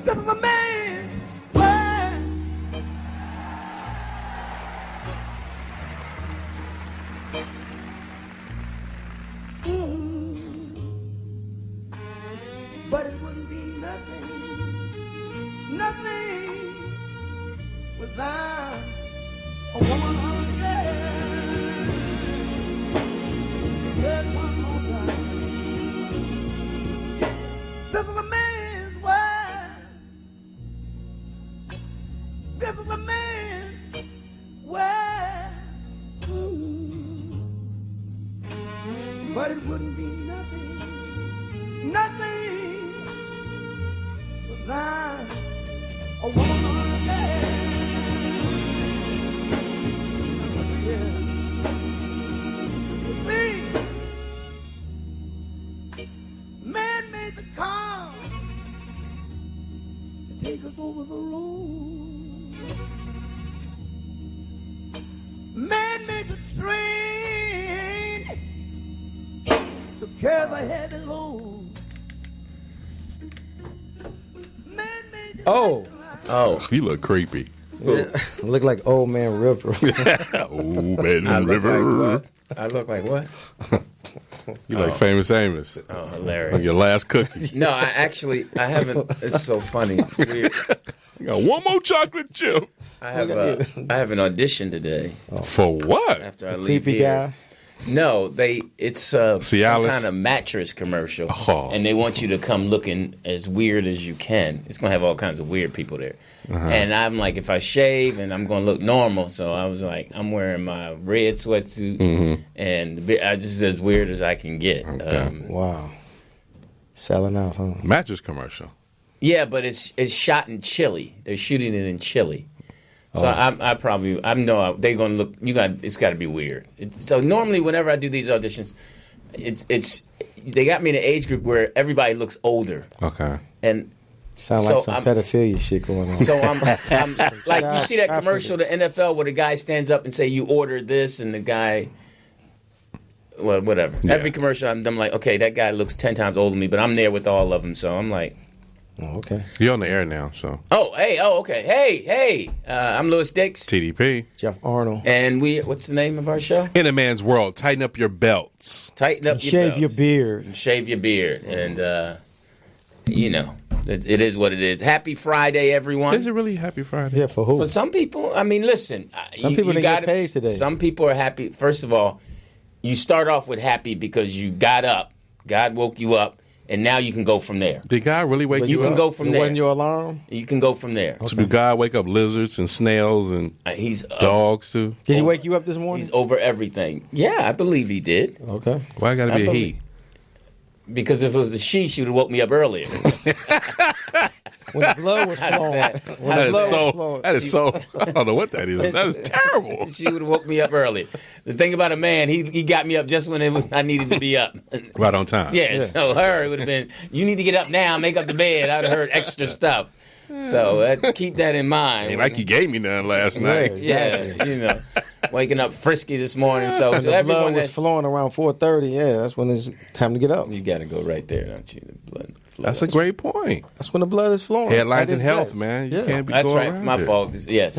This is a man's world. But it wouldn't be nothing without a woman on the bed. Said one more time. This is a man's world. This is a man's world. But it wouldn't be nothing without a woman on the bed. Yeah. You see, man made the car to take us over the road. Man made the train to carry the heavy load. Oh, you look creepy. Yeah. Look like Old Man River. Old Man River. I look like what? You like Famous Amos. Oh, hilarious. Like your last cookie. No, I haven't. It's so funny. It's weird. You got one more chocolate chip. I have an audition today. For what? After I leave Creepy here. guy. No, it's some Cialis? kind of mattress commercial, Oh. and they want you to come looking as weird as you can. It's gonna have all kinds of weird people there, and I'm like, if I shave, and I'm gonna look normal, so I was like, I'm wearing my red sweatsuit, and I just as weird as I can get. Okay. Wow. Selling out, huh? Mattress commercial. Yeah, but it's shot in Chile. They're shooting it in Chile. So they're gonna look. It's got to be weird. So normally, whenever I do these auditions, they got me in an age group where everybody looks older. Okay. And Sound like some pedophilia shit going on. So I'm like, you see that commercial, the NFL, where the guy stands up and say, "You ordered this," and the guy, well, whatever. Yeah. Every commercial, I'm like, okay, that guy looks 10 times older than me, but I'm there with all of them, so I'm like. Oh, okay. You're on the air now, so. Okay. Hey. I'm Lewis Dix. TDP. Jeff Arnold. And what's the name of our show? In a Man's World. Tighten up your belts. Tighten up your Shave belts. your beard. Shave your beard. And, it is what it is. Happy Friday, everyone. Is it really Happy Friday? Yeah, for who? For some people, I mean, listen. Some people didn't get paid today. Some people are happy. First of all, you start off with happy because you got up. God woke you up. And now you can go from there. Did God really wake you up? You can go from there. Wasn't your alarm? You can go from there. So did God wake up lizards and snails and dogs too? Did he wake you up this morning? He's over everything. Yeah, I believe he did. Okay. Why got to be a he? Because if it was a she would have woke me up earlier. When the blood was flowing. That is so. I don't know what that is. That is terrible. She would have woke me up early. The thing about a man, he got me up just when I needed to be up. Right on time. Yeah. So it would have been, you need to get up now, make up the bed. I'd have heard extra stuff. So keep that in mind. Ain't like you gave me none last night. Exactly. Yeah, waking up frisky this morning. So when the everyone blood was flowing around 4:30. Yeah, that's when it's time to get up. You got to go right there, don't you? The blood flow. That's a great point. That's when the blood is flowing. Headlines and health, man. You can't be That's going right. around My it. fault. Yes.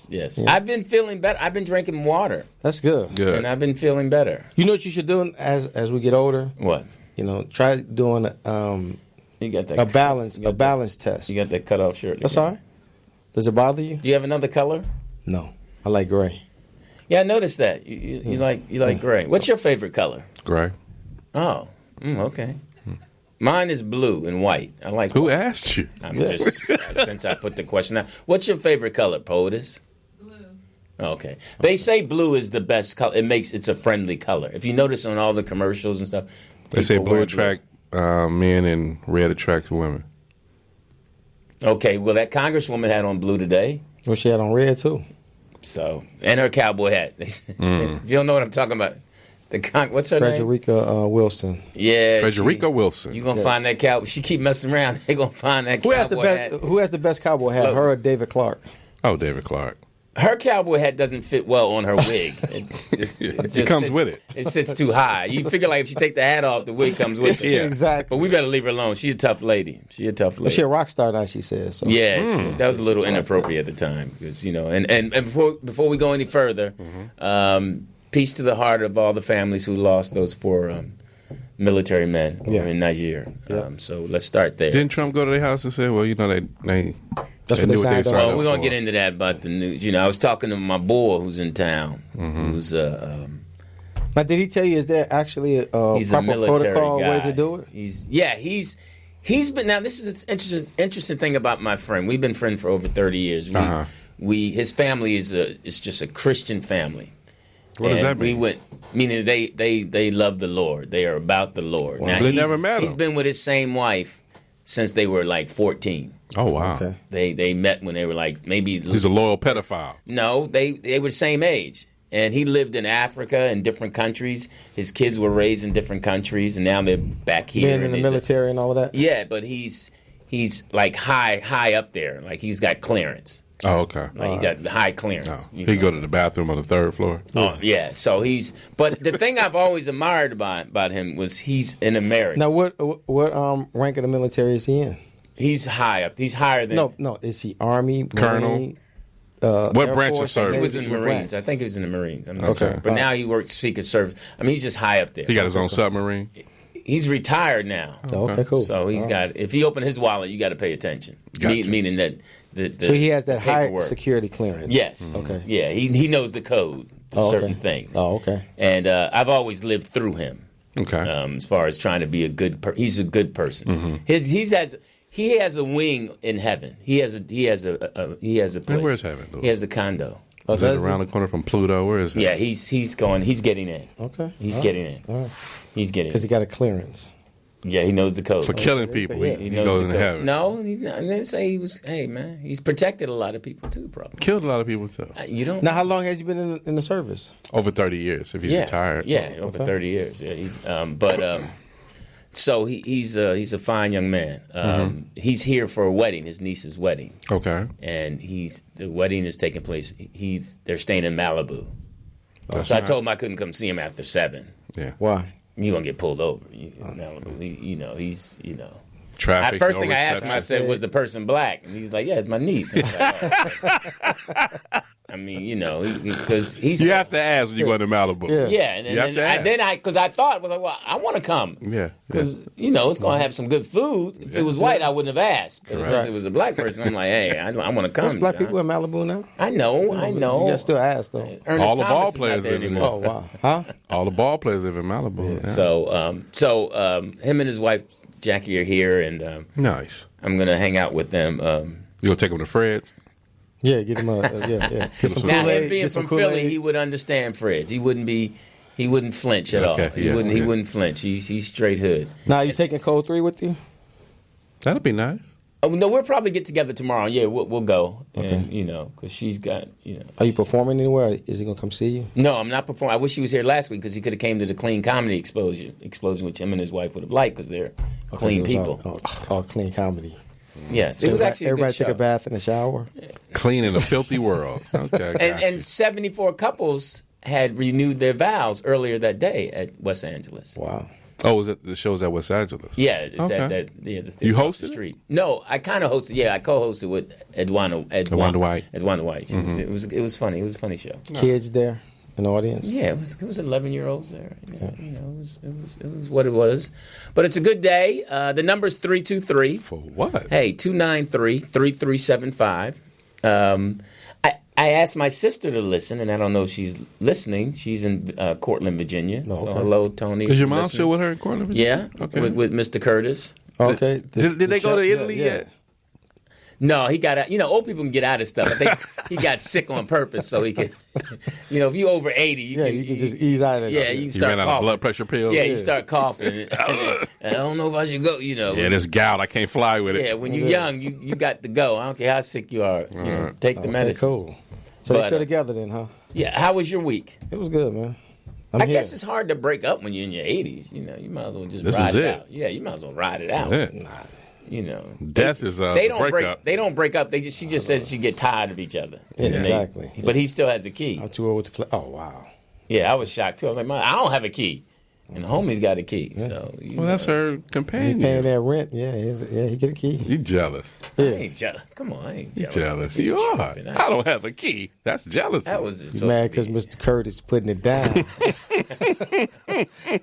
Yeah. I've been feeling better. I've been drinking water. That's good. And I've been feeling better. You know what you should do as we get older? What? Try doing you got that a balance test. You got that cutoff shirt. That's all right. Does it bother you? Do you have another color? No, I like gray. Yeah, I noticed that. You like gray. What's your favorite color? Gray. Oh, okay. Mine is blue and white. I like. Who white. asked you? I'm just since I put the question out. What's your favorite color, Poetess? Blue. Okay. They say blue is the best color. It's a friendly color. If you notice on all the commercials and stuff, They say people blue wear attract men and red attracts women. Okay, well, that congresswoman had on blue today. Well, she had on red, too. So, and her cowboy hat. If you don't know what I'm talking about, what's her name? Frederica Wilson. Yeah. Frederica Wilson. You're going to find that cowboy. She keep messing around. They're going to find that cowboy hat. Who has the best cowboy hat, her or David Clark? Oh, David Clark. Her cowboy hat doesn't fit well on her wig. It comes with it. It sits too high. You figure like if she take the hat off, the wig comes with it. Yeah, exactly. But we better leave her alone. She's a tough lady. Well, she a rock star now, she says. So. Yeah, that was a little inappropriate at the time because and before we go any further, peace to the heart of all the families who lost those 4 military men in Nigeria. So let's start there. Didn't Trump go to their house and say, well, they That's what they signed up. Well, we're going to get into that about the news. I was talking to my boy who's in town, who's now, did he tell you, is there actually a he's proper a military protocol guy. way to do it? He's been, now this is an interesting thing about my friend. We've been friends for over 30 years. His family is just a Christian family. What does that mean? Meaning they love the Lord. They are about the Lord. Now, they never met him. He's been with his same wife since they were like 14. Oh, wow. Okay. They met when they were like maybe... He's a loyal pedophile. No, they were the same age. And he lived in Africa in different countries. His kids were raised in different countries, and now they're back here. Being in the military and all of that? Yeah, but he's like high up there. Like he's got clearance. Oh, okay. Like he got high clearance. Oh. He go to the bathroom on the 3rd floor. Oh, yeah. So but the thing I've always admired about him was he's an American. Now, what rank of the military is he in? He's high up. He's higher than... No. Is he Army, Colonel? Marine, What Air branch of Force? service? He was in the Marines. I think he was in the Marines. I'm not sure. But now he works Secret Service. I mean, he's just high up there. He got his own submarine? He's retired now. Okay, cool. So he's got... If he opened his wallet, you got to pay attention. Gotcha. Meaning that... So he has that high paperwork. security clearance? Yes. Okay. Yeah, he knows the code to certain things. Oh, okay. And I've always lived through him. Okay. As far as trying to be a good person. He's a good person. He has a wing in heaven. He has a place. And where's heaven, Louis? He has a condo. Is it around the corner from Pluto? Where is it? Yeah, he's getting in. Okay. He's getting in. All right. He's getting in. Because he got a clearance. Yeah, he knows the code. For killing people, he knows goes the into code. heaven. No, he's not. I didn't say he was. Hey, man, he's protected a lot of people too, probably. Killed a lot of people, too. You don't. Now, how long has he been in the service? Over 30 years, if he's retired. Yeah, over 30 years. Yeah, he's. So he's a fine young man. He's here for a wedding, his niece's wedding. Okay. And the wedding is taking place. They're staying in Malibu. That's So I nice. told him I couldn't come see him after 7. Yeah. Why? You're gonna get pulled over. Malibu. He's. Traffic. First no thing I asked him, I reception. said, "Was the person black?" And he's like, "Yeah, it's my niece." I was like, "Oh." I mean, because he's. You have to ask when you go to Malibu. Yeah. Yeah, and You have to ask. because I thought, was like, well, I want to come. Yeah. Because, it's going to have some good food. If it was white, I wouldn't have asked. But Correct. since it was a black person, I'm like, hey, I want to come. There's black John. people in Malibu now? I know. You got to still ask, though. Ernest All the Thomas ball is not players there live in anymore. Oh, wow. Huh? All the ball players live in Malibu. Yeah. So him and his wife, Jackie, are here, and Nice. I'm going to hang out with them. You going to take them to Fred's? Yeah, get him yeah. Get some Now, Kool-Aid. him being Get some from Philly, Kool-Aid. he would understand Fred's. He wouldn't flinch at Okay, all. He yeah, wouldn't. He yeah. wouldn't flinch. He's straight hood. Now, you taking Code 3 with you? That'll be nice. Oh no, we'll probably get together tomorrow. Yeah, we'll go. Okay. And because she's got Are you performing anywhere? Is he going to come see you? No, I'm not performing. I wish he was here last week because he could have came to the clean comedy explosion, which him and his wife would have liked because they're clean So it was people. all clean comedy. Yes, it was actually a Everybody good show. take a bath in the shower? Clean in a filthy world. Okay. And 74 couples had renewed their vows earlier that day at Los Angeles. Wow. Oh, is it the show's at Los Angeles? Yeah, it's Okay. at that. Yeah, the You across hosted the it? street. No, I kind of hosted. Yeah, I co-hosted with Edwina White. Edwina White. It was funny. It was a funny show. Kids there in the audience? Yeah, it was 11-year-olds there. It was what it was. But it's a good day. The number's 323. For what? Hey, 293-3375. I asked my sister to listen, and I don't know if she's listening. She's in Cortland, Virginia. Oh, So okay. hello, Tony. Is your mom Listening. still with her in Cortland? Yeah, Okay. with Mr. Curtis. Okay. Did they go to chef- Italy yeah. yet? No, he got out. Old people can get out of stuff. I think he got sick on purpose so he could. If you over 80, Yeah, you can just ease out of that Yeah, shit. you You start ran out of coughing. blood pressure pills? Yeah, you start coughing. I don't know if I should go. Yeah, this gout, I can't fly with it. Yeah, when you're young, you got to go. I don't care how sick you are. Take the Okay, medicine. cool. So But, they still together then, huh? Yeah, how was your week? It was good, man. I guess it's hard to break up when you're in your 80s. You might as well just This ride is it it. out. Yeah, you might as well ride it out. Yeah. You know, Death is they don't breakup. They don't break up. She just says she get tired of each other. Yeah, exactly. But he still has a key. I'm too old to play. Oh, wow. Yeah, I was shocked too. I was like, "Man, I don't have a key," and homie's got a key. Yeah. So that's her companion. He paying that rent. Yeah, he get a key. You jealous? I ain't jealous. Come on, I ain't jealous. Jealous? You are. I don't have a key. That's jealousy. That was you mad because Mr. Curtis is putting it down.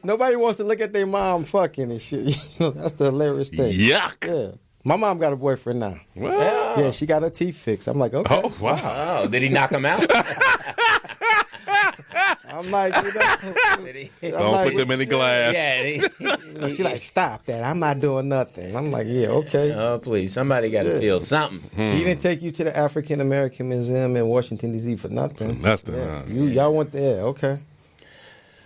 Nobody wants to look at their mom fucking and shit. That's the hilarious thing. Yuck. Yeah. My mom got a boyfriend now. Well, yeah, she got her teeth fixed. I'm like, okay. Oh, wow. Oh, did he knock him out? I'm like, don't put them in the glass. Yeah. She like, stop that. I'm not doing nothing. I'm like, yeah, okay. Oh, please. Somebody got to feel something. He didn't take you to the African American Museum in Washington, D.C. for nothing. Huh? Y'all went there. Okay.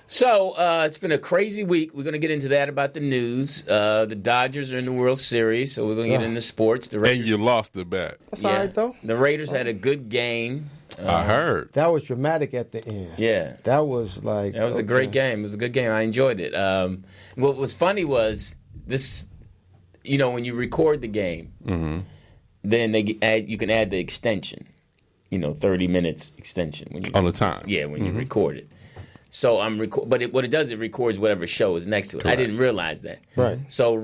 So, it's been a crazy week. We're going to get into that about the news. The Dodgers are in the World Series, so we're going to get into sports. The Raiders, And you lost the bet. That's all right, though. The Raiders had a good game. I heard. That was dramatic at the end. Yeah. That was like... That was a great game. It was a good game. I enjoyed it. What was funny was this, when you record the game, then you can add the extension, 30 minutes extension. On the time. Yeah, when you record it. So what it does, it records whatever show is next to it. Correct. I didn't realize that. Right. So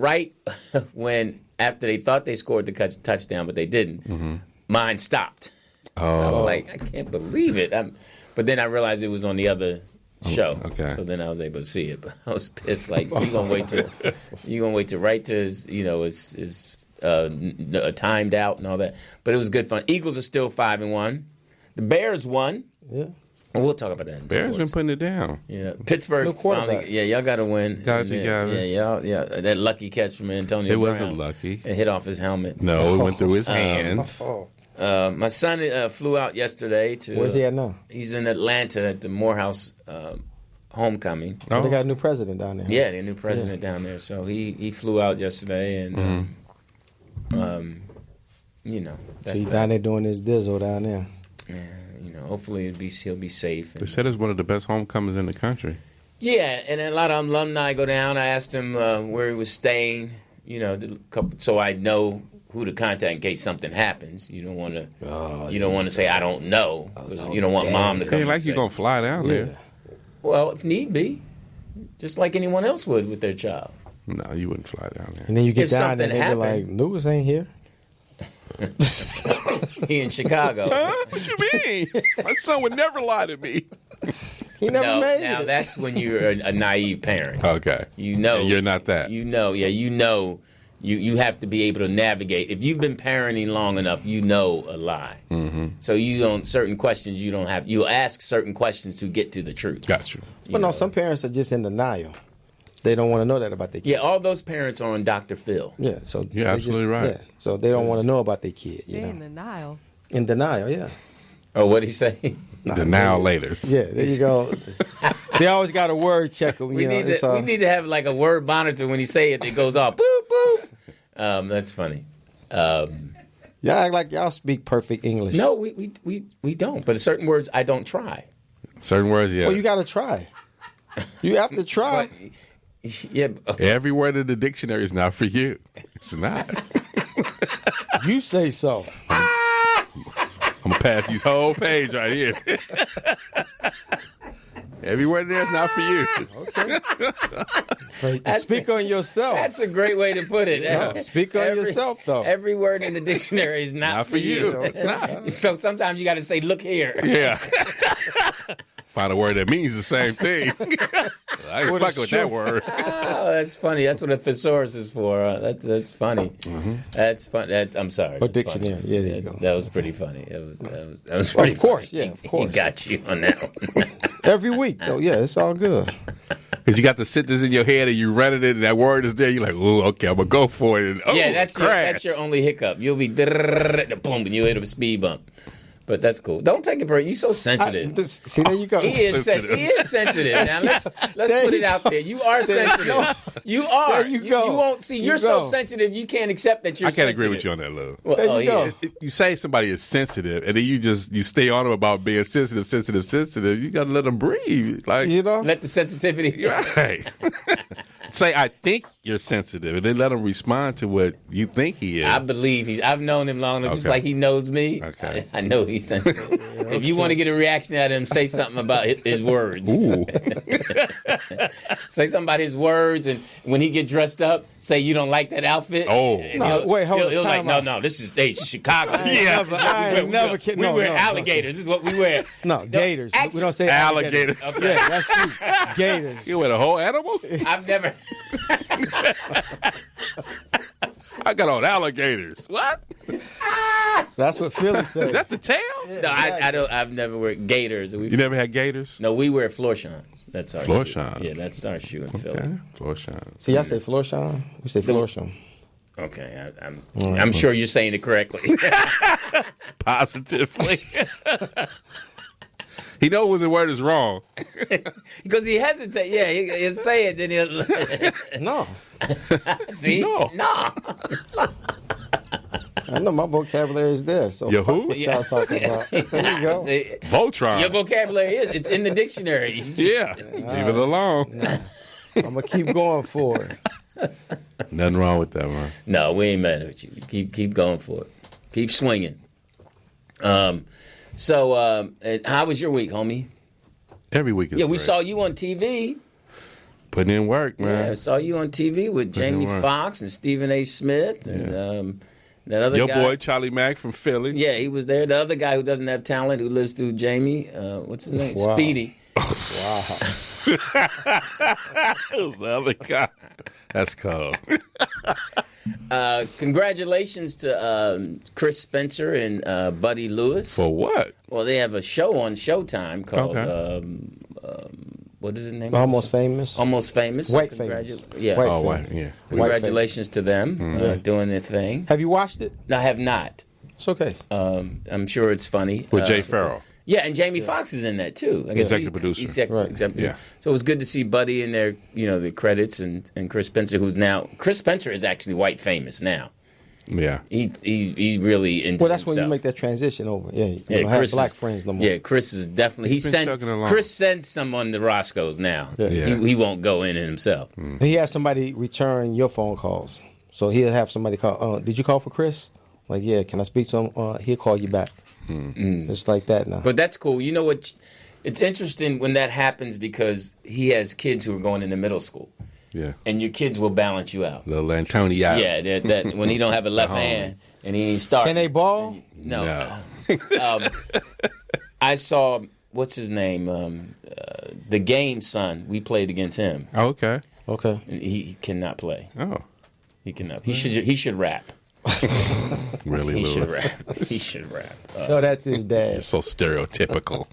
after they thought they scored the touchdown, but they didn't, mine stopped. Oh. So I was like, I can't believe it. But then I realized it was on the other show. Okay. So then I was able to see it. But I was pissed. Like, you're gonna wait to right to his timed out and all that. But it was good fun. Eagles are still 5-1. The Bears won. Yeah. Well, we'll talk about that. Bears been putting it down. Yeah, Pittsburgh finally. Yeah, y'all got to win. Got it together. Yeah. That lucky catch from Antonio Brown. It wasn't lucky. It hit off his helmet. No, it went through his hands. My son flew out yesterday to. Where's he at now? He's in Atlanta at the Morehouse homecoming. Oh. They got a new president down there. Yeah, the new president down there. So he flew out yesterday, and So he's down there doing his dizzle down there. Yeah. Hopefully he'll be safe. They said it's one of the best homecomings in the country. Yeah, and a lot of alumni go down. I asked him where he was staying, so I know who to contact in case something happens. You don't want to. You don't want to say I don't know. You don't want mom to come. Ain't like you're gonna fly down there. Well, if need be, just like anyone else would with their child. No, you wouldn't fly down there. And then you get down there something and they're like, Lewis ain't here. He in Chicago. Huh? What you mean? My son would never lie to me. He never made it. Now that's when you're a naive parent. Okay. And you're not that. You have to be able to navigate. If you've been parenting long enough, a lie. Mm-hmm. So certain questions you don't have. You'll ask certain questions to get to the truth. Got you. But no, some parents are just in denial. They don't want to know that about their kid. Yeah, all those parents are on Dr. Phil. Yeah, so you're absolutely right. Yeah, so they don't want to know about their kid. They're in denial. In denial, yeah. Oh, what'd he say? Denial laters. Yeah, there you go. They always got a word checker. We need to have like a word monitor when he say it. It goes off. Boop boop. That's funny. Y'all act like y'all speak perfect English. No, we don't. But certain words I don't try. Certain words, yeah. Well, you got to try. You have to try. Yeah. Every word in the dictionary is not for you. It's not. You say so. I'm gonna pass these whole page right here. Every word there is not for you. Okay. Speak on yourself. That's a great way to put it. No, speak on yourself, though. Every word in the dictionary is not for you. It's not. So sometimes you got to say, "Look here." Yeah. Find a word that means the same thing. I ain't fucking with that word. Oh, that's funny. That's what a thesaurus is for. That's funny. Mm-hmm. That's fun. I'm sorry. A dictionary. Yeah, there you go. That was pretty funny. That was pretty of course, funny. yeah, of course. He got you on that one. Every week, though. Yeah, it's all good. Because you got the sentence in your head and you running it and that word is there. You're like, ooh, okay, I'm going to go for it. And, yeah, that's your only hiccup. You'll be boom, and you hit a speed bump. But that's cool. Don't take it personal. You're so sensitive. See, there you go. He is sensitive. Now let's put it out there. You are sensitive. You are. There you go. You won't see. You're so sensitive. You can't accept that you're. I can't sensitive. agree with you on that, Lou. Well, there you go. You say somebody is sensitive, and then you stay on them about being sensitive. You got to let them breathe. Like You know? Let the sensitivity. Right. Say, I think you're sensitive, and then let him respond to what you think he is. I believe I've known him long enough, just like he knows me. Okay. I know he's sensitive. If you want to get a reaction out of him, say something about his words. Ooh. Say something about his words, and when he get dressed up, say you don't like that outfit. Oh. No, wait, hold on. He'll like, time out. no, this is Chicago. I ain't never kidding. We No, wear no, alligators. This is what we wear. No, gators. We don't say Alligators. Okay. Yeah, that's true. Gators. You with a whole animal? I've never. I got on alligators. What? That's what Philly says. Is that the tail? No, I don't. I've never wear gators. You never had gators? No, we wear Florshans. That's our Florshans. shoe. Yeah, that's our shoe in Philly. Okay. Florshans. See, y'all say Florshon. We say Florshon. Okay, I'm sure you're saying it correctly. Positively. He knows the word is wrong. Because he hesitates. Yeah, he'll say it, then he'll. No. See? No. I know my vocabulary is there, so Your fuck who? what y'all talking about. There you go. See, Voltron. your vocabulary it's in the dictionary. Yeah. Leave it alone. I'm going to keep going for it. Nothing wrong with that, man. No, we ain't mad at you. Keep going for it. Keep swinging. So, how was your week, homie? Every week is Yeah, we great. saw you on TV. Putting in work, man. Yeah, I saw you on TV with Jamie work. Foxx and Stephen A. Smith and that other Your guy. boy, Charlie Mack from Philly. Yeah, he was there. The other guy who doesn't have talent, who lives through Jamie. What's his name? Wow. Speedy. Wow. Who's the other guy? That's cold. Congratulations to Chris Spencer and Buddy Lewis. For what? Well, they have a show on Showtime called what is his name? Almost Famous. Almost Famous. White So Famous. Yeah. White Oh, Famous. wow. Yeah. Congratulations to them doing their thing. Have you watched it? No, I have not. It's okay. I'm sure it's funny. With Jay Farrell. Yeah, and Jamie Foxx is in that too. I guess Executive producer. Executive. Yeah. So it was good to see Buddy in there, the credits, and Chris Spencer, Chris Spencer is actually white famous now. Yeah. He's really into Well, that's when you himself. make that transition over. Yeah, you don't have Chris black is- friends no more. Yeah, Chris is definitely He's been chugging along. Chris sends someone to Roscoe's now. Yeah. He won't go in himself. And he has somebody return your phone calls. So he'll have somebody call, did you call for Chris? Like, yeah, can I speak to him? He'll call you back. It's like that now. But that's cool. You know what? It's interesting when that happens because he has kids who are going into middle school. Yeah. And your kids will balance you out. Little Antonio. Yeah, that when he don't have a left hand and he ain't starting. Can they ball? No. I saw, what's his name? The Game son. We played against him. Oh, okay. Okay. He cannot play. Oh. He cannot. He should rap. Really, He Lewis? should rap. He should rap. So that's his dad. It's so stereotypical.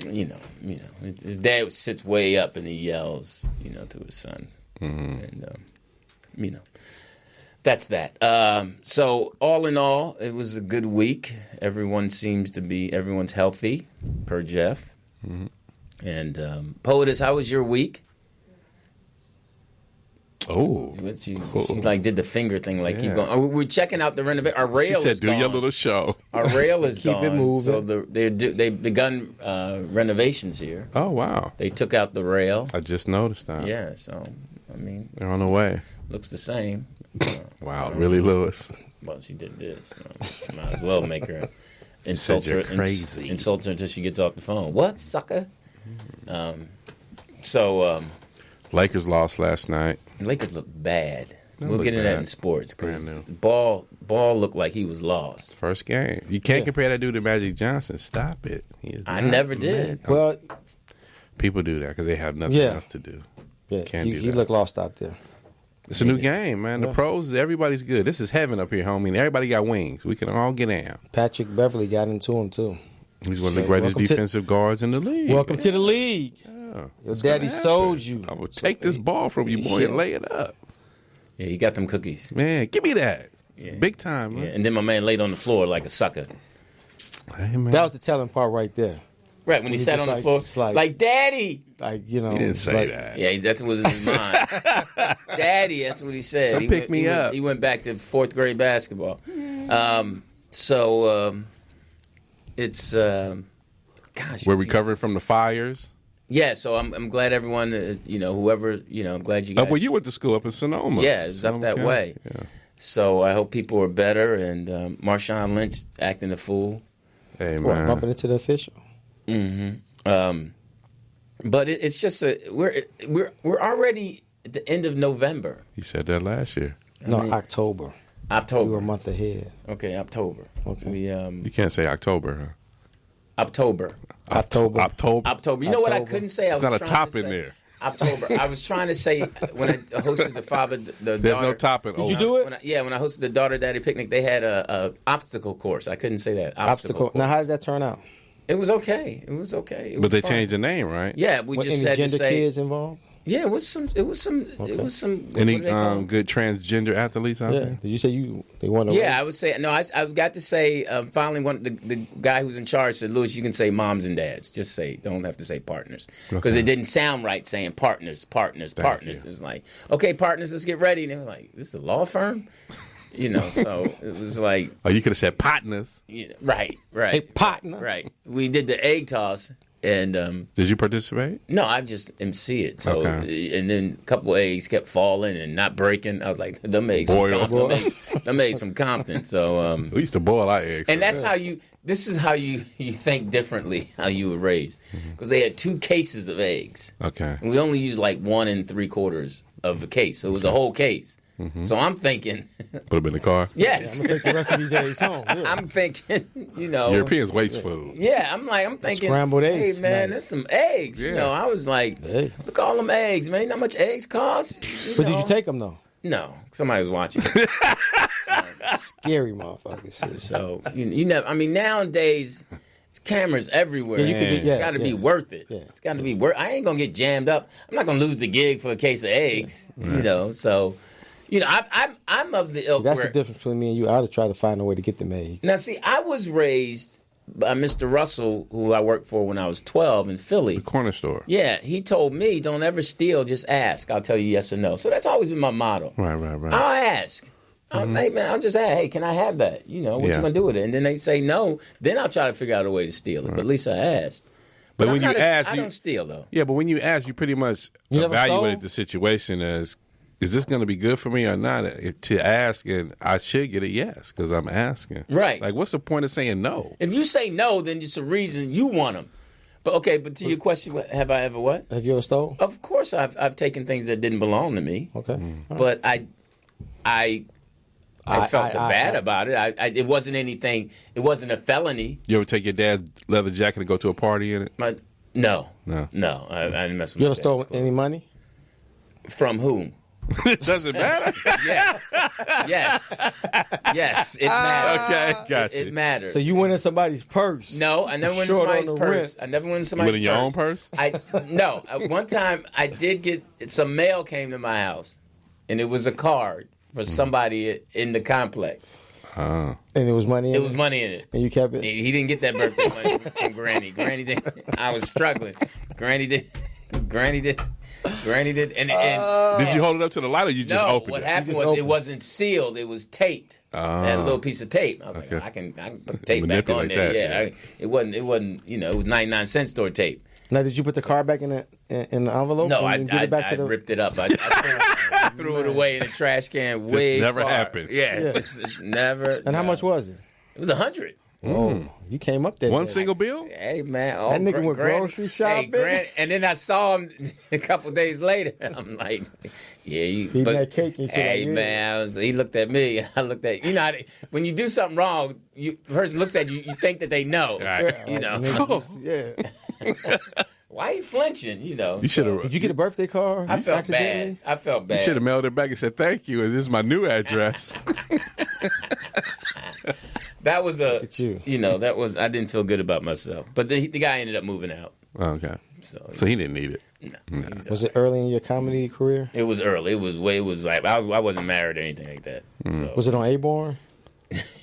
His dad sits way up and he yells, to his son, and that's that. So all in all, it was a good week. Everyone's healthy, per Jeff. And Poetess, how was your week? Oh. She like did the finger thing, like keep Yeah. going. We're checking out the renovation. Our rail She said, is do gone. your little show. Our rail is Keep gone. it moving. So they've begun renovations here. Oh, wow. They took out the rail. I just noticed that. Yeah, so They're on the way. looks the same. Wow. Really, Lewis? Well, she did this. So might as well make her insult you're her. crazy. Insult her until she gets off the phone. What, sucker? Lakers lost last night. Lakers look bad. We'll look get into that bad. in sports because Brand new. Ball looked like he was lost. First game. You can't compare that dude to Magic Johnson. Stop it. He is I not never the did. man. Well, People do that because they have nothing Yeah. else to do. yeah, Can't do he that. looked lost out there. It's a new game, man. The pros, everybody's good. This is heaven up here, homie. And everybody got wings. We can all get down. Patrick Beverly got into him, too. He's one of the So, greatest welcome to- defensive guards in the league. Welcome to the league. Your daddy sold you. I will take this ball from you, boy, and lay it up. Yeah, he got them cookies. Man, give me that. Yeah. It's big time, Yeah, man. and then my man laid on the floor like a sucker. Hey, man. That was the telling part right there. Right, when he He sat just on the like- floor, just like- like Daddy. Like, he didn't it's say like, that. Yeah, that's what was in his mind. Daddy, that's what he said. Come pick me up. He went back to fourth grade basketball. It's gosh. We're recovering from the fires. Yeah, so I'm glad everyone, whoever, I'm glad you guys. Well, you went to school up in Sonoma. Yeah, it's up that way. Yeah. So I hope people are better. And Marshawn Lynch acting a fool. Hey, What, man. bumping into the official? But it's just we're already at the end of November. You said that last year. No, October. We were a October. month ahead. Okay, October. Okay. We You can't say October, October. huh? October. October. You know what I October. couldn't say? I It's was not a trying top to in say there. October. I was trying to say when I hosted the There's daughter. no topping. Did you do it? When I hosted the daughter daddy picnic, they had a obstacle course. I couldn't say that. Obstacle. Now, how did that turn out? It was okay. It was okay. It But was they fun. changed the name, right? Yeah, we What, just any had to gender say. kids involved? Yeah, it was some. Any what do they call 'em? good transgender athletes out Yeah. there? Did you say they won a race? Yeah, I would say no. I got to say finally the guy who's in charge said, Lewis, you can say moms and dads. Just say, don't have to say partners because Okay. it didn't sound right saying partners. you. It was like, okay, partners, let's get ready. And they were like, this is a law firm, So it was like, Oh, you could have said partners. right, Hey, partner. right. We did the egg toss. And Did you participate? no, I just MC it. So Okay. and then a couple eggs kept falling and not breaking. I was like, them eggs, Boil. them eggs from Compton. So We used to boil our eggs. and that's how you. This is how you think differently. How you were raised because they had 2 cases of eggs. Okay. And we only used like 1 3/4 of a case, so it was a whole case. So I'm thinking, Put them in the car. yes, I'm going to take the rest of these eggs home. Yeah. I'm thinking, Europeans waste food. Yeah, I'm thinking, Scrambled eggs hey man, tonight. that's some eggs. Yeah. I was like, Hey. look at all them eggs, man. You know how much eggs cost? But did you take them, though? No, somebody was watching. Scary motherfuckers. Shit. So you never. I mean, nowadays. It's cameras everywhere. Yeah, you could be- It's yeah, got to be yeah. worth it. Yeah. It's got to be worth. I ain't gonna get jammed up. I'm not gonna lose the gig for a case of eggs. So, I'm of the ilk That's where. the difference between me and you. I ought to try to find a way to get them eggs. Now, see, I was raised by Mr. Russell, who I worked for when I was 12 in Philly. Corner store. Yeah, he told me, don't ever steal, just ask. I'll tell you yes or no. So that's always been my motto. Right. I'll ask. Hey, man, I'll just ask, hey, can I have that? What you Yeah. going to do with it? And then they say no. Then I'll try to figure out a way to steal it. But at least I asked. But I'm when you not ask, I you don't steal, though. yeah. But when you ask, you pretty much You never evaluate stole? the situation as, is this going to be good for me or not? To ask, and I should get a yes because I'm asking. Right. Like, what's the point of saying no? If you say no, then it's a reason you want them. But okay, but to your question, have I ever what? Have you ever stole? Of course, I've taken things that didn't belong to me. Okay. But I felt bad about it. It wasn't anything. It wasn't a felony. You ever take your dad's leather jacket and go to a party in it? No. No. I didn't mess with You my ever stole dad's any money? clothes. From whom? It doesn't matter. Yes. Yes. It matters. Okay, gotcha. It matters. So you went in somebody's purse? No, I never went in Short on somebody's the purse. rent. I never went in You somebody's went in your own purse? No. One time I did get some mail came to my house, and it was a card for somebody in the complex. And it was money in it? It was money in it. And you kept it? He didn't get that birthday money from Granny. Granny did. I was struggling. Granny did. And Did you hold it up to the light or you just no, opened what it? happened just was opened it it. wasn't sealed. It was taped. It had a little piece of tape. I was Okay. like, I can put the tape back on Manipulate there. that, Yeah, it wasn't. It was 99-cent store tape. Now, did you put the card back in the envelope? No, and I then get it back to the... ripped it up. I threw it away in the trash can. Way never far. happened. Yeah, Yeah. It's never. And how much was it? It was 100. Oh, you came up there. One single bill? Hey man, oh, That nigga went Granny- grocery shopping? and then I saw him a couple days later. I'm like, yeah, you Eating that cake and shit, Hey like, yeah. man, he looked at me. I looked at how when you do something wrong, the person looks at you. You think that they know. Right. Yeah. Why are you flinching? You should have. Did you get a birthday card? I felt accidentally? bad. I felt You bad. should have mailed it back and said thank you. And this is my new address. That was at you. that was. I didn't feel good about myself. But the guy ended up moving out. Okay. So he didn't need it. Was it early in your comedy career? It was early. It was like I wasn't married or anything like that. So Was it on A-Born?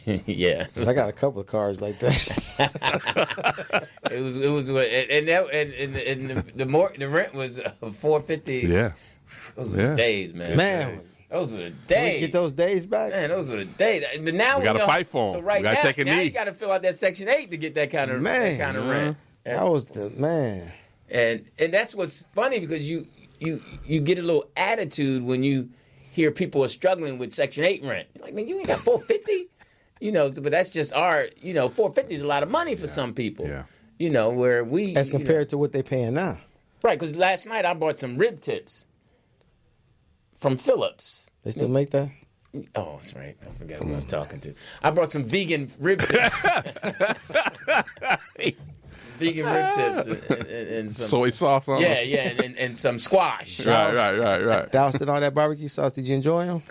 yeah. 'Cause I got a couple of cards like that. It was the rent was $450. Yeah. Those were the days, man. Man, Those were the can we days. get those days back? Man, those were the days. But now We gotta know- fight for 'em. So right We gotta now, take a now knee. you got to fill out that Section 8 to get that kind of Man. rent. That was the man. And that's what's funny because you get a little attitude when you hear people are struggling with Section 8 rent. You're like, man, you ain't got $450? But that's just our, $450 is a lot of money for some people. Yeah. Where we... As compared to what they paying now. Right, because last night I bought some rib tips from Phillips. They still make that? Oh, that's right. I forgot who I was talking to. I brought some vegan rib tips. Vegan rib tips and some soy sauce on them. Yeah, and some squash. Right. Doused in all that barbecue sauce. Did you enjoy them?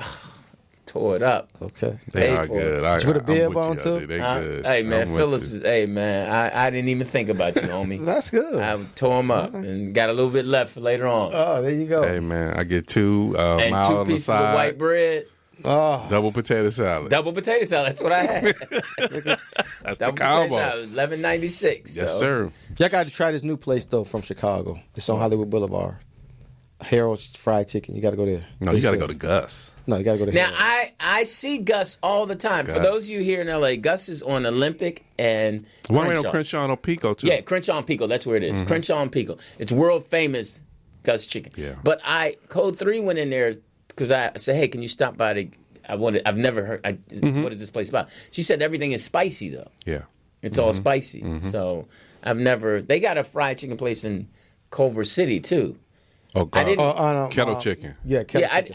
Tore it up. Okay. They Paid are for it. good. Did you put a bib I'm with on, you, too? They good. Hey, man, I'm with Phillips you. is... Hey, man, I didn't even think about you, homie. That's good. I tore them up and got a little bit left for later on. Oh, there you go. Hey, man, I get two and mild 2 on the pieces of side, white bread. Oh, double potato salad. Double potato salad. That's what I had. That's the Double combo. potato salad, $11.96. Yes, sir. y'all got to try this new place, though, from Chicago. It's on Hollywood Boulevard. Harold's Fried Chicken. You got to go there. No, you got to go to Gus. No, you got to go to Now, Harold. I see Gus all the time. For Gus. those of you here in L.A., Gus is on Olympic and One right Crenshaw. on Crenshaw and Pico, too. Yeah, Crenshaw and Pico. That's where it is. Crenshaw and Pico. It's world famous Gus Chicken. Yeah. But Code 3 went in there because I said, hey, can you stop by to... I've never heard... What is this place about? She said everything is spicy, though. Yeah. It's all spicy. So I've never... They got a fried chicken place in Culver City, too. Oh, God. I didn't- Kettle chicken. Yeah, kettle Yeah, chicken.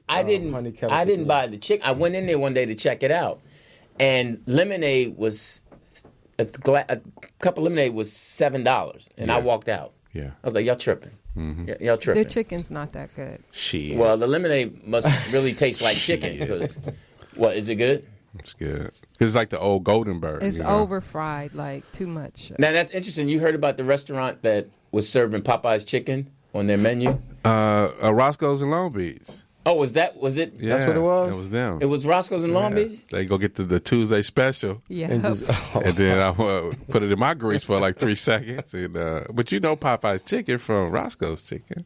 I didn't honey kettle I didn't chicken. buy the chicken. I went in there one day to check it out, and lemonade was a cup of lemonade was $7, and I Yeah. walked out. Yeah. I was like, y'all tripping. Y'all tripping. Their chicken's not that good. Shit. Well, the lemonade must really taste like chicken because what is it good? It's good. It's like the old Goldenberg. It's you know? over fried, like too much. Now that's interesting. You heard about the restaurant that was serving Popeye's chicken on their menu? Roscoe's in Long Beach. Oh, was it? Yeah, That's what it was? It was them. It was Roscoe's in Long Yeah. Beach? They go get the Tuesday special. Yeah. And just, And then I put it in my grease for like 3 seconds. And, but you know Popeye's chicken from Roscoe's chicken.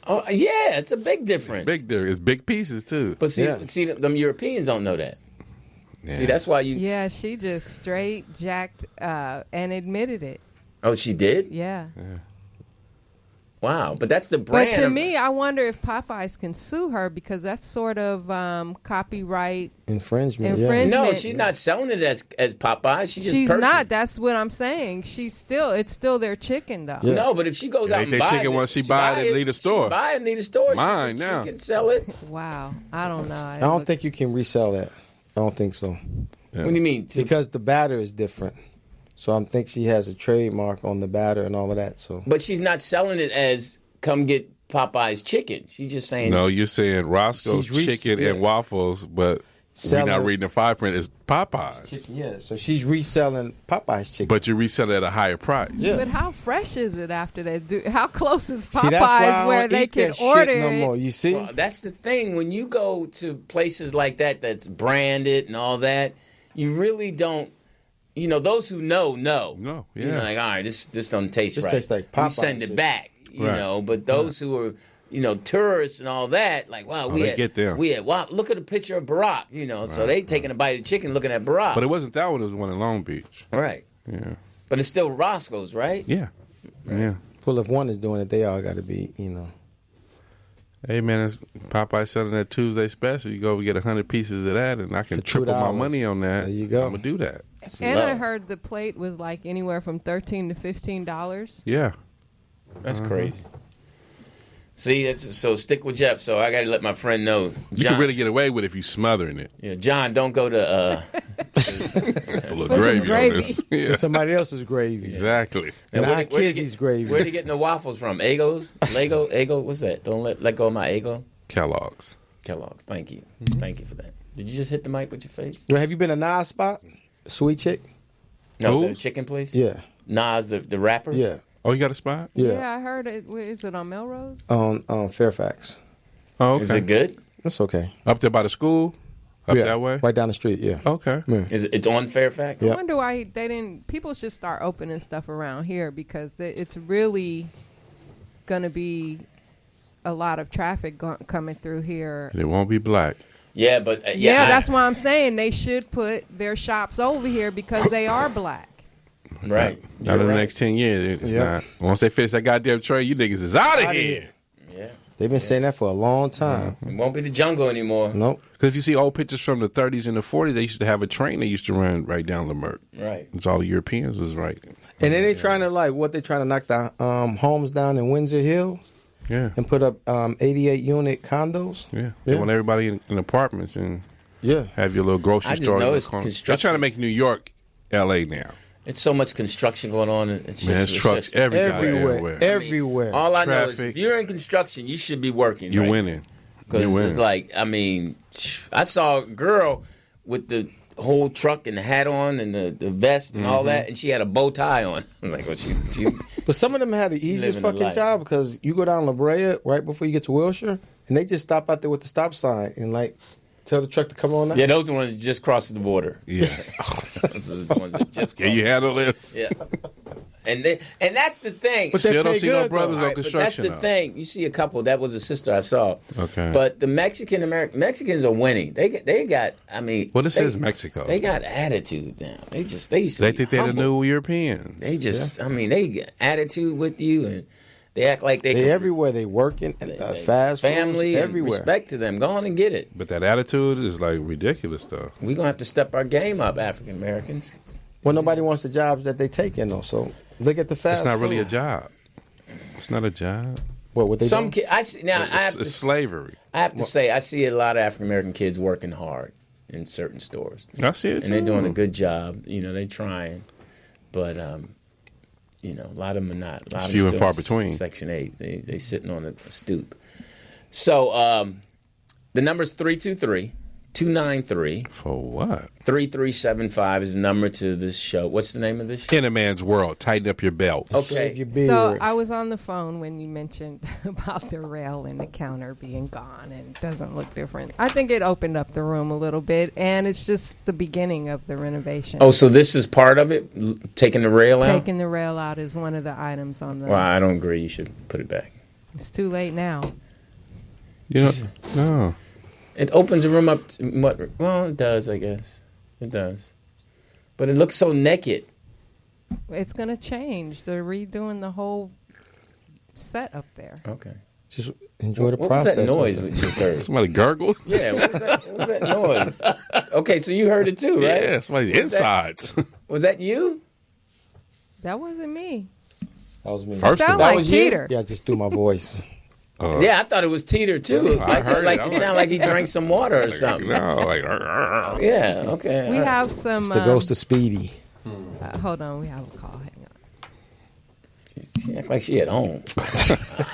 Oh, yeah. It's a big difference. Big there. It's big pieces too. But see, Yeah. them Europeans don't know that. Yeah. See, that's why you. Yeah, she just straight jacked and admitted it. Oh, she did? Yeah. Wow. But that's the brand. But to of- me, I wonder if Popeyes can sue her because that's sort of copyright. infringement. Infringement. No, she's not selling it as Popeye. She's She's purchased- not. That's what I'm saying. It's still their chicken though. Yeah. No, but if she goes out ain't and they buys chicken it, once she buy it and leave the store. She buy it and leave the store. Mine she now. can sell it. Wow. I don't know. I don't think you can resell that. I don't think so. Yeah. What do you mean? Because the batter is different. So I think she has a trademark on the batter and all of that. So But she's not selling it as come get Popeye's chicken. She's just saying. No, you're saying Roscoe's She's chicken and waffles, but Selling- we're not reading the fine print. It's Popeyes. yeah, so she's reselling Popeye's chicken. But you resell it at a higher price. Yeah. But how fresh is it after that? How close is See, that's why I Popeyes don't where they eat can that order shit no it? more. You see? Well, that's the thing. When you go to places like that that's branded and all that, you really don't. You know, those who know. No, You know, yeah. like, all right, this don't taste This right. tastes like we Popeye's send it chicken. back. You Right. know, but those who are, tourists and all that, like, wow, they get them. wow, look at a picture of Barack. So they taking a bite of chicken, looking at Barack. But it wasn't that one. It was the one in Long Beach. Right. Yeah. But it's still Roscoe's, right? Yeah. Yeah. Well, if one is doing it, they all got to be, Hey, man, it's Popeye selling that Tuesday special. You go get 100 pieces of that, and I can For triple my $2. money on that. There you go. I'm going to do that. That's And low. I heard the plate was like anywhere from $13 to $15. Yeah. That's crazy. See, so stick with Jeff. So I got to let my friend know. You can really get away with it if you smothering it. Yeah, John, don't go to. A little some gravy, gravy. on this. Yeah. It's somebody else's gravy. Exactly. And where Aunt they- where they Kizzy's get- gravy. Where they getting the waffles from? Egos? Lego? Ego? What's that? Don't let go of my ego. Kellogg's. Kellogg's. Thank you. Thank you for that. Did you just hit the mic with your face? Well, have you been to Nas spot? Sweet chick? No, Who? the chicken place. Yeah. Nas, the rapper. Yeah. Oh, you got a spot? Yeah. I heard it. Where is it on Melrose? On Fairfax. Oh, okay. Is it good? That's okay. Up there by the school? Up Yeah, that way? Right down the street, yeah. Okay. Yeah. It's on Fairfax? Yeah. I wonder why they didn't. People should start opening stuff around here because it's really going to be a lot of traffic coming through here. And it won't be black. Yeah, but Yeah, that's why I'm saying they should put their shops over here because they are black. Right. Not in the You're next 10 years. It's Yeah. not. Once they finish that goddamn trade, you niggas is out of here. Yeah. They've been saying that for a long time. It won't be the jungle anymore. Nope. Because if you see old pictures from the 30s and the 40s, they used to have a train they used to run right down Leimert. Right. It's all the Europeans was right. And then they trying to they trying to knock the homes down in Windsor Hills Yeah. and put up 88 unit condos. Yeah. They want everybody in apartments and Yeah. have your little grocery I just store. know in the it's corner. They're construction. trying to make New York L.A. now. It's so much construction going on. It's Man, just, it's trucks just, Everywhere. Everywhere. all I know is Traffic. if you're in construction, you should be working. You're right? winning. You're Because winning. it's like, I mean, I saw a girl with the whole truck and the hat on and the vest and all that, and she had a bow tie on. I was like, well, she But some of them had the easiest living the fucking life. job because you go down La Brea right before you get to Wilshire, and they just stop out there with the stop sign and tell the truck to come on out. yeah, those are the ones that just crossed the border. Yeah. Those are the ones that just Can you handle this? Yeah. And that's the thing. But they Still don't pay see no good, brothers though. on But that's construction. the though. thing. You see a couple. That was a sister I saw. Okay. But the Mexicans are winning. They got. I mean. Well, this is Mexico. They got attitude now. They used to. They be think they're the humble. new Europeans. They just. I mean, they get attitude with you, and they act like They everywhere. They working, fast family, foods, and everywhere. respect to them. Go on and get it. But that attitude is like ridiculous, though. We're gonna have to step our game up, African Americans. Well, nobody wants the jobs that they taking though. So look at the fast. It's not really a food. job. It's not a job. What they Some doing? kid. I see, now. It's slavery. I have to say, I see a lot of African American kids working hard in certain stores. I see it, And they're doing a too. good job. You know, they're trying, but you know, a lot of them are not. A lot It's of few them and still far between. Section 8, they sitting on a stoop. So the number's 323-293-3375 For what? is the number to this show. What's the name of this show? In a man's world, tighten up your belt. Save your beard. So I was on the phone when you mentioned about the rail and the counter being gone and it doesn't look different. I think it opened up the room a little bit, and it's just the beginning of the renovation. Oh, so this is part of it? Taking the rail out? Taking the rail out is one of the items on the. Well, I don't agree. You should put it back. It's too late now. You know, no. It opens the room up. Well, it does, I guess. It does. But it looks so naked. It's going to change. They're redoing the whole set up there. Okay. Just enjoy the What process. was that of noise it. we just heard? Somebody gurgled? Yeah, what was that noise? Okay, so you heard it too, right? Yeah, somebody's Was that- insides. Was that you? That wasn't me. That was me. First Sound of all, like was you? Teeter. Yeah, I just threw my voice. Yeah, I thought it was Teeter too. I heard like it. it sounded like he drank some water or something. no, like, Yeah, okay. We have some. It's the ghost of Speedy. Hold on, we have a call. Hang on. She act like she at home.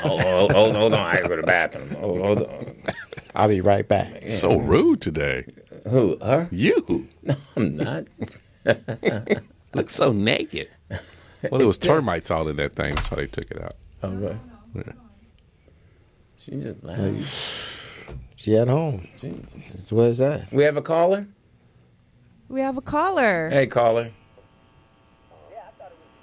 hold on, I gotta go to the bathroom. Hold on. I'll be right back. so rude today. Who? Her? You No, I'm not. look so naked. Well, there was termites all in that thing. That's why they took it out. Oh, right. Yeah. She just laughed. She at home. Where's that? We have a caller? We have a caller. Hey, caller.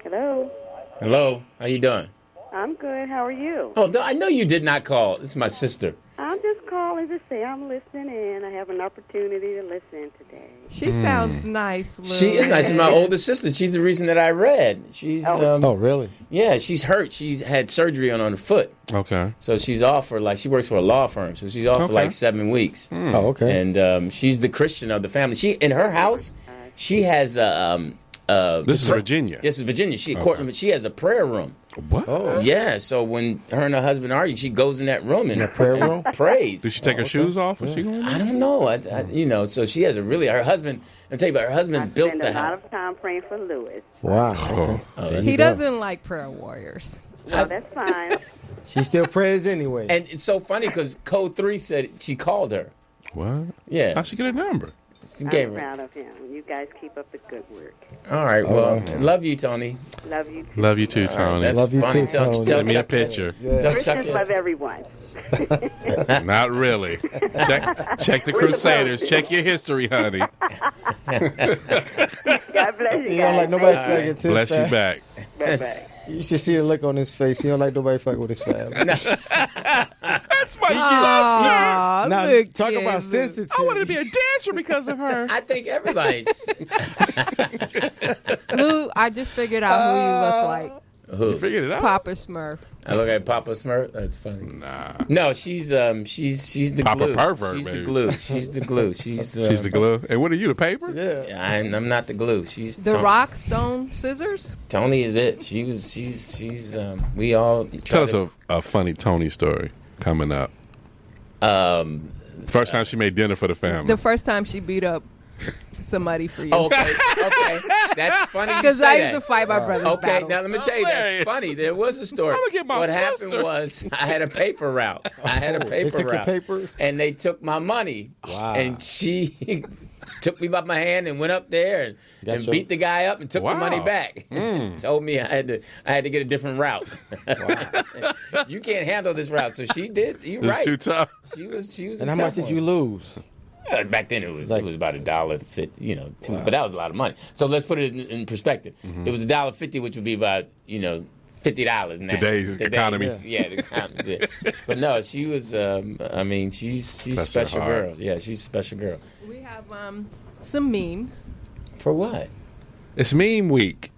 Hello. Hello. How you doing? I'm good. How are you? Oh, I know you did not call. This is my sister. I'm just calling to say I'm listening in. I have an opportunity to listen today. She sounds nice. She is nice. She's my older sister. She's the reason that I read. She's Oh, really? yeah, she's hurt. She's had surgery on her foot. Okay. So she's off for she works for a law firm. So she's off for Okay. like 7 weeks. Oh, okay. And she's the Christian of the family. She in her house, she has This is Virginia. This is Virginia. She has a prayer room. What? Oh. Yeah, so when her and her husband argue, she goes in that room and prayer room? prays. Did she take her shoes off? Was she going? I don't know. So she has her husband. I'll tell you about her husband I built spend the a lot house. of time praying for Lewis. Wow. Okay. There you He go. doesn't like prayer warriors. Well, that's fine. She still prays anyway. And it's so funny because Code 3 said she called her. What? Yeah. How'd she get a number? She I'm gave her. proud of him. You guys keep up the good work. All right. Well, love you, Tony. Love you too. Love you too, Tony. That's Love you funny. too, Tell- Tony. tell Send me a Chuck- picture. tell Chuck Christians this. love everyone. Not really. Check the Crusaders. Check your history, honey. God bless you He guys. don't like nobody taking it to Bless his you fab. back. Bye-bye. You should see the look on his face. He don't like nobody fucking with his fab. That's my Aw, Now, look talk at about him. sensitive. I wanted to be a dancer because of her. I think everybody's. Lou, I just figured out who you look like. You figured it out? Papa Smurf. I look at Papa Smurf. That's funny. Nah. No, she's the Papa glue. pervert, She's baby. the glue. She's the glue. She's She's the glue. And what are you, the paper? Yeah. I'm not the glue. She's The Rock, Stone, Scissors. Tony is it. She's we all Tell us a funny Tony story coming up. First time she made dinner for the family. The first time she beat up somebody for you. Oh, okay. That's funny you Because say I that. used to fight my brother's Okay, battles. now let me tell you, Hilarious. that's funny. There was a story. I'm gonna get my what sister. happened was I had a paper route. They took your papers? and they took my money. Wow. And she took me by my hand and went up there and Got your- beat the guy up and took the Wow. money back. Told me I had to get a different route. You can't handle this route, so she did. You're It's right. too tough. She was. And how much did you lose? Back then it was Like- about $1.50, but that was a lot of money. So let's put it in perspective. It was $1.50, which would be about $50 now. Today's economy. Yeah, the economy. Yeah. But no, she was. She's a Bless her special heart. girl. Yeah, she's a special girl. We have some memes. For what? It's meme week.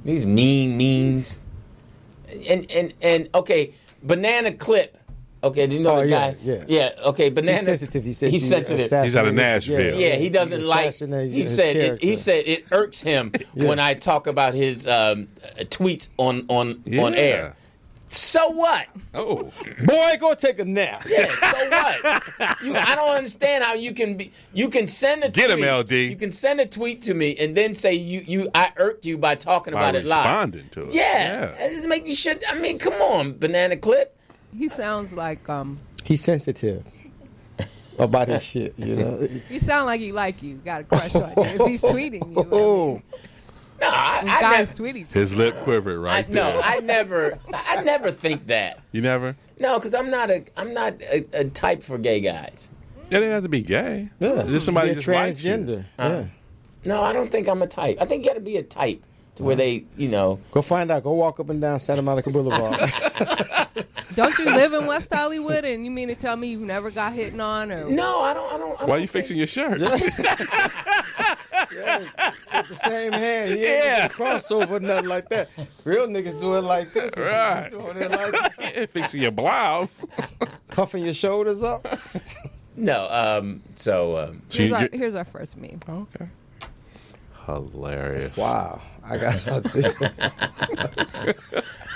These means. And okay, banana clip. Okay, do you know Oh, the yeah, guy? yeah. Okay, banana. He's sensitive. He said he's sensitive. He's out of Nashville. Yeah, he doesn't like. assassinated He his said. character. He said it irks him when I talk about his tweets on air. So what? Oh. Boy, go take a nap. Yeah. So what? I don't understand how you can be. You can send a Get tweet. him, LD. You can send a tweet to me and then say I irked you by talking By about it live. responding to it. Yeah. That just make you shit. I mean, come on, banana clip. He sounds like He's sensitive about his shit, he sound like he like you. Got a crush on you. If he's tweeting you, Oh, No, I guys never. tweet each other. His lip quivered right there. No, I never think that. You never? No, because I'm not a type for gay guys. It didn't have to be gay. yeah. Just somebody Be a just likes you. transgender. Yeah. No, I don't think I'm a type. I think you got to be a type to where they, Go find out. Go walk up and down Santa Monica Boulevard. Don't you live in West Hollywood? And you mean to tell me you've never got hit on? Or No, I don't. Why are you fixing your shirt? With the same hand. He ain't crossover, nothing like that. Real niggas do it like this. Right. Doing it like that. Fixing your blouse. Puffing your shoulders up. No. here's our first meme. Okay. Hilarious. Wow. I got this.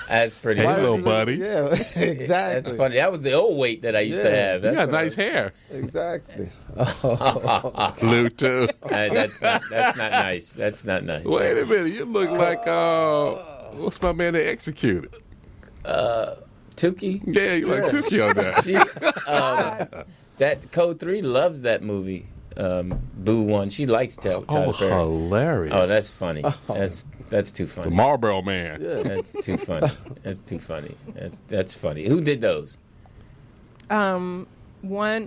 That's pretty. Hey, Why little is he- buddy. Yeah, exactly. That's funny. That was the old weight that I used to Yeah. have. You That's got what I nice was- hair. Exactly. Blue too. That's not nice. That's not nice. Wait a minute. You look like what's my man that executed? Tukey. Yeah, you like Tukey on that. She, that Code 3 loves that movie. Boo one. She likes Tyler Perry. hilarious. Oh, that's funny. That's too The funny. Marlboro Man. That's too funny. That's too funny. That's funny. Who did those? One,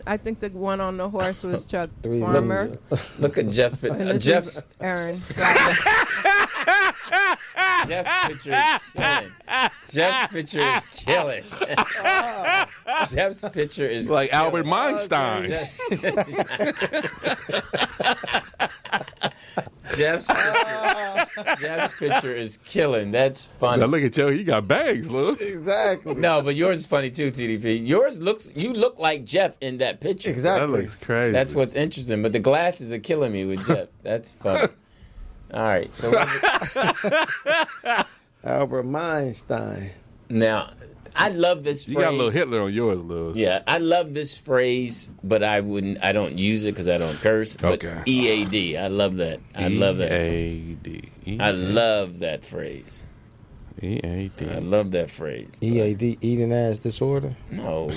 I think the one on the horse was Chuck Three Farmer. movies. Look at Jeff. And this Jeff's is Aaron. Jeff's picture is killing. Jeff's picture is It's like Albert killing. Einstein. Jeff's picture is killing. That's funny. Now look at you. You got bags, Lou. Exactly. No, but yours is funny too, TDP. You look like Jeff in that picture. That Exactly. looks crazy. That's what's interesting. But the glasses are killing me with Jeff. That's funny. All right. So Albert Einstein. now, I love this phrase. You got a little Hitler on yours, Lou. Yeah, I love this phrase, but I don't use it because I don't curse. But Okay. EAD, I love that. I love that. EAD. I love that phrase. EAD. I love that phrase. EAD, eating ass disorder. No.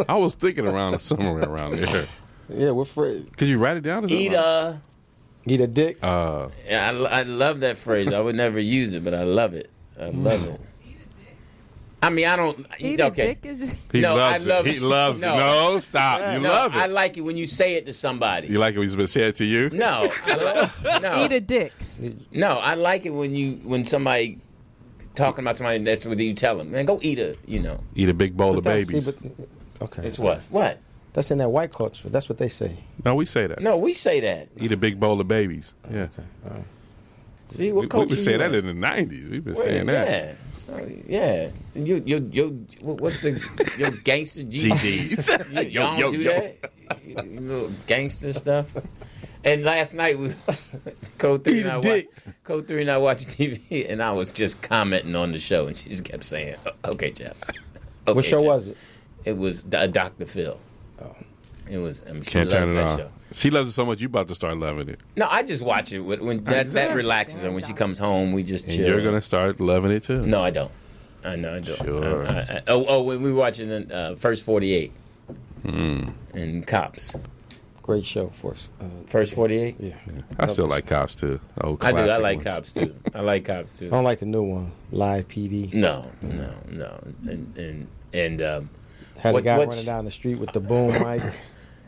I was thinking around somewhere around there. Yeah, we're free. Could you write it down? Eat a. Eat a dick. Yeah, I love that phrase. I would never use it, but I love it. I love it. I mean, I don't. Eat a dick is He No, loves I love- it. He loves no. it. No, stop. You No, love it. I like it when you say it to somebody. You like it when it's been said to you? No, no, eat a dicks. no. I like it when somebody talking about somebody. That's what you tell them. Man, go eat a. Eat a big bowl of That's- babies. see, but- okay. It's what? What? That's in that white culture. That's what they say. No, we say that. No, we say that. Eat a big bowl of babies. Yeah. Okay. All right. See what We've culture been saying you that in? in the 90s. We've been Well, saying that. Yeah. So, yeah. You what's the your gangster GGs. Y'all don't do that? You little gangster stuff. And last night we Code 3 and I watched TV, and I was just commenting on the show, and she just kept saying, "Okay, Jeff." Okay, What show Jeff. was it? It was Dr. Phil. Oh. It was. I mean, she Can't loves turn it that on. show. She loves it so much, you about to start loving it. No, I just watch it when that relaxes her. When she comes home, we just And chill. you're going to start loving it too. No, I don't. I know I don't. Sure. When we were watching the First 48 and Cops. Great show for us. First 48? Yeah. I still like Cops too. Old I do. I classic like ones. Cops too. I like Cops too. I don't like the new one, Live PD. No. And Had What- a guy what's- running down the street with the boom mic.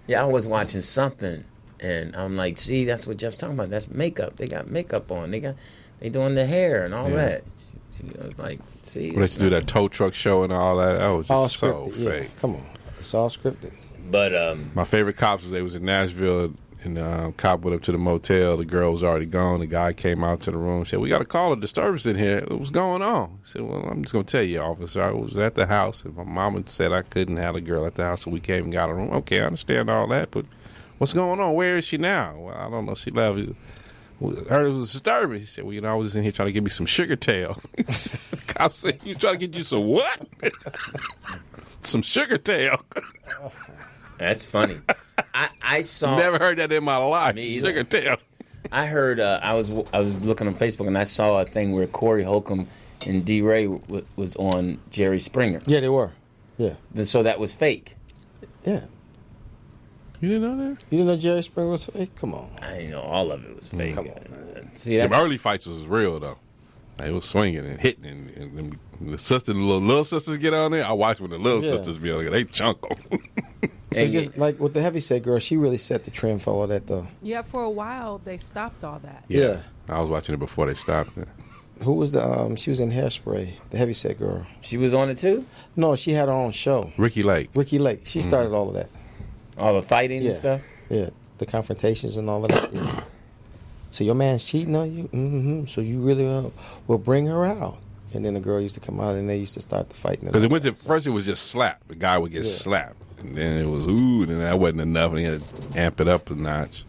yeah, I was watching something, and I'm like, see, that's what Jeff's talking about. That's makeup. They got makeup on. They doing the hair and all that. See, I was like, see, When they used to do that tow truck show and all that, that was All just so scripted. Yeah. fake. Come on. It's all scripted. But My favorite Cops was they was in Nashville, and the cop went up to the motel. The girl was already gone. The guy came out to the room and said, "We got a call, a disturbance in here. What's going on?" I said, "Well, I'm just going to tell you, officer. I was at the house, and my mama said I couldn't have a girl at the house, so we came and got her room." "Okay, I understand all that, but what's going on? Where is she now?" "Well, I don't know. She left." I heard it was a disturbance. He said, "Well, I was just in here trying to get me some sugar tail." The cop said, "You trying to get you some what?" "Some sugar tail." that's funny. I saw. Never heard that in my life. Me either. Sugar tail. I heard. I was looking on Facebook, and I saw a thing where Corey Holcomb and D. Ray was on Jerry Springer. Yeah, they were. Yeah. So that was fake. Yeah. You didn't know that? You didn't know Jerry Springer was fake? Come on. I didn't know all of it was fake. Come on, man. See, The that's early fights was real though. Like, it was swinging and hitting, and the little sisters get on there. I watch when the little Yeah. sisters be on there. They chunk them. It's just like with the heavyset girl, she really set the trend for all of that, though. Yeah, for a while they stopped all that. Yeah. I was watching it before they stopped it. Who was the? She was in Hairspray, the heavyset girl. she was on it too. No, she had her own show. Ricky Lake. Ricky Lake. She started all of that. All the fighting Yeah. and stuff. Yeah, the confrontations and all of that. Yeah. So your man's cheating on you? Mm-hmm. So you really will bring her out. And then the girl used to come out, and they used to start the fighting. Because it went to first, it was just slap. The guy would get slapped, and then it was ooh, and then that wasn't enough, and he had to amp it up a notch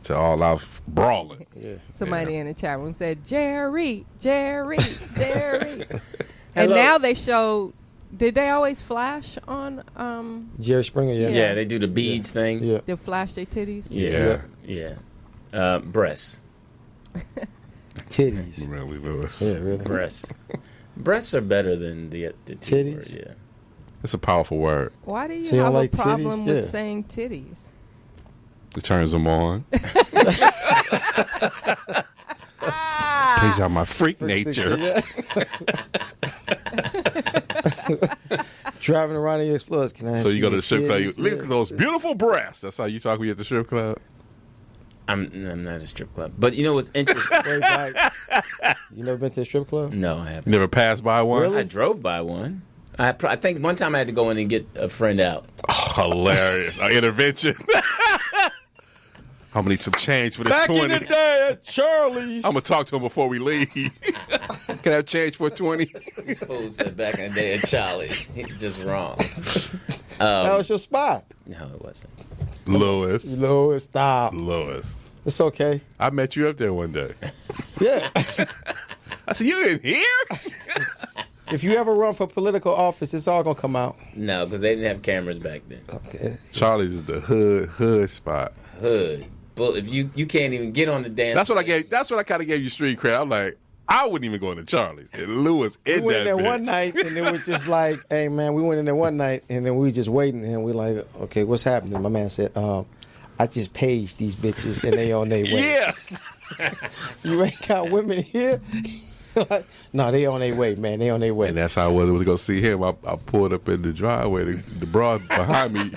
to all out brawling. Yeah. Somebody in the chat room said, Jerry, Jerry, Jerry. And Hello. now they show, did they always flash on, Jerry Springer, yeah. Yeah, they do the beads thing. Yeah. they flash their titties? Yeah. Breasts. Titties. Really, Lewis. Yeah, really. Breasts. Breasts are better than the T Titties? word, yeah. It's a powerful word. Why do you So you have don't a like problem titties? with Yeah. saying titties? It turns them on. Brings out my freak nature. Yeah. Driving around in your Explorers. Can I So you go to see the strip your club. You, titties? look at those beautiful breasts. That's how you talk when you at the strip club. I'm not a strip club. But you know what's interesting? Wait, like, you never been to a strip club? No, I You haven't. never passed by one. Really? I drove by one. I think one time I had to go in and get a friend out. Hilarious. An intervention. I'm gonna need some change for this Back 20. in the day at Charlie's. I'm gonna talk to him before we leave. Can I have change for 20? These fools said back in the day at Charlie's. He's just wrong. That was your spot. No, it wasn't. Louis. Louis, stop. Louis. It's okay. I met you up there one day. Yeah. I said, you in here? If you ever run for political office, it's all going to come out. No, because they didn't have cameras back then. Okay. Charlie's is the hood spot. Hood. But if you can't even get on the damn. That's what I kind of gave you street cred. I'm like, I wouldn't even go into Charlie's. And Louis We in went in that there one bitch. night, and it was just like, hey, man, we went in there one night, and then we just waiting, and we like, okay, what's happening? My man said, I just paged these bitches, and they on their way. Yes. You ain't got women here? Like, no, they on their way, man. They on their way. And that's how I was to go see him. I pulled up in the driveway. The broad behind me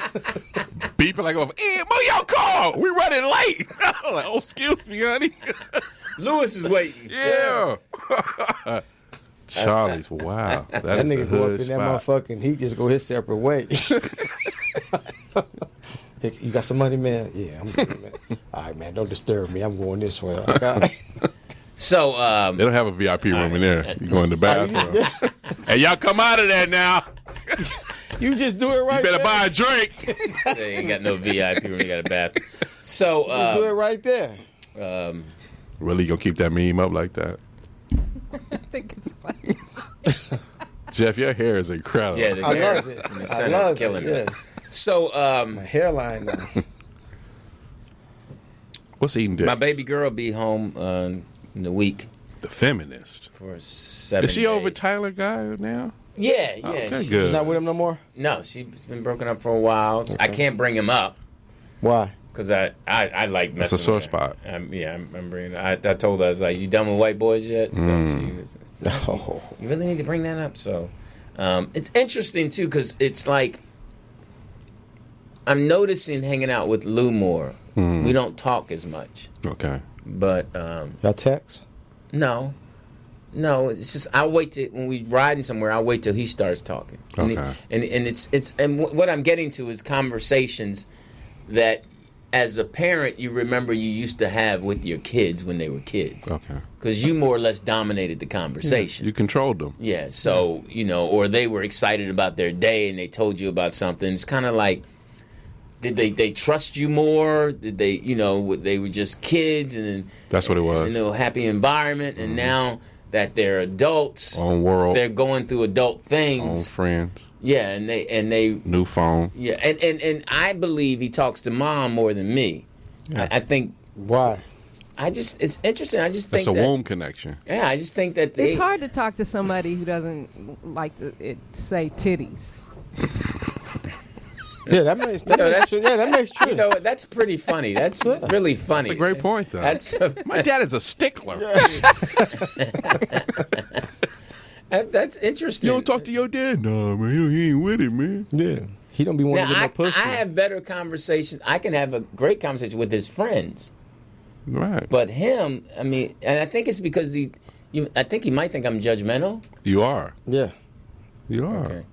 beeping like, hey, move your car. We running late. I'm like, oh, excuse me, honey. Lewis is waiting. Yeah. Charlie's, wow. That That is nigga the go up hood in that spot. motherfucking, he just go his separate way. Hey, you got some money, man? Yeah, I'm good, man. All right, man, don't disturb me. I'm going this way. Okay. So, They don't have a VIP room in there. You go in the bathroom. Hey, y'all come out of there now. You just do it right You better there. buy a drink. they ain't got no VIP room. You got a bathroom. So, Just do it right there. Really, you gonna keep that meme up like that? I think it's funny. Jeff, your hair is incredible. yeah, the I love gas it. in the I sun love is killing it. it. Yeah. So, My hairline now. What's eating dick? my baby girl be home in the week The feminist. for 7 Is she days. over Tyler guy now? Yeah, yeah. Okay, she- good. She's not with him no more? No, she's been broken up for a while. I can't bring him up Why? because I like messing That's a sore with her. spot. Yeah, I'm bringing. I told her, I was like, "You done with white boys yet?" So she was. Oh. You really need to bring that up. So it's interesting too because it's like I'm noticing hanging out with Lou more. We don't talk as much, Okay. but Y'all text? no. It's just I wait till when we riding somewhere. I wait till he starts talking. Okay. And what I'm getting to is conversations that, as a parent, you remember you used to have with your kids when they were kids. Okay. Because you more or less dominated the conversation. You controlled them. Yeah. So or they were excited about their day and they told you about something. It's kind of like. Did they trust you more? Did they, they were just kids and That's what it was. happy environment, and now that they're adults, Own world. they're going through adult Own things. friends. Yeah, and they New phone. yeah, and I believe he talks to mom more than me. Yeah. I think Why? it's interesting. I just think That's a that, womb connection. Yeah, I just think that It's hard to talk to somebody who doesn't like to say titties. Yeah, that makes true. Yeah, that makes true. That's pretty funny. That's really funny. That's a great point, though. My dad is a stickler. That's interesting. You don't talk to your dad? No, man. He ain't with it, man. Yeah. He don't be wanting Now, to get no pussy. I have better conversations. I can have a great conversation with his friends. Right. But him, I mean, and I think it's because I think he might think I'm judgmental. You are. Yeah. You are. Okay.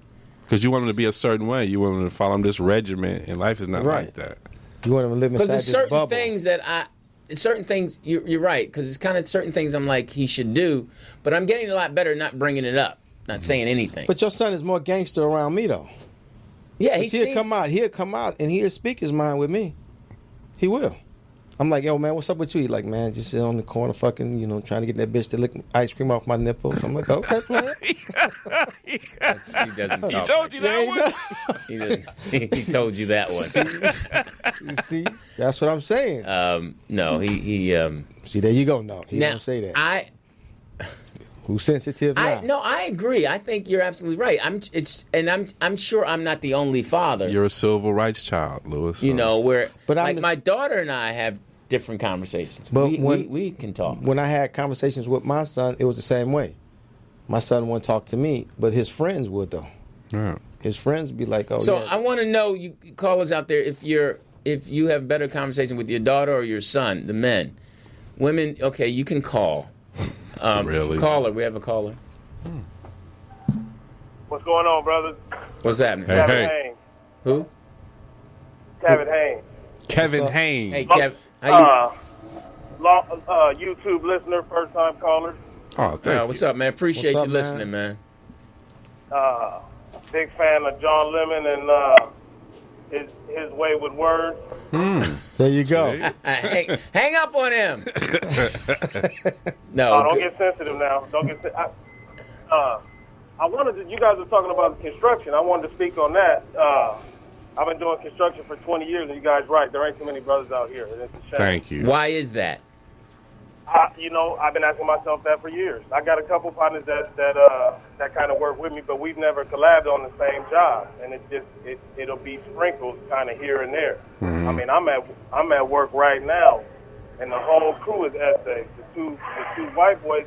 Because you want him to be a certain way. You want him to follow this regimen, and life is not Right. like that. You want him to live Because inside there's this certain bubble. things that certain things, you're right, because it's kind of certain things I'm like, he should do, but I'm getting a lot better not bringing it up, not saying anything. But your son is more gangster around me, though. yeah, 'Cause he'll come out, and he'll speak his mind with me. He will. I'm like, yo, man, what's up with you? He's like, man, just sit on the corner fucking, trying to get that bitch to lick ice cream off my nipples. I'm like, okay, player. he doesn't talk. He told you that one? He doesn't. He told you that one. You see? That's what I'm saying. No, he See, there you go. No, he now, don't say that. I Who's sensitive now? I agree. I think you're absolutely right. I'm sure I'm not the only father. You're a civil rights child, Lewis. Where But I'm like the my s- daughter and I have different conversations. But we can talk. When I had conversations with my son, it was the same way. My son wouldn't talk to me, but his friends would, though. Yeah. His friends be like, oh, So yeah. I want to know, you callers out there, if you have better conversation with your daughter or your son, the men, women. Okay, you can call. Really? Caller, we have a caller. What's going on, brothers? What's happening? Hey, Kevin hey. Haynes. Who? Kevin Haynes. Kevin What's up? Haynes. Hey, Kev. How YouTube listener, first time caller. Oh, you? thank What's you. up, man? Appreciate What's you up, listening, man. Big fan of John Lemon and his way with words. There you go. Hang up on him. No, Oh, don't get sensitive now. Don't get. I wanted to. You guys are talking about construction. I wanted to speak on that. I've been doing construction for 20 years, and you guys right. There ain't too many brothers out here. And it's a shame. Thank you. Why is that? I've been asking myself that for years. I got a couple partners that kind of work with me, but we've never collabed on the same job, and it'll be sprinkled kind of here and there. Mm-hmm. I mean, I'm at work right now, and the whole crew is essays. The two white boys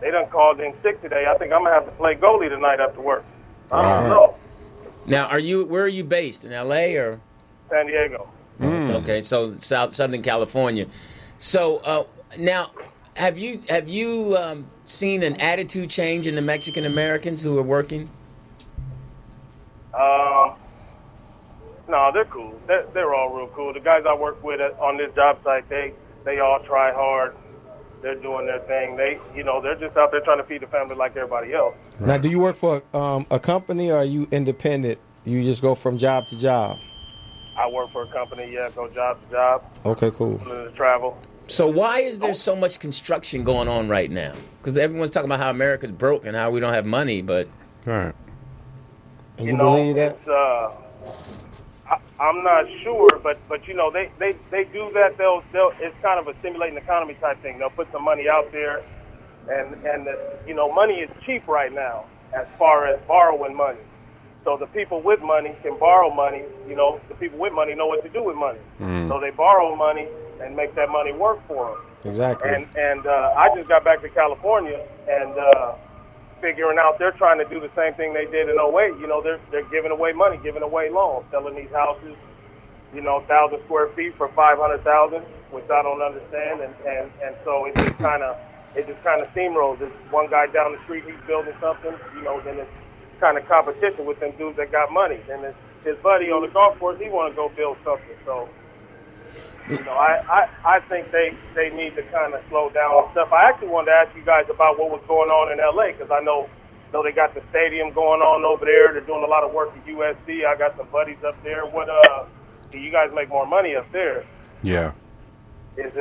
they done called in sick today. I think I'm gonna have to play goalie tonight after work. I don't know. Now, where are you based? In L.A. or? San Diego. Okay, so Southern California. So now, Have you seen an attitude change in the Mexican Americans who are working? No, they're cool. They're all real cool. The guys I work with on this job site, they all try hard. They're doing their thing. They're just out there trying to feed the family like everybody else. Now, do you work for a company or are you independent? You just go from job to job? I work for a company, yeah, go job to job. Okay, cool. To travel. So why is there so much construction going on right now? Because everyone's talking about how America's broke and how we don't have money, but... All right. And you believe that? I'm not sure, but they do that. They'll it's kind of a stimulating economy type thing. They'll put some money out there, and money is cheap right now as far as borrowing money. So the people with money can borrow money. The people with money know what to do with money. So they borrow money and make that money work for them. Exactly. And I just got back to California and figuring out they're trying to do the same thing they did in '08. They're giving away money, giving away loans, selling these houses, 1,000 square feet for $500,000, which I don't understand. And so it just kind of steamrolls. There's one guy down the street, he's building something, then it's kind of competition with them dudes that got money. And his buddy on the golf course, he want to go build something. So, I think they need to kind of slow down on stuff. I actually wanted to ask you guys about what was going on in L.A. because I know they got the stadium going on over there. They're doing a lot of work at USC. I got some buddies up there. Do you guys make more money up there? Yeah. Would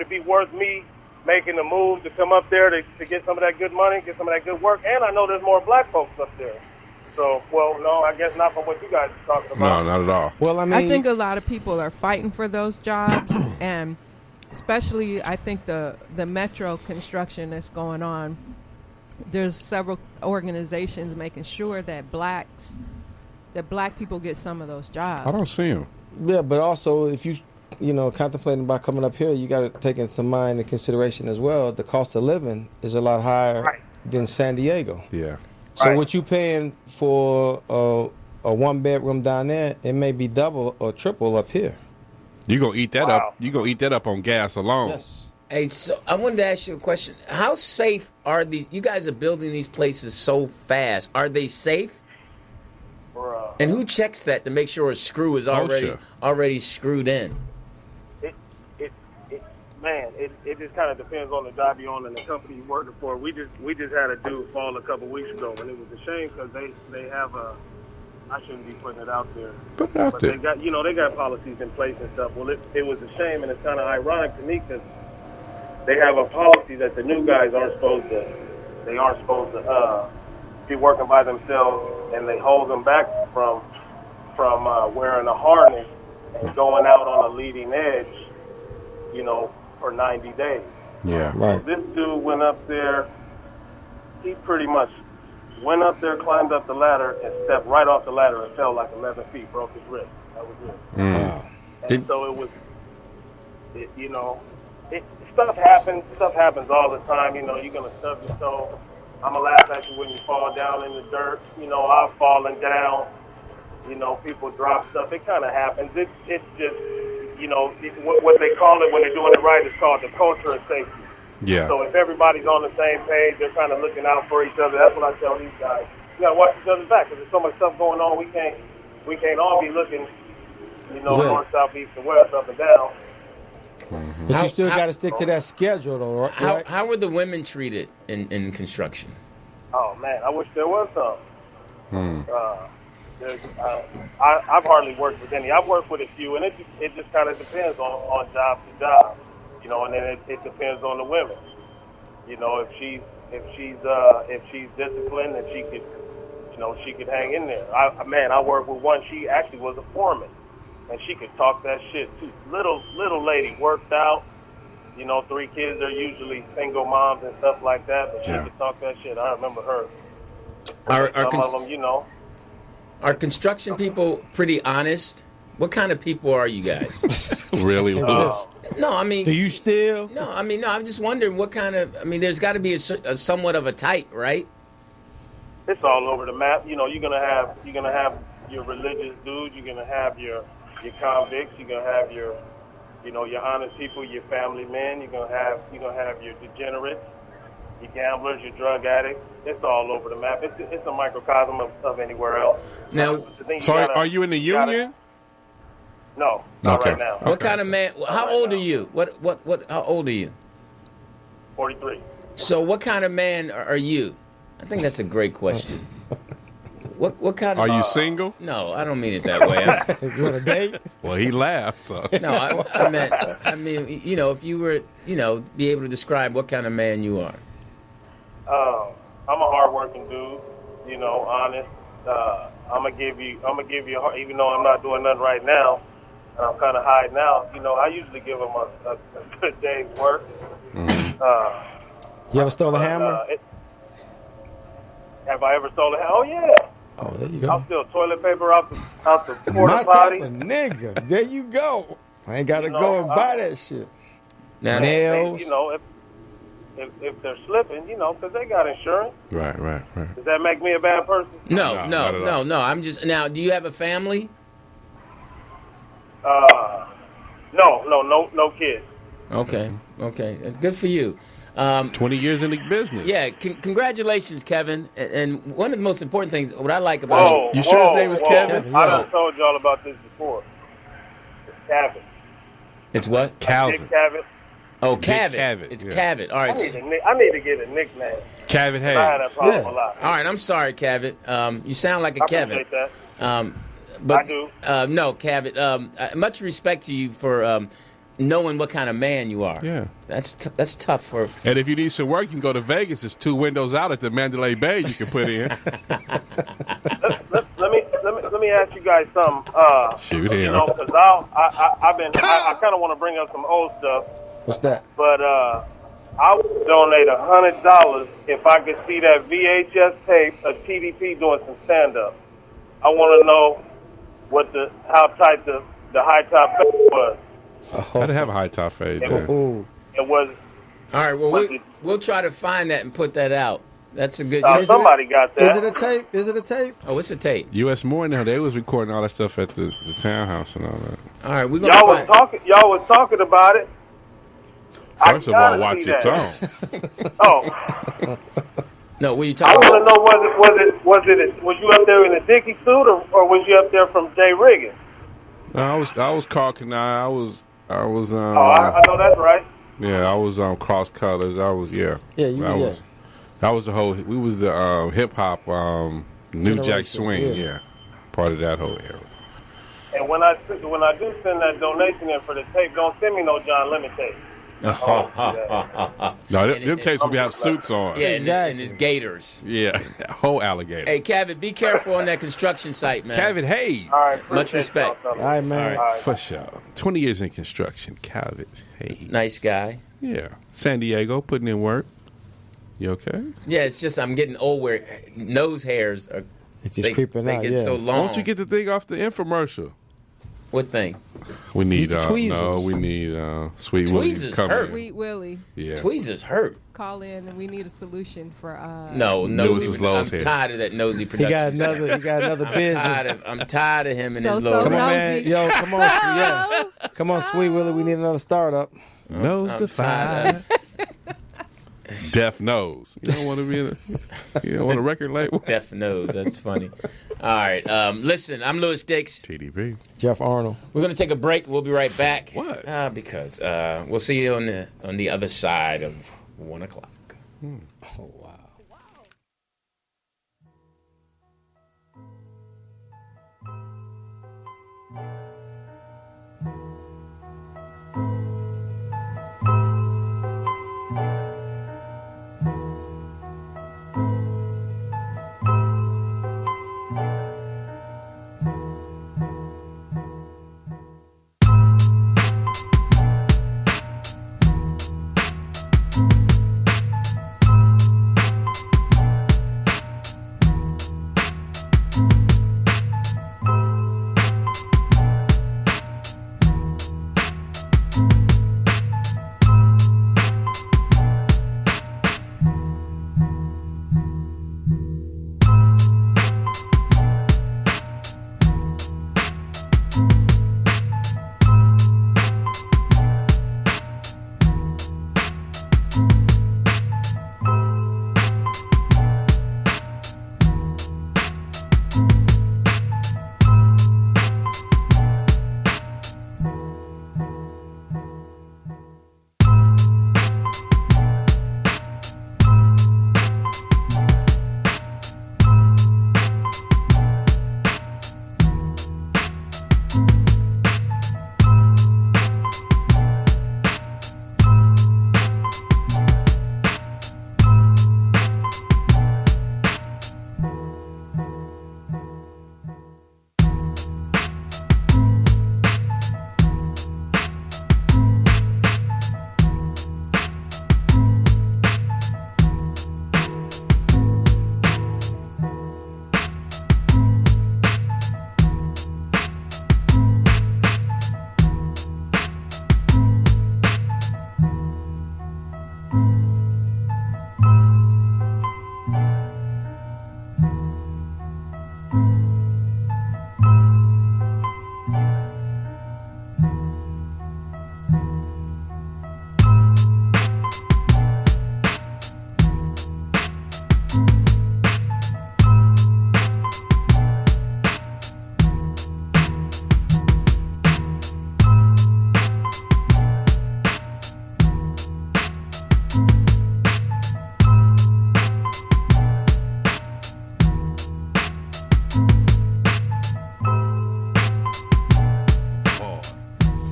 it be worth me making the move to come up there to get some of that good money, get some of that good work? And I know there's more black folks up there. So, no, I guess not from what you guys are talking about. No, not at all. Well, I think a lot of people are fighting for those jobs, and especially I think the metro construction that's going on, there's several organizations making sure that black people get some of those jobs. I don't see them. Yeah, but also if you contemplating about coming up here, you got to take into mind and consideration as well. The cost of living is a lot higher than San Diego. Yeah. So what you paying for a one bedroom down there, it may be double or triple up here. You gonna eat that up? You gonna eat that up on gas alone? Yes. Hey, so I wanted to ask you a question. How safe are these? You guys are building these places so fast. Are they safe? And who checks that to make sure a screw is already screwed in? It just kind of depends on the job you're on and the company you're working for. We just had a dude fall a couple weeks ago, and it was a shame because they have I shouldn't be putting it out there. Put it out there. They got they got policies in place and stuff. Well, it was a shame, and it's kind of ironic to me because they have a policy that the new guys aren't supposed to be working by themselves, and they hold them back from wearing a harness and going out on a leading edge, for 90 days. Yeah. Right. So this dude went up there. He pretty much went up there, climbed up the ladder, and stepped right off the ladder and fell like 11 feet, broke his wrist. That was it. Wow. And so it was, stuff happens. Stuff happens all the time. You're going to stub your toe. I'm going to laugh at you when you fall down in the dirt. I've fallen down. People drop stuff. It kind of happens. It's just, what they call it when they're doing it right is called the culture of safety. Yeah. So if everybody's on the same page, they're kind of looking out for each other. That's what I tell these guys. You got to watch each other's back because there's so much stuff going on. We can't all be looking, north, south, east, and west, up and down. But you still got to stick to that schedule, though, right? How were the women treated in construction? Oh man, I wish there was some. I've hardly worked with any. I've worked with a few, and it just kind of depends on job to job, and then it depends on the women. If she's disciplined and she could hang in there. I worked with one. She actually was a foreman, and she could talk that shit too. Little lady worked out. 3 kids are usually single moms and stuff like that, but she could talk that shit. I remember her. Some of them, Are construction people pretty honest? What kind of people are you guys? Really? No, I mean... Do you still? No, I mean, no, I'm just wondering what kind of... I mean, there's got to be a somewhat of a type, right? It's all over the map. You're gonna have your religious dudes. You're gonna have your convicts. You're gonna have your You know, your honest people, your family men. You're gonna have your degenerates, your gamblers, your drug addicts. It's all over the map. It's a microcosm of anywhere else. Now, The thing So gotta- are you in the you gotta- union? No, not Okay. right now. what kind of man? How right old now. are you? What? How old are you? 43. So, what kind of man are you? I think that's a great question. What kind of? Are you single? No, I don't mean it that way. You want a date? Well, he laughed. So No, I mean, you know, if you were, you know, be able to describe what kind of man you are. I'm a hardworking dude. You know, honest. I'm gonna give you, even though I'm not doing nothing right now, and I'm kind of hiding out. You know, I usually give them a good day's work. You ever stole a hammer? Have I ever stolen a hammer? Oh yeah. Oh, there you I'll go. steal toilet paper out the My porta type potty. of nigga. There you go. I ain't got to You know, go and buy that shit. Now, Nails. You know, if they're slipping, you know, because they got insurance. right. Does that make me a bad person? No, not at all. no. I'm just now. Do you have a family? No kids. Okay, good for you. 20 years in the business. Yeah, congratulations, Kevin. And one of the most important things, what I like about Whoa, You sure his whoa, name was whoa. Kevin? I done told y'all about this before. It's Cavett. it's what? Calvin. Dick Cavett. Oh, Dick Cavett. Cavett, It's yeah. Cavett. All right. I need to get a nickname. Kevin I had that Hayes. problem Yeah. a lot. All right. I'm sorry, Cavett. You sound like a I Kevin. appreciate that. But I do. no, Cavett. Much respect to you for knowing what kind of man you are. Yeah. That's tough for. And if you need some work, you can go to Vegas. There's 2 windows out at the Mandalay Bay you can put in. Let me ask you guys something. Shoot You him. know, because I kind of want to bring up some old stuff, What's that? but I would donate $100 if I could see that VHS tape of TDP doing some stand up. I want to know how tight the high top was. I didn't have a high top fade then. Ooh. It was. All right. Well, we'll try to find that and put that out. That's a good. Somebody got that. Is it a tape? Is it a tape? Oh, it's a tape. U.S. Morning, they was recording all that stuff at the townhouse and all that. All right, we're gonna Y'all find. was talking about it. First of all, gotta watch see your that. tone. Oh, No, what are you I talking want about? to know was you up there in a Dickie suit or was you up there from Jay Riggins? No, I was Carlton. I was I know that's right. yeah, I was on cross colors. Yeah, That was the whole. We was the hip hop New Jack Generation, Swing. yeah. Yeah, part of that whole era. And when I do send that donation in for the tape, don't send me no John Lemon tape. No, them tapes we have suits on. Yeah, Exactly. and his gators. Yeah, whole alligator. Hey, Kevin, be careful on that construction site, man. Calvin Hayes. All right, appreciate Much respect. y'all, All fellas. right, man. All right. For sure. 20 years in construction. Calvin Hayes. Nice guy. Yeah. San Diego, putting in work. You okay? Yeah, it's just I'm getting old where nose hairs are. It's just creeping they out, get yeah. so Why long. don't you get the thing off the infomercial? What thing? We need Need the tweezers. no, we need Sweet Willie to Tweezers come hurt. in. Sweet Willie, Yeah. Tweezers hurt. call in and we need a solution for. No, Lewis's nosy. Lowe's I'm hair. tired of that nosy He production. got another business. I'm tired of him and So his so low. Come on, nosy. man. Yo, come on, yeah. Come on, Sweet Willie. We need another startup. Nose I'm to tired five. Deaf nose. You don't want to be in you don't want a record label. Deaf nose. That's funny. All right. Listen, I'm Lewis Dix. TDP. Jeff Arnold. We're gonna take a break. We'll be right back. What? Because we'll see you on the other side of 1 o'clock. Oh, wow.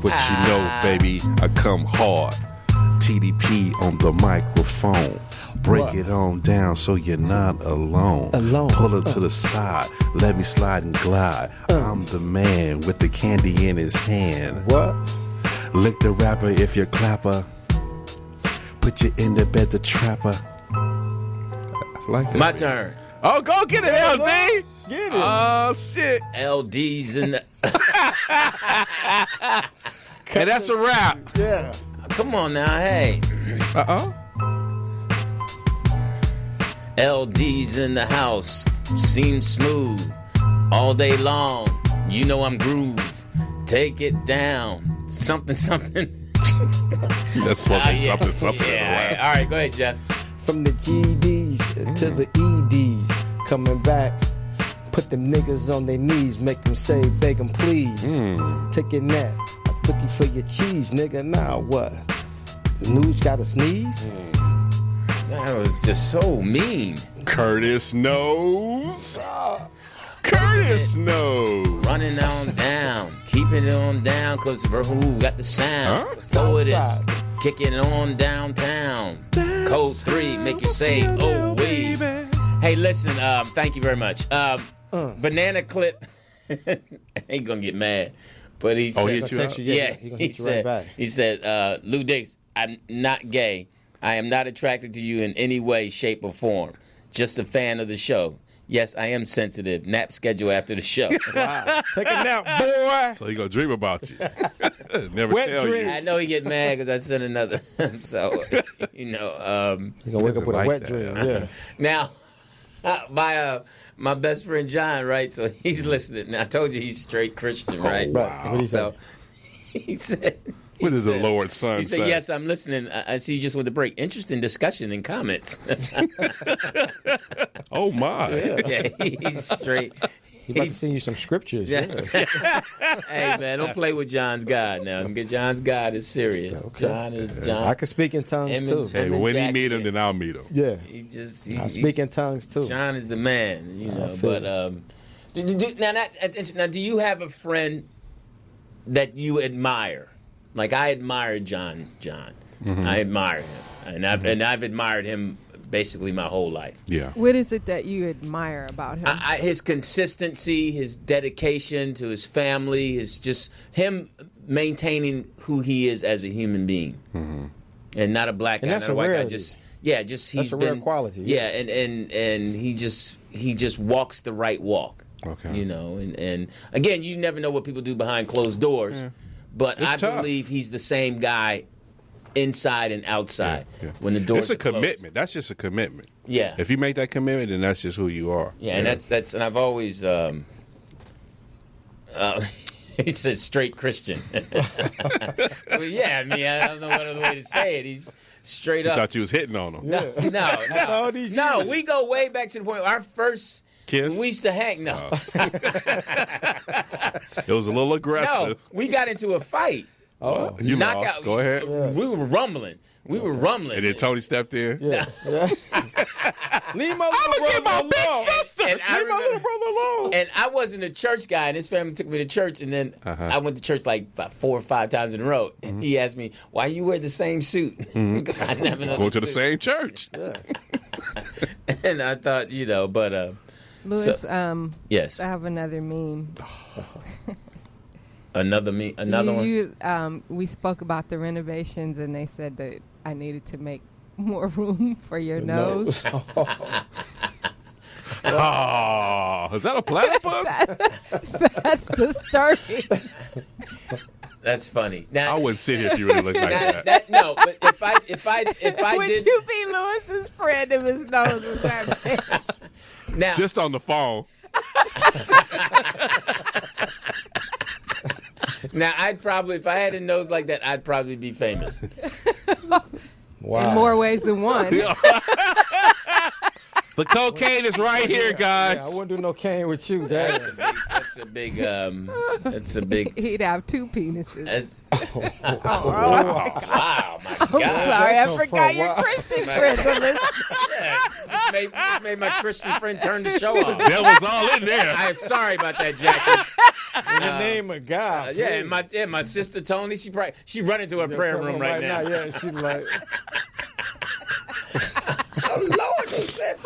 But you know, baby, I come hard. TDP on the microphone. Break it on down so you're not alone. Pull up to the side, let me slide and glide. I'm the man with the candy in his hand. What? Lick the rapper if you're clapper. Put you in the bed, the trapper. I like that. My turn. Oh, go get it, LD. Get it. Oh, shit. LD's in the. Hey, that's a wrap. Yeah. Come on now, hey. LD's in the house. Seems smooth all day long. You know I'm groove. Take it down. Something. That's supposed to say something. Yeah. All right, go ahead, Jeff. From the GDs to the EDs, coming back, put them niggas on their knees, make them say, beg them please. Taking that, I took you for your cheese, nigga. Now what? The news got to sneeze? That was just so mean. Curtis knows. Curtis knows. Running on down, keeping it on down, cause who got the sound? So it is. Kicking it on downtown. Code 3, make you say, oh, wait. Hey, listen, thank you very much. Banana Clip, ain't gonna get mad, but he said, hit you up? Yeah, he gonna hit you right back. He said, Lou Dix, I'm not gay. I am not attracted to you in any way, shape, or form. Just a fan of the show. Yes, I am sensitive. Nap schedule after the show. Wow. Take a nap, boy. So he gonna dream about you. Never Wet tell dreams. you. I know he get mad because I sent another. So, You gonna wake up with a like wet that. dream, yeah. now, my best friend John, right? So he's listening. Now, I told you he's straight Christian, right? Right. What do you So say? he said. What does the Lord's son He said, say? yes, I'm listening. I see you just went to break. Interesting discussion and comments. Oh, my. Yeah, he's straight. He about to send you some scriptures. Yeah. Hey, man, don't play with John's God now. John's God is serious. Okay. John. I can speak in tongues, too. Hey, but when he meet him, then I'll meet him. Yeah. I speak in tongues, too. John is the man, you know. feel But now, do you have a friend that you admire? Like I admire John. I admire him, and I've admired him basically my whole life. Yeah. What is it that you admire about him? His consistency, his dedication to his family, his just him maintaining who he is as a human being, and not a black guy, And that's not a a white guy. rarity. He's That's a rare quality. Yeah, and he just walks the right walk. Okay. You know, and again, you never know what people do behind closed doors. Yeah. But It's I tough. believe he's the same guy inside and outside Yeah. when the doors It's a are closed. commitment. That's just a commitment. Yeah. If you make that commitment, then that's just who you are. Yeah, and that's and I've always he says straight Christian. Well, yeah, I mean I don't know what other way to say it. He's straight I up. thought you was hitting on him. All these No, years. we go way back to the point. Our first Kiss? when we used to hang. No, It was a little no, aggressive. we got into a fight. Oh. You Knock lost. out. Go ahead. We were rumbling. And then Tony stepped in. Yeah. Leave my little brother alone. And I Leave my little remember- brother alone. And I wasn't a church guy, and his family took me to church, and then I went to church like about 4 or 5 times in a row. And he asked me, "Why you wear the same suit?" I didn't have another Go to the suit. same church. And I thought, but Lewis, yes, I have another meme. another one. We spoke about the renovations, and they said that I needed to make more room for your nose. Oh, is that a platypus? That's disturbing. That's funny. Now, I wouldn't sit here if you really looked like that. no, but if I Would did you be Lewis's friend if his nose was that big? now, Just on the phone. now I'd probably, if I had a nose like that, I'd probably be famous. Wow. In more ways than one. The cocaine is right here, Yeah, I guys. wouldn't do no cane with you, Dad. That's a big. He'd have 2 penises. That's, Oh, wow, my I'm God. sorry, I That's forgot so your far. Christian friends are listening. Yeah, just made my Christian friend turn the show off. That was all in there. I'm sorry about that, Jackie. In the name of God. Yeah, and my sister Tony, she run into her prayer room right now. Yeah, she like. Oh Lord, they said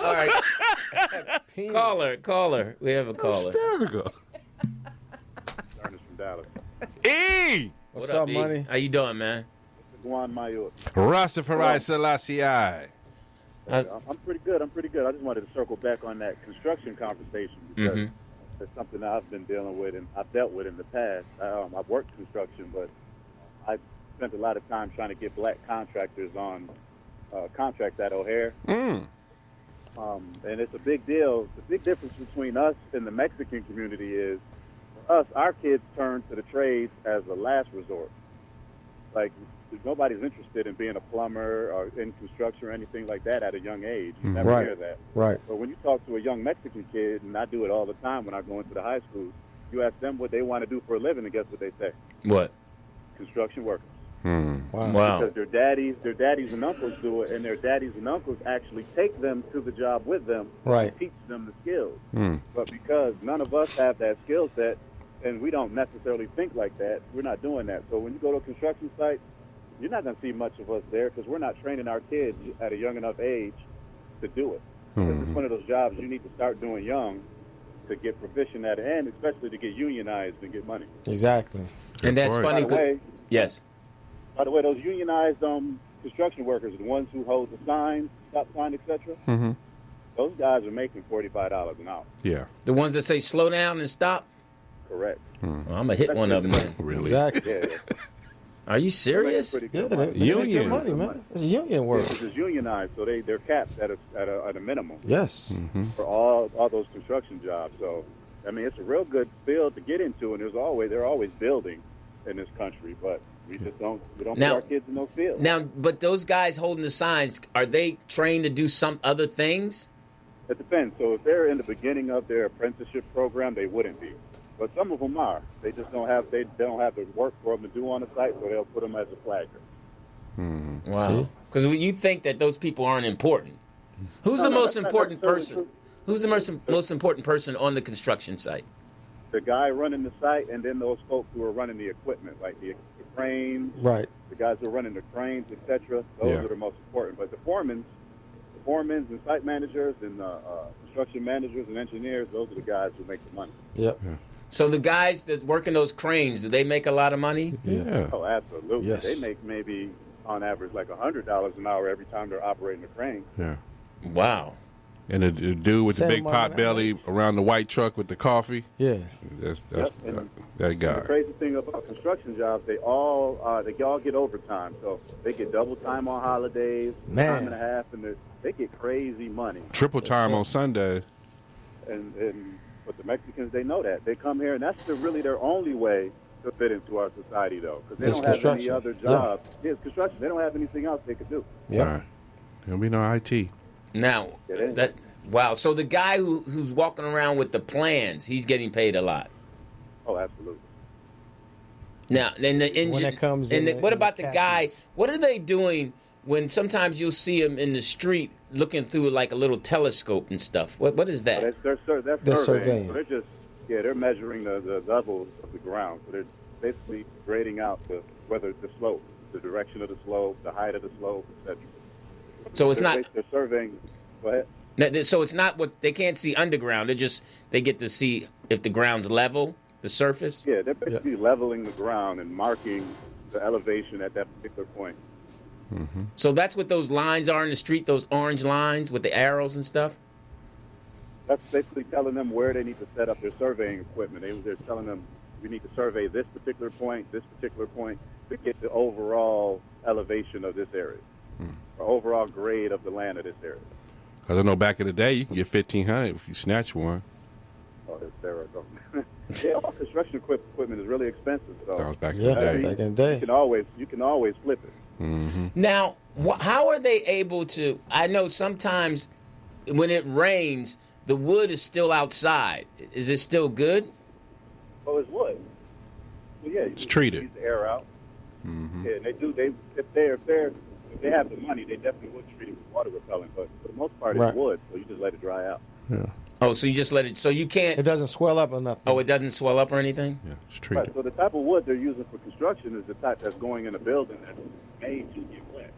All right, caller. We have a caller. Hysterical. Ernest from Dallas. E. What's up, E? money? How you doing, man? Juan Mayor. Rastafari Selassie. I'm pretty good. I just wanted to circle back on that construction conversation because it's something that I've been dealing with and I've dealt with in the past. I've worked construction, but I spent a lot of time trying to get black contractors on contracts at O'Hare. And it's a big deal. The big difference between us and the Mexican community is, for us, our kids turn to the trades as a last resort. Like, nobody's interested in being a plumber or in construction or anything like that at a young age. You never hear that. Right. But when you talk to a young Mexican kid, and I do it all the time when I go into the high schools, you ask them what they want to do for a living, and guess what they say? What? Construction workers. Wow. Because their daddies and uncles do it, and their daddies and uncles actually take them to the job with them and teach them the skills. But because none of us have that skill set, and we don't necessarily think like that, we're not doing that. So when you go to a construction site, you're not going to see much of us there because we're not training our kids at a young enough age to do it. It's one of those jobs you need to start doing young to get proficient at it, and especially to get unionized and get money. Exactly. And that's funny because yes. By the way, those unionized construction workers, the ones who hold the signs, stop sign, etc. Those guys are making $45 an hour. Yeah. The ones that say slow down and stop. Correct. Well, I'm gonna hit one of them. Then. Really? Exactly. Yeah. Are you serious? Yeah, they make good money, man. It's union work. This is unionized, so they're capped at a minimum. Yes. For all those construction jobs. So, I mean, it's a real good field to get into, and they're always building in this country, but we just don't put our kids in those fields. Now, but those guys holding the signs, are they trained to do some other things? It depends. So if they're in the beginning of their apprenticeship program, they wouldn't be. But some of them are. They just don't have the work for them to do on the site, so they'll put them as a flagger. Wow. Because you think that those people aren't important. Who's the most important person? Who's the most important person on the construction site? The guy running the site, and then those folks who are running the equipment, like the cranes, right? The guys who are running the cranes, etc. Those are the most important. But the foremen and site managers and construction managers and engineers, those are the guys who make the money. Yep. Yeah. So the guys that working those cranes, do they make a lot of money? Yeah. Oh, absolutely. Yes. They make maybe on average like $100 an hour every time they're operating a crane. Yeah. Wow. And the dude with the big pot man. belly around the white truck with the coffee. Yeah. That's And that guy. The crazy thing about construction jobs, they all get overtime. So they get double time on holidays, time and a half, and they get crazy money. Triple time on Sunday. But the Mexicans, they know that. They come here, and that's really their only way to fit into our society, though, because they don't have any other jobs. Yeah, it's construction. They don't have anything else they could do. Yeah. Right. There'll be no IT. Now, wow. So the guy who's walking around with the plans, he's getting paid a lot. Oh, absolutely. Now, then the engine. When it comes and in what the about the guy? captains. What are they doing when sometimes you'll see him in the street looking through like a little telescope and stuff? What is that? That's They're surveying. So they're measuring the levels of the ground. So they're basically grading out the slope, the direction of the slope, the height of the slope, etc. So it's not. They're surveying. Go ahead. So it's not what they can't see underground. They get to see if the ground's level, the surface. Yeah, they're basically leveling the ground and marking the elevation at that particular point. So that's what those lines are in the street, those orange lines with the arrows and stuff? That's basically telling them where they need to set up their surveying equipment. They're telling them, we need to survey this particular point to get the overall elevation of this area, or overall grade of the land of this area. Because I know back in the day, you can get $1,500 if you snatch one. Oh, it's there. Yeah, all construction equipment is really expensive. So That was back in the day. Back in the day. you can always flip it. Now, how are they able to? I know sometimes when it rains, the wood is still outside. Is it still good? Oh, it's wood. Well, yeah, It's treated. Use the air out. Yeah, and they do. If they have the money, they definitely would treat it with water repellent. But for the most part, it's wood, so you just let it dry out. Yeah. Oh, so you just let it. So you can't. It doesn't swell up or nothing. Oh, it doesn't swell up or anything. Yeah, it's treated. Right, so the type of wood they're using for construction is the type that's going in a building that's made to get wet.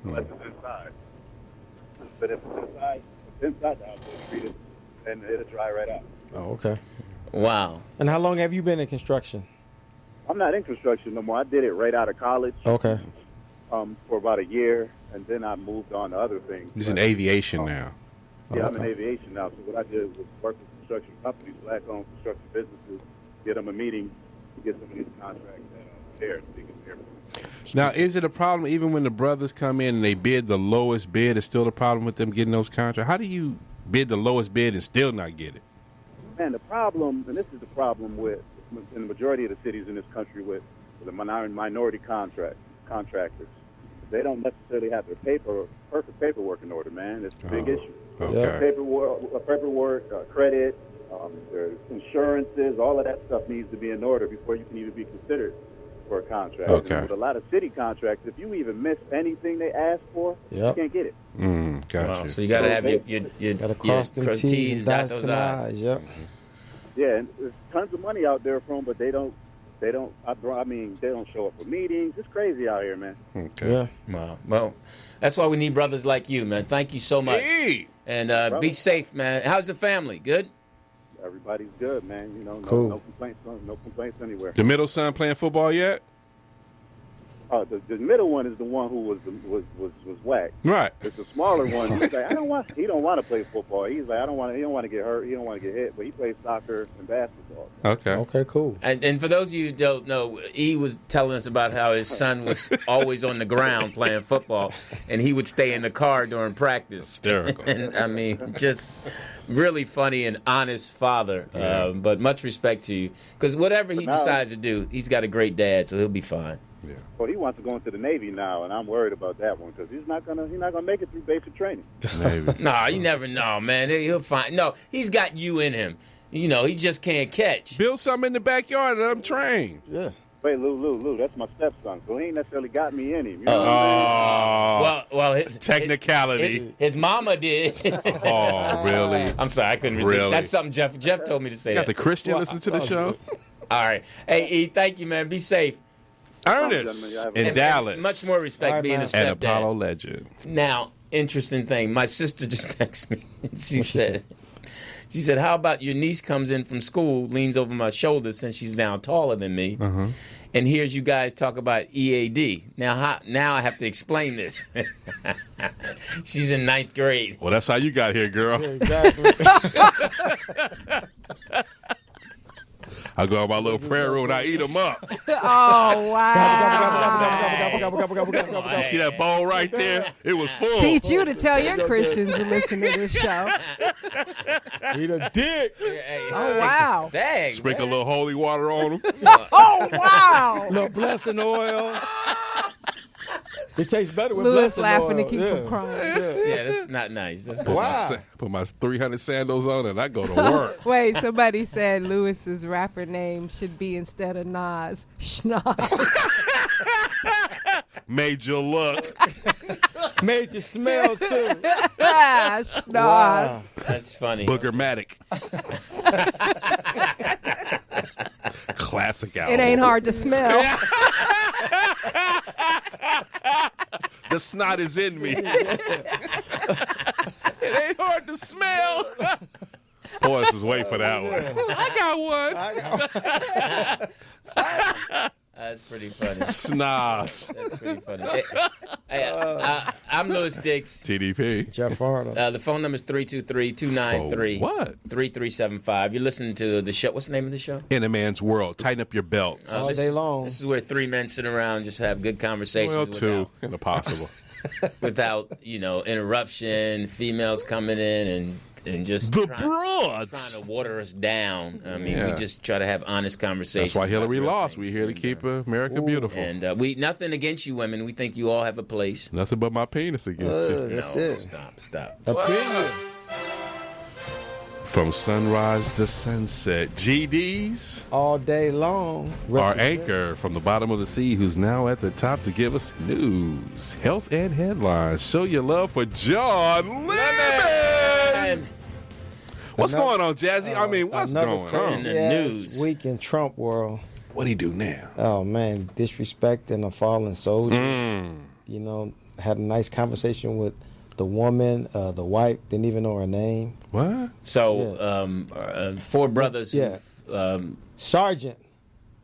Unless it's inside. But if it's inside the house, it's treated, and it'll dry right out. Oh, okay. Wow. And how long have you been in construction? I'm not in construction no more. I did it right out of college. Okay. For about a year, and then I moved on to other things. He's in aviation now. Yeah, I'm in aviation now. So what I did was work with construction companies, black-owned construction businesses, get them a meeting to get some of these contracts there. Now, is it a problem even when the brothers come in and they bid the lowest bid? Is still a problem with them getting those contracts? How do you bid the lowest bid and still not get it? Man, the problem, and this is the problem with in the majority of the cities in this country with the minority contractors. They don't necessarily have their perfect paperwork in order, man. It's a big issue. Okay. Paperwork, credit, their insurances, all of that stuff needs to be in order before you can even be considered for a contract. Okay. And with a lot of city contracts, if you even miss anything they ask for, you can't get it. Gotcha. Wow. So you got to have your Got to cross them T's and dot those I's. Yep. Yeah, and there's tons of money out there for them, but they don't show up for meetings. It's crazy out here, man. Okay. Yeah. Wow. Well, that's why we need brothers like you, man. Thank you so much. Hey! And be safe, man. How's the family? Good? Everybody's good, man. You know, Cool. no complaints anywhere. The middle son playing football yet? The middle one is the one who was whacked. Right. It's the smaller one. He's like, he don't want to play football. He's like, he don't want to get hurt. He don't want to get hit. But he plays soccer and basketball. Okay. Okay, cool. And for those of you who don't know, he was telling us about how his son was always on the ground playing football, and he would stay in the car during practice. Hysterical. And I mean, just really funny and honest father. Yeah. But much respect to you, because whatever he decides to do, he's got a great dad, so he'll be fine. Yeah. Well, he wants to go into the Navy now, and I'm worried about that one because he's not gonna make it through basic training. Maybe. No, you never know, man. He'll find. No, he's got you in him. You know, he just can't catch. Build something in the backyard and let him train. Yeah. Wait, Lou, that's my stepson, so he ain't necessarily got me in him. You know what I'm saying? Well, his Technicality. His mama did. Oh, really? I'm sorry, I couldn't resist. Really? That's something Jeff told me to say. Got That. the Christian listen to the show? All right. Hey, E, thank you, man. Be safe. Ernest in Dallas. Much more respect being a An stepdad. Apollo legend. Now, interesting thing. My sister just texted me. And she said, how about your niece comes in from school, leans over my shoulder since she's now taller than me, and hears you guys talk about EAD. Now I have to explain this. She's in 9th grade. Well, that's how you got here, girl. Yeah, exactly. I go in my little prayer room and I eat them up. Oh, wow. You see that bowl right there? It was full. Teach you to tell your Christians to listen to this show. Eat a dick. Oh, wow. Dang. Sprinkle a little holy water on them. Oh, wow. Little blessing oil. It tastes better with Lewis blessing laughing oil. to keep from crying. Yeah, that's not nice. That's not Wow. Put my 300 sandals on and I go to work. Wait, somebody said Lewis's rapper name should be, instead of Nas, Schnoz. Made you look. Made you smell too. Schnoz. Wow. That's funny. Boogermatic. Classic album. It ain't hard to smell. The snot is in me. It ain't hard to smell. Boys is waiting for that one. I got one. That's pretty funny. Snoz. That's pretty funny. I'm Lewis Dix. TDP. Jeff Arnold. The phone number is 323-293. What? 3375. You're listening to the show. What's the name of the show? In a man's world. Tighten up your belts. All day long. This is where three men sit around, just have good conversations. Well, two. Impossible. Without interruption, females coming in and just The trying broads. to water us down. I mean, Yeah. we just try to have honest conversations. That's why Hillary about real lost. things. We're here to keep America beautiful. And we nothing against you women. We think you all have a place. Nothing but my penis against you. That's No, it. Stop. Opinion. From sunrise to sunset, GDs, All day long. our Represent. anchor from the bottom of the sea, who's now at the top to give us news, health, and headlines. Show your love for John Lemon. What's going on, Jazzy? I mean, what's going on? Crazy In the ass news. week in Trump world. What he do now? Oh man, disrespecting a fallen soldier. You know, had a nice conversation with the woman, the wife, didn't even know her name. What? So, 4 brothers. Yeah. Sergeant.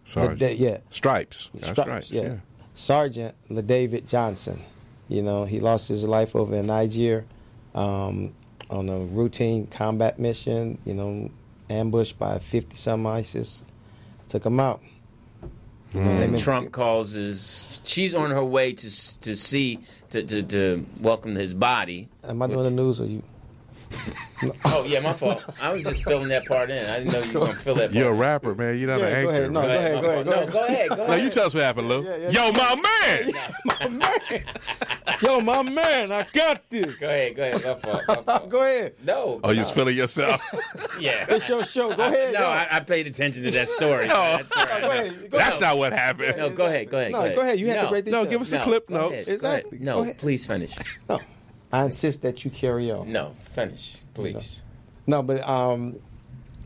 Sergeant. Yeah. Stripes. Got stripes. Yeah. Sergeant LaDavid Johnson. You know, he lost his life over in Niger on a routine combat mission. You know, ambushed by 50-some ISIS. Took him out. And Trump she's on her way to welcome his body. Am I doing the news or you? Oh, yeah, my fault. I was just filling that part in. I didn't know you were going to fill that part You're a rapper, man. You're not an anchor. Go ahead. No, man. go ahead. No, go ahead. No, you tell us what happened, Lou. Yo, my man. Yo, my man, I got this. Go ahead. My fault. Go ahead. No. Oh, you're just feeling yourself. Yeah. It's your show. Go ahead. No, I paid attention to that story. No. That's all right. Go ahead. That's not what happened. No, go ahead. No, go ahead. You had the great details. No, give us a No, clip go notes. ahead. Exactly. No, Go ahead. please finish. No, I insist that you carry on. No, finish, please. No, but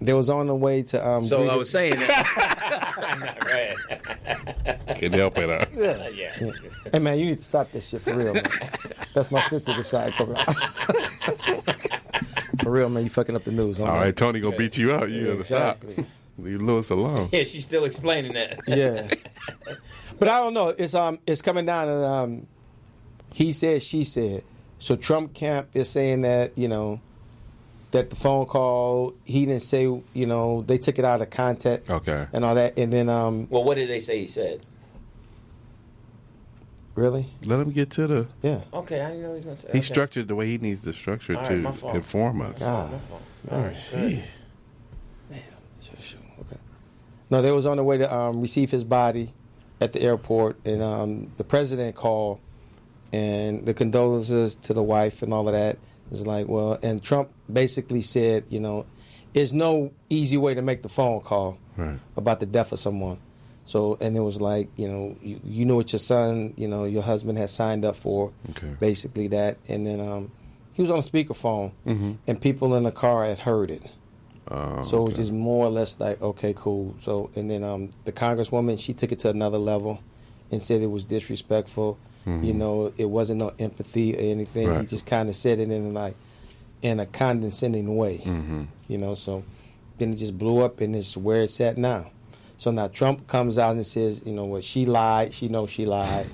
they was on the way to. So I was saying that. Go ahead. Can you help it out? Yeah. Hey man, you need to stop that shit for real, man. That's my sensitive side coming out. For real, man, you fucking up the news. All right, Tony gonna beat you out. You gotta stop. Exactly. Leave Lewis alone. Yeah, she's still explaining that. Yeah. But I don't know. It's coming down and he said, she said. So Trump camp is saying that, you know, that the phone call, he didn't say, you know, they took it out of context. Okay. And all that. And then Well, what did they say he said? really? Let him get to the. Yeah. Okay, I didn't know he was going to say. He's structured the way he needs to structure All right, to my fault. inform us. God. My fault. All right. Sure. Okay. No, they was on the way to receive his body at the airport, and the president called, and the condolences to the wife and all of that. It was like, well, and Trump basically said, you know, there's no easy way to make the phone call about the death of someone. So, and it was like, you know, you know what your son, you know, your husband had signed up for, basically that. And then he was on a speakerphone, and people in the car had heard it. So it was just more or less like, okay, cool. So, and then the congresswoman, she took it to another level and said it was disrespectful. You know, it wasn't no empathy or anything. He just kind of said it in a condescending way. You know, so then it just blew up, and it's where it's at now. So now Trump comes out and says, you know what, she lied. She knows she lied.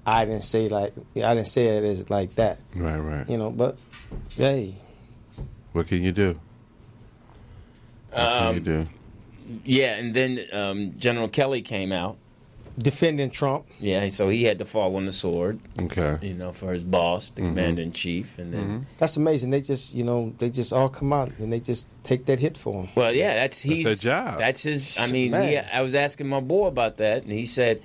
I didn't say it as like that. Right. You know, but hey, What can you do? Yeah, and then General Kelly came out. defending Trump. Yeah, so he had to fall on the sword. Okay. You know, for his boss, the commander in chief, and then. That's amazing. They just, you know, they just all come out and they just take that hit for him. Well, yeah, that's their job. That's his. I mean, Man. I was asking my boy about that, and he said,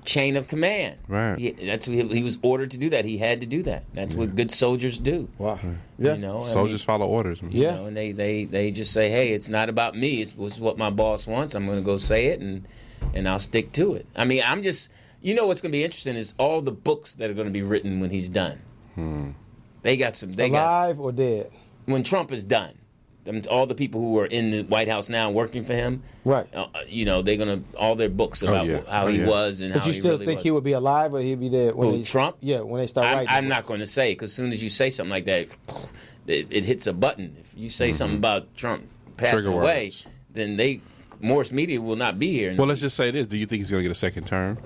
chain of command. Right. He was ordered to do that. He had to do that. That's what good soldiers do. Wow. Yeah. You know, Soldiers follow orders. Man. You know, and they just say, hey, it's not about me. It's what my boss wants. I'm going to go say it, and I'll stick to it. I mean, I'm just, you know, what's going to be interesting is all the books that are going to be written when he's done. They got some. Alive or dead? When Trump is done. All the people who are in the White House now working for him, Right. You know, they're gonna all their books about how he was and But how you he still really think was. he would be alive or he'd be dead when Who, they Trump? Yeah, when they start writing. I'm not going to say, because as soon as you say something like that, it hits a button. If you say something about Trump passing Trigger away, words. then Morris Media will not be here. Well, let's just say this. Do you think he's going to get a second term?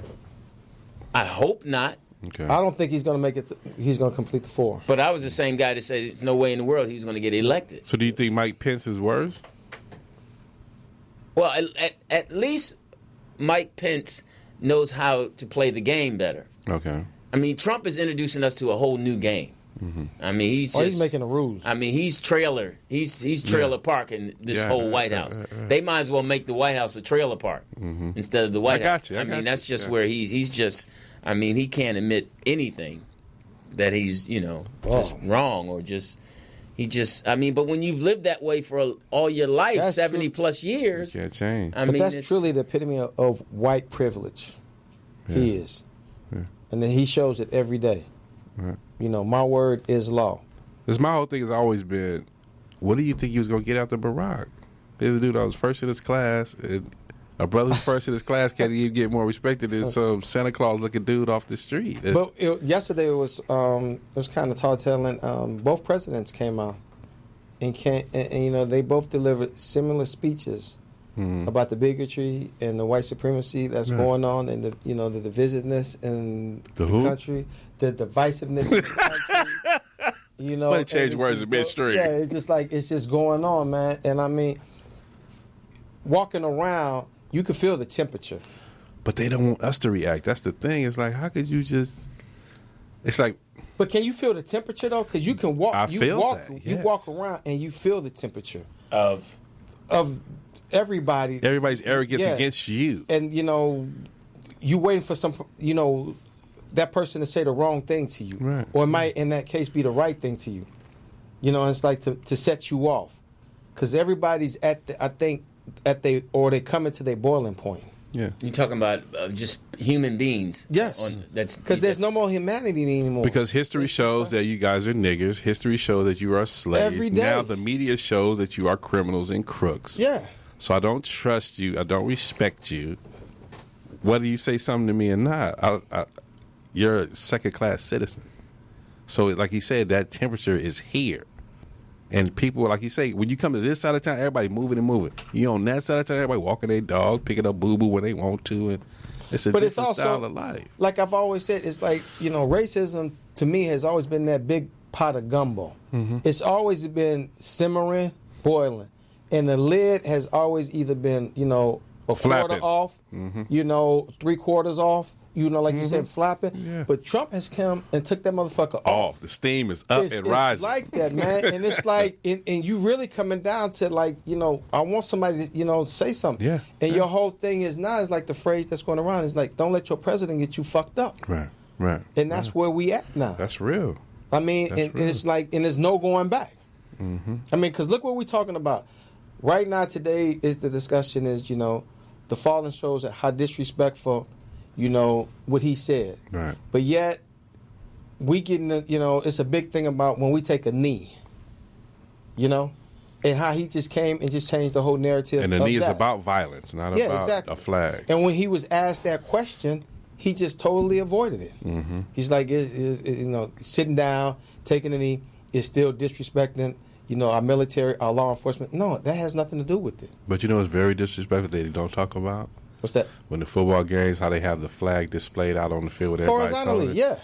I hope not. Okay. I don't think he's going to make it. He's going to complete the 4. But I was the same guy that said there's no way in the world he was going to get elected. So do you think Mike Pence is worse? Well, at least Mike Pence knows how to play the game better. Okay. I mean, Trump is introducing us to a whole new game. I mean, He's making the rules. I mean, he's trailer parking this whole White House. They might as well make the White House a trailer park instead of the White House. I mean, that's just where he's just. I mean, he can't admit anything that he's just wrong or just. He just. I mean, but when you've lived that way for all your life, That's 70 true. plus years, You can't change. I But mean, that's truly the epitome of white privilege. He is. And then he shows it every day. You know, my word is law. This my whole thing has always been what do you think he was going to get after Barack? There's a dude that was first in his class. And a brother who's first in his class can't even get more respected than some Santa Claus looking dude off the street. But yesterday it was kind of tall-telling. Both presidents came out and they both delivered similar speeches about the bigotry and the white supremacy that's going on, and the divisiveness in the country, the divisiveness in the country. But it changed words in midstream. Yeah, it's just going on, man. And I mean, walking around, you can feel the temperature. But they don't want us to react. That's the thing. It's like, how could you just? It's like. But can you feel the temperature though? Because you can walk. You walk around and you feel the temperature of everybody. Everybody's arrogance against you. And you waiting for some. That person to say the wrong thing to you, right. Or it might, in that case, be the right thing to you. It's like to set you off, because everybody's they coming to their boiling point. Yeah, you're talking about just human beings. Yes, because there's no more humanity anymore. Because history shows that you guys are niggers. History shows that you are slaves. Every day. Now the media shows that you are criminals and crooks. Yeah. So I don't trust you. I don't respect you. Whether you say something to me or not, you're a second-class citizen. So, like he said, that temperature is here. And people, like you say, when you come to this side of town, everybody moving and moving. You on that side of town, everybody walking their dog, picking up boo-boo when they want to. And it's a different style of life. Like I've always said, it's like, racism to me has always been that big pot of gumbo. Mm-hmm. It's always been simmering, boiling. And the lid has always either been, a quarter off, 3/4 off. You said, flapping. Yeah. But Trump has come and took that motherfucker off. The steam is up and rising. It's like that, man. And it's like, and you really coming down to I want somebody to, say something. Yeah. And your whole thing is now, it's like the phrase that's going around is like, don't let your president get you fucked up. Right. And that's where we at now. That's real. I mean, and it's like, and there's no going back. Mm-hmm. I mean, because look what we're talking about. Right now, today, the discussion is, the fallen shows how disrespectful what he said. Right. But yet, we getting, it's a big thing about when we take a knee, and how he just came and just changed the whole narrative. And the knee is about violence, not about a flag. And when he was asked that question, he just totally avoided it. Mm-hmm. He's like, sitting down, taking a knee is still disrespecting, our military, our law enforcement. No, that has nothing to do with it. But it's very disrespectful that they don't talk about? What's that? When the football games, how they have the flag displayed out on the field with everybody horizontally, yeah.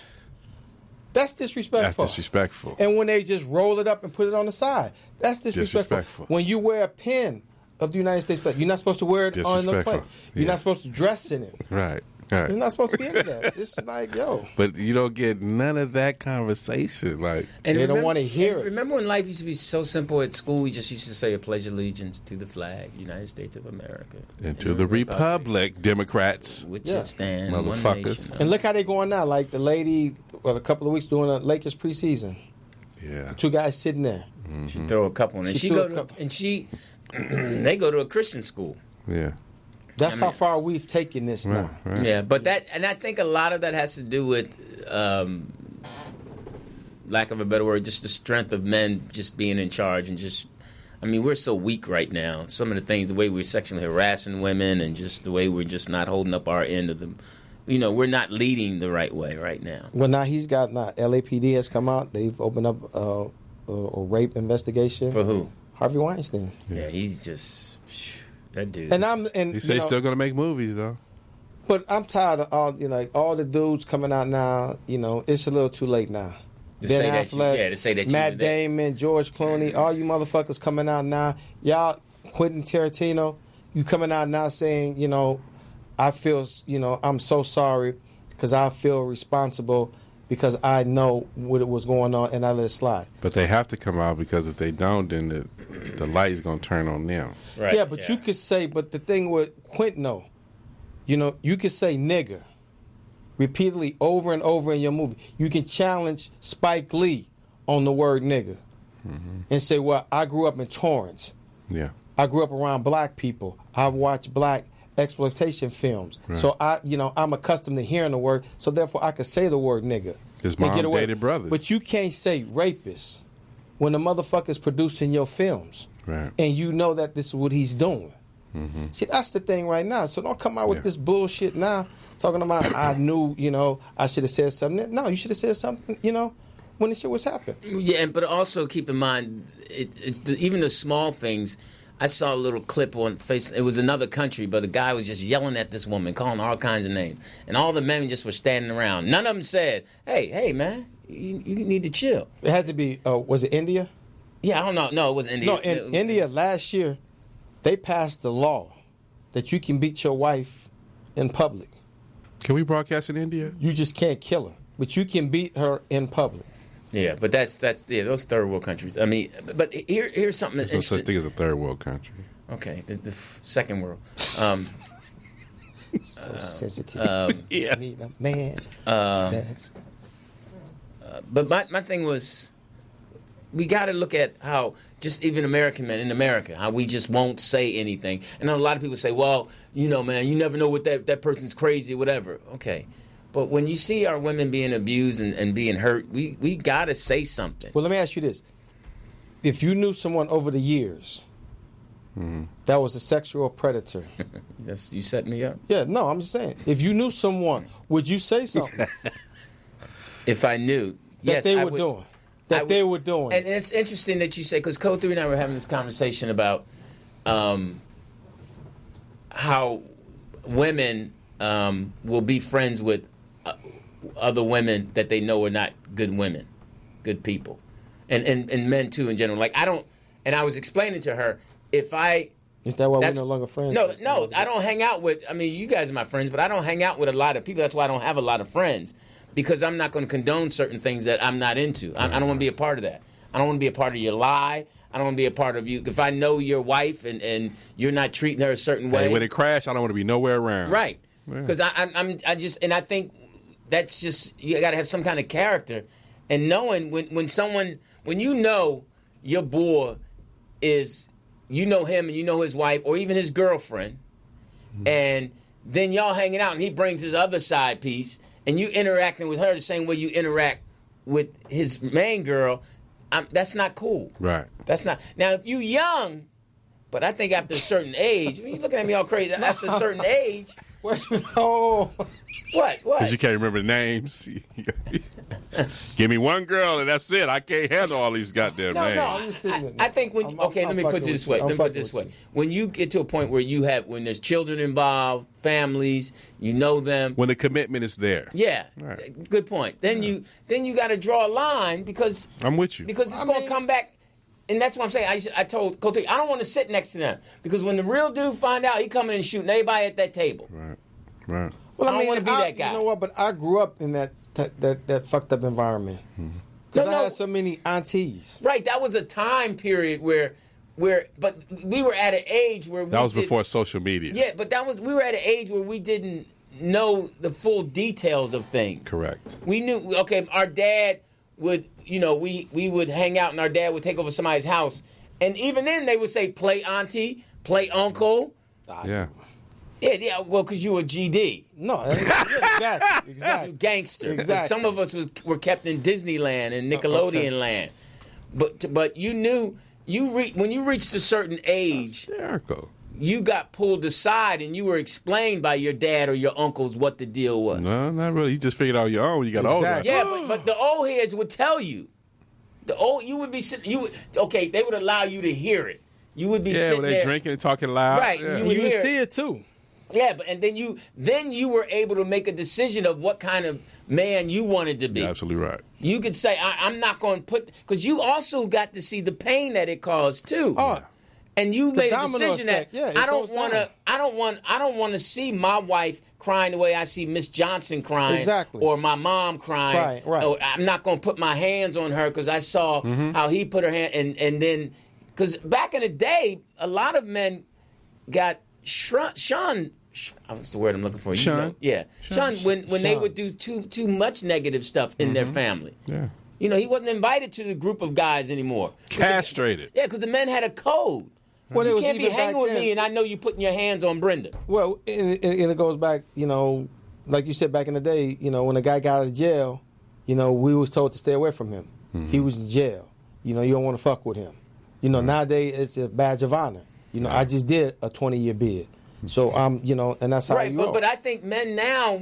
That's disrespectful. That's disrespectful. And when they just roll it up and put it on the side, that's disrespectful. When you wear a pin of the United States flag, you're not supposed to wear it on the plane. You're not supposed to dress in it. Right. It's not supposed to be any of that. It's like, But you don't get none of that conversation. And they don't want to hear it. Remember when life used to be so simple at school? We just used to say a pledge of allegiance to the flag, United States of America. And to the Republic, Democrats. Which is stand motherfuckers. And look how they going now. Like the lady, a couple of weeks doing a Lakers preseason. Yeah. The two guys sitting there. Mm-hmm. She throw a couple. And they go to a Christian school. Yeah. That's how far we've taken this now. Right. Yeah, but I think a lot of that has to do with, lack of a better word, just the strength of men just being in charge and we're so weak right now. Some of the things, the way we're sexually harassing women and just the way we're just not holding up our end of them. We're not leading the right way right now. Well, now LAPD has come out. They've opened up a rape investigation. For who? Harvey Weinstein. Yeah, he's just... That dude. And he said he's still going to make movies, though. But I'm tired of all the dudes coming out now. It's a little too late now. Ben Affleck, to say that Matt Damon, George Clooney, all you motherfuckers coming out now. Y'all, Quentin Tarantino, you coming out now saying, I feel, I'm so sorry because I feel responsible because I know what was going on and I let it slide. But they have to come out because if they don't, then the light is going to turn on them. Right. Yeah, but you could say, but the thing with Quentin, you could say nigger repeatedly over and over in your movie. You can challenge Spike Lee on the word nigger and say, well, I grew up in Torrance. Yeah. I grew up around black people. I've watched black exploitation films. Right. So I'm accustomed to hearing the word, so therefore I could say the word nigger. His mom dated brothers. But you can't say rapist. when the motherfucker's producing your films. Right. And you know that this is what he's doing. Mm-hmm. See, that's the thing right now. So don't come out with this bullshit now, talking about, I knew, I should have said something. No, you should have said something, when the shit was happening. Yeah, but also keep in mind, even the small things. I saw a little clip on Facebook. It was another country, but the guy was just yelling at this woman, calling her all kinds of names. And all the men just were standing around. None of them said, hey, man, you need to chill. It had to be, was it India? Yeah, I don't know. No, it wasn't India. No, in India last year, they passed the law that you can beat your wife in public. Can we broadcast in India? You just can't kill her, but you can beat her in public. Yeah, but that's those third world countries. I mean, but here's something that's There's no interesting. such thing as a third world country. Okay, the second world. So sensitive. Yeah. Need a man. But my thing was, we got to look at how just even American men in America, how we just won't say anything. And a lot of people say, well, man, you never know what that person's crazy or whatever. Okay. But when you see our women being abused and being hurt, we got to say something. Well, let me ask you this. If you knew someone over the years that was a sexual predator. You set me up? Yeah, no, I'm just saying. If you knew someone, would you say something? If I knew. That yes, they I were would, doing. That they were doing. And it's interesting that you say, because Code 3 and I were having this conversation about how women will be friends with other women that they know are not good women, good people, and men too in general. Like I don't, and I was explaining to her, if I is that why we're no longer friends? No, I don't hang out with. I mean, you guys are my friends, but I don't hang out with a lot of people. That's why I don't have a lot of friends, because I'm not going to condone certain things that I'm not into. I don't want to be a part of that. I don't want to be a part of your lie. I don't want to be a part of you. If I know your wife and you're not treating her a certain way, when it crashed, I don't want to be nowhere around. Right? Because I just and I think that's just, you got to have some kind of character, and knowing when you know your boy is, you know him and you know his wife or even his girlfriend, and then y'all hanging out and he brings his other side piece and you interacting with her the same way you interact with his main girl, that's not cool. Right. That's not. Now, if you young, but I think after a certain age, you're looking at me all crazy. After a certain age. Oh. What? Because you can't remember the names. Give me one girl and that's it. I can't handle all these goddamn names. No, I'm just sitting there. I think when let me put it this way. When you get to a point where when there's children involved, families, you know them. When the commitment is there. Yeah. Right. Good point. Then you got to draw a line, because I'm with you. Because it's going to come back. And that's what I'm saying. I told Cote, I don't want to sit next to them, because when the real dude find out, he coming and shooting everybody at that table. Right. Well, I don't want to be that guy. You know what? But I grew up in that fucked up environment. Because I had so many aunties. Right. That was a time period where but we were at an age where that was before social media. Yeah, but we were at an age where we didn't know the full details of things. Correct. We knew, our dad would, we would hang out and our dad would take over somebody's house. And even then they would say, play auntie, play uncle. Yeah. Yeah, well, because you were GD. No, exactly. You gangster. Exactly. But some of us were kept in Disneyland and Nickelodeon land. But you knew, when you reached a certain age, Hysterical. you got pulled aside and you were explained by your dad or your uncles what the deal was. No, not really. You just figured out on your own when you got older. Yeah, but the old heads would tell you. You would be sitting. They would allow you to hear it. You would be sitting when they there drinking and talking loud. Right. Yeah. You would see it too. Yeah, and then you were able to make a decision of what kind of man you wanted to be. You're absolutely right. You could say, I'm not going to put, because you also got to see the pain that it caused too. Oh. And you made a decision effect. that I don't want to see my wife crying the way I see Miss Johnson crying, exactly, or my mom crying. Right. Or I'm not going to put my hands on her because I saw how he put her hand, and then, because back in the day, a lot of men got shunned. What's the word I'm looking for? Shun. Yeah, shun when they would do too much negative stuff in their family. Yeah. He wasn't invited to the group of guys anymore. Castrated. Because the men had a code. Well, you can't be hanging with me and I know you putting your hands on Brenda. Well, and it goes back, like you said, back in the day, when a guy got out of jail, we was told to stay away from him. He was in jail. you know, you don't want to fuck with him. You know, nowadays it's a badge of honor. You know, I just did a 20-year bid. So I'm, you know, and that's how you roll. But I think men now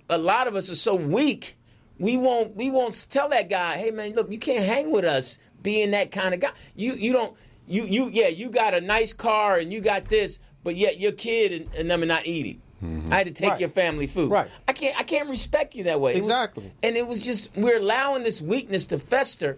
a lot of us are so weak. We won't tell that guy, hey man, look, you can't hang with us being that kind of guy. You got a nice car and you got this, but yet your kid and them are not eating. Mm-hmm. I had to take your family food. Right. I can't respect you that way. Exactly. And it was just we're allowing this weakness to fester.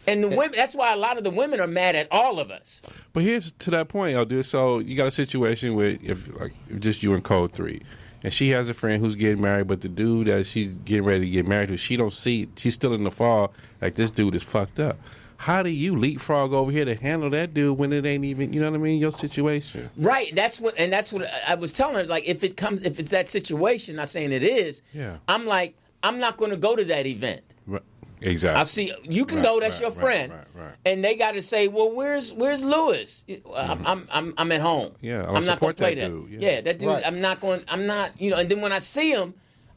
And the women, that's why a lot of the women are mad at all of us. But here's to that point, Elder. So you got a situation where if just you and Code 3, and she has a friend who's getting married, but the dude that she's getting ready to get married to, she don't see. She's still in the fall. Like, this dude is fucked up. How do you leapfrog over here to handle that dude when it ain't even, you know what I mean, your situation? Right. That's what I was telling her. Like, if it's that situation, not saying it is. Yeah. I'm like, I'm not going to go to that event. Right. Exactly. I see you can go. That's your friend, right. And they got to say, "Well, where's Lewis? I'm at home. Yeah, I'm not going to play that. Dude. Yeah, that dude. Right. I'm not going. I'm not. You know. And then when I see him,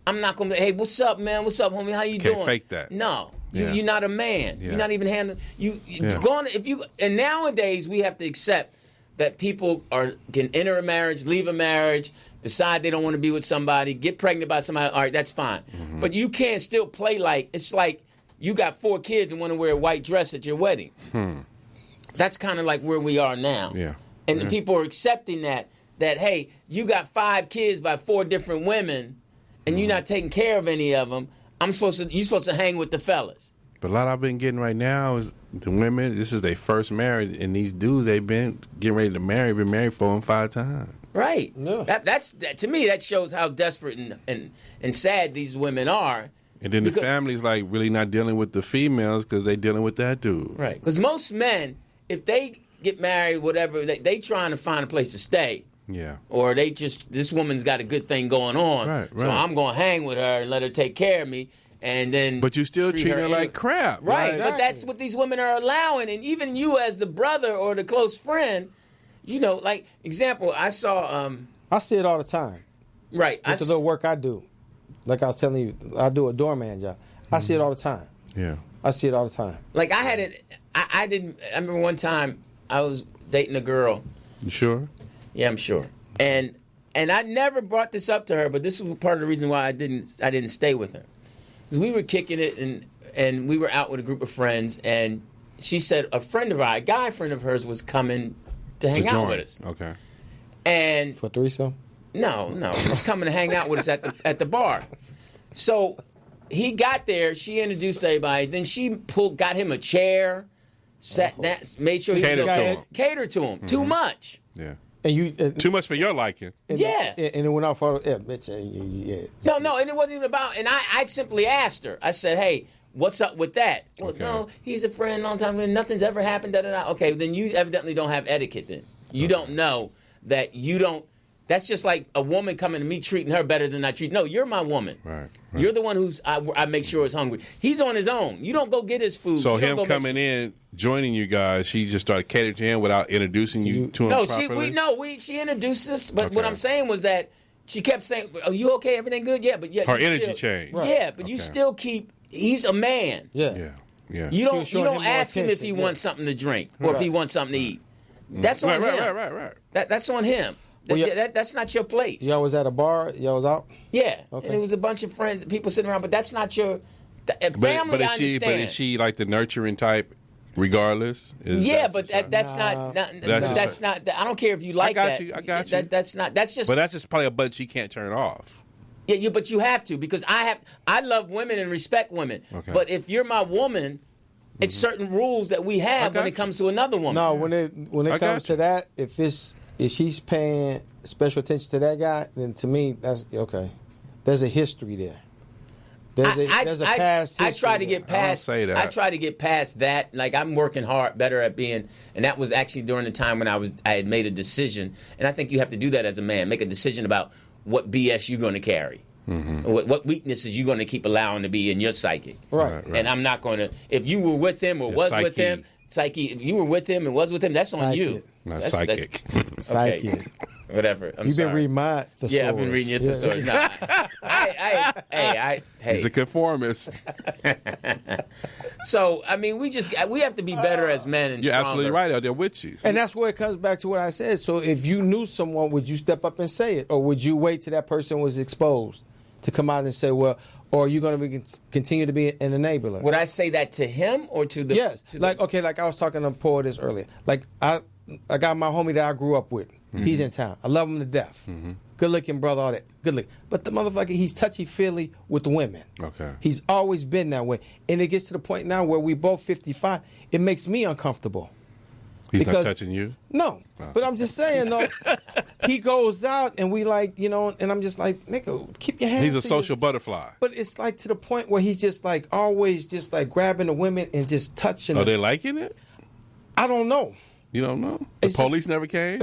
I'm not going to. Hey, what's up, man? What's up, homie? How you doing? Can't fake that. No, Yeah. you're not a man. Yeah. You're not even handling. Going if you. And nowadays we have to accept that people can enter a marriage, leave a marriage, decide they don't want to be with somebody, get pregnant by somebody. All right, that's fine. Mm-hmm. But you can't still play like it's like. You got 4 kids and want to wear a white dress at your wedding. That's kind of like where we are now. Yeah. And the people are accepting that, hey, you got 5 kids by 4 different women and you're not taking care of any of them. You're supposed to hang with the fellas. But a lot I've been getting right now is the women, this is their first marriage, and these dudes they've been getting ready to marry, been married 4 and 5 times. Right. Yeah. That's to me, that shows how desperate and sad these women are. And then the family's like really not dealing with the females because they dealing with that dude. Right. Because most men, if they get married, whatever, they trying to find a place to stay. Yeah. Or this woman's got a good thing going on. Right. So I'm going to hang with her and let her take care of me. And then. But you still treat her like crap. Right. Exactly. But that's what these women are allowing. And even you as the brother or the close friend, you know, like, example, I saw. I see it all the time. Right. It's a little work I do. Like I was telling you, I do a doorman job. I see it all the time. Yeah. I see it all the time. Like I remember one time I was dating a girl. You sure? Yeah, I'm sure. And I never brought this up to her, but this was part of the reason why I didn't stay with her. Because we were kicking it and we were out with a group of friends, and she said a guy friend of hers was coming to hang out with us. Okay. And For threesome? No, he's coming to hang out with us at the bar. So he got there. She introduced everybody. Then she got him a chair, made sure he catered to him. Too much. Yeah. And you too much for your liking. And it went off. Bitch. Yeah. No, and it wasn't even about. And I simply asked her. I said, "Hey, what's up with that?" Well, no, he's a friend, long time. Nothing's ever happened. Okay, then you evidently don't have etiquette. Then you don't know that you don't. That's just like a woman coming to me treating her better than I treat. No, you're my woman. Right. You're the one who's I make sure is hungry. He's on his own. You don't go get his food. So him coming in, joining you guys, she just started catering to him without introducing you to him properly? She introduced us, but what I'm saying was that she kept saying, "Are you okay? Everything good?" Yeah, but her energy changed. Right. Yeah, but you still keep. He's a man. Yeah. You don't ask him if he wants something to drink or if he wants something to eat. That's on him. Right. That's on him. That's not your place. Y'all was at a bar? Y'all was out? Yeah. Okay. And it was a bunch of friends, people sitting around, but that's not your family. But is she like the nurturing type regardless? That's not. I don't care if you like that. I got you. That's just. But that's just probably a button she can't turn off. Yeah, but you have to because I love women and respect women. Okay. But if you're my woman, it's certain rules that we have when it comes to another woman. No, when it comes to that, if she's paying special attention to that guy, then to me that's okay. There's a history there. There's a past history. I try to get past. Say that. I try to get past that. Like I'm working better at being, and that was actually during the time when I had made a decision, and I think you have to do that as a man, make a decision about what BS you're going to carry. Mm-hmm. What weaknesses you're going to keep allowing to be in your psychic. Right. And I'm not going to. If you were with him or was with him, if you were with him and was with him, that's on you. Not psychic. Psychic. Whatever. You've been reading my thesaurus. Yeah, I've been reading your thesaurus. Hey. He's a conformist. So I mean, we have to be better as men and You're stronger. absolutely right out there with you. And that's where it comes back to what I said. So if you knew someone, would you step up and say it? Or would you wait till that person was exposed to come out and say, well, or are you going to continue to be an enabler? Would I say that to him or to the? Yes. To Like I was talking to Paul this earlier. Like I got my homie that I grew up with. Mm-hmm. He's in town. I love him to death. Good looking brother, all that. Good looking. But the motherfucker, he's touchy-feely with the women. Okay. He's always been that way. And it gets to the point now where we both 55. It makes me uncomfortable. He's because- not touching you? No. But I'm just saying, though, he goes out and we like, you know, and I'm just like, nigga, keep your hands He's a to social yourself. butterfly. But it's like to the point where he's just like always just like grabbing the women and just touching Are them. they liking it? I don't know. You don't know? The It's police never came?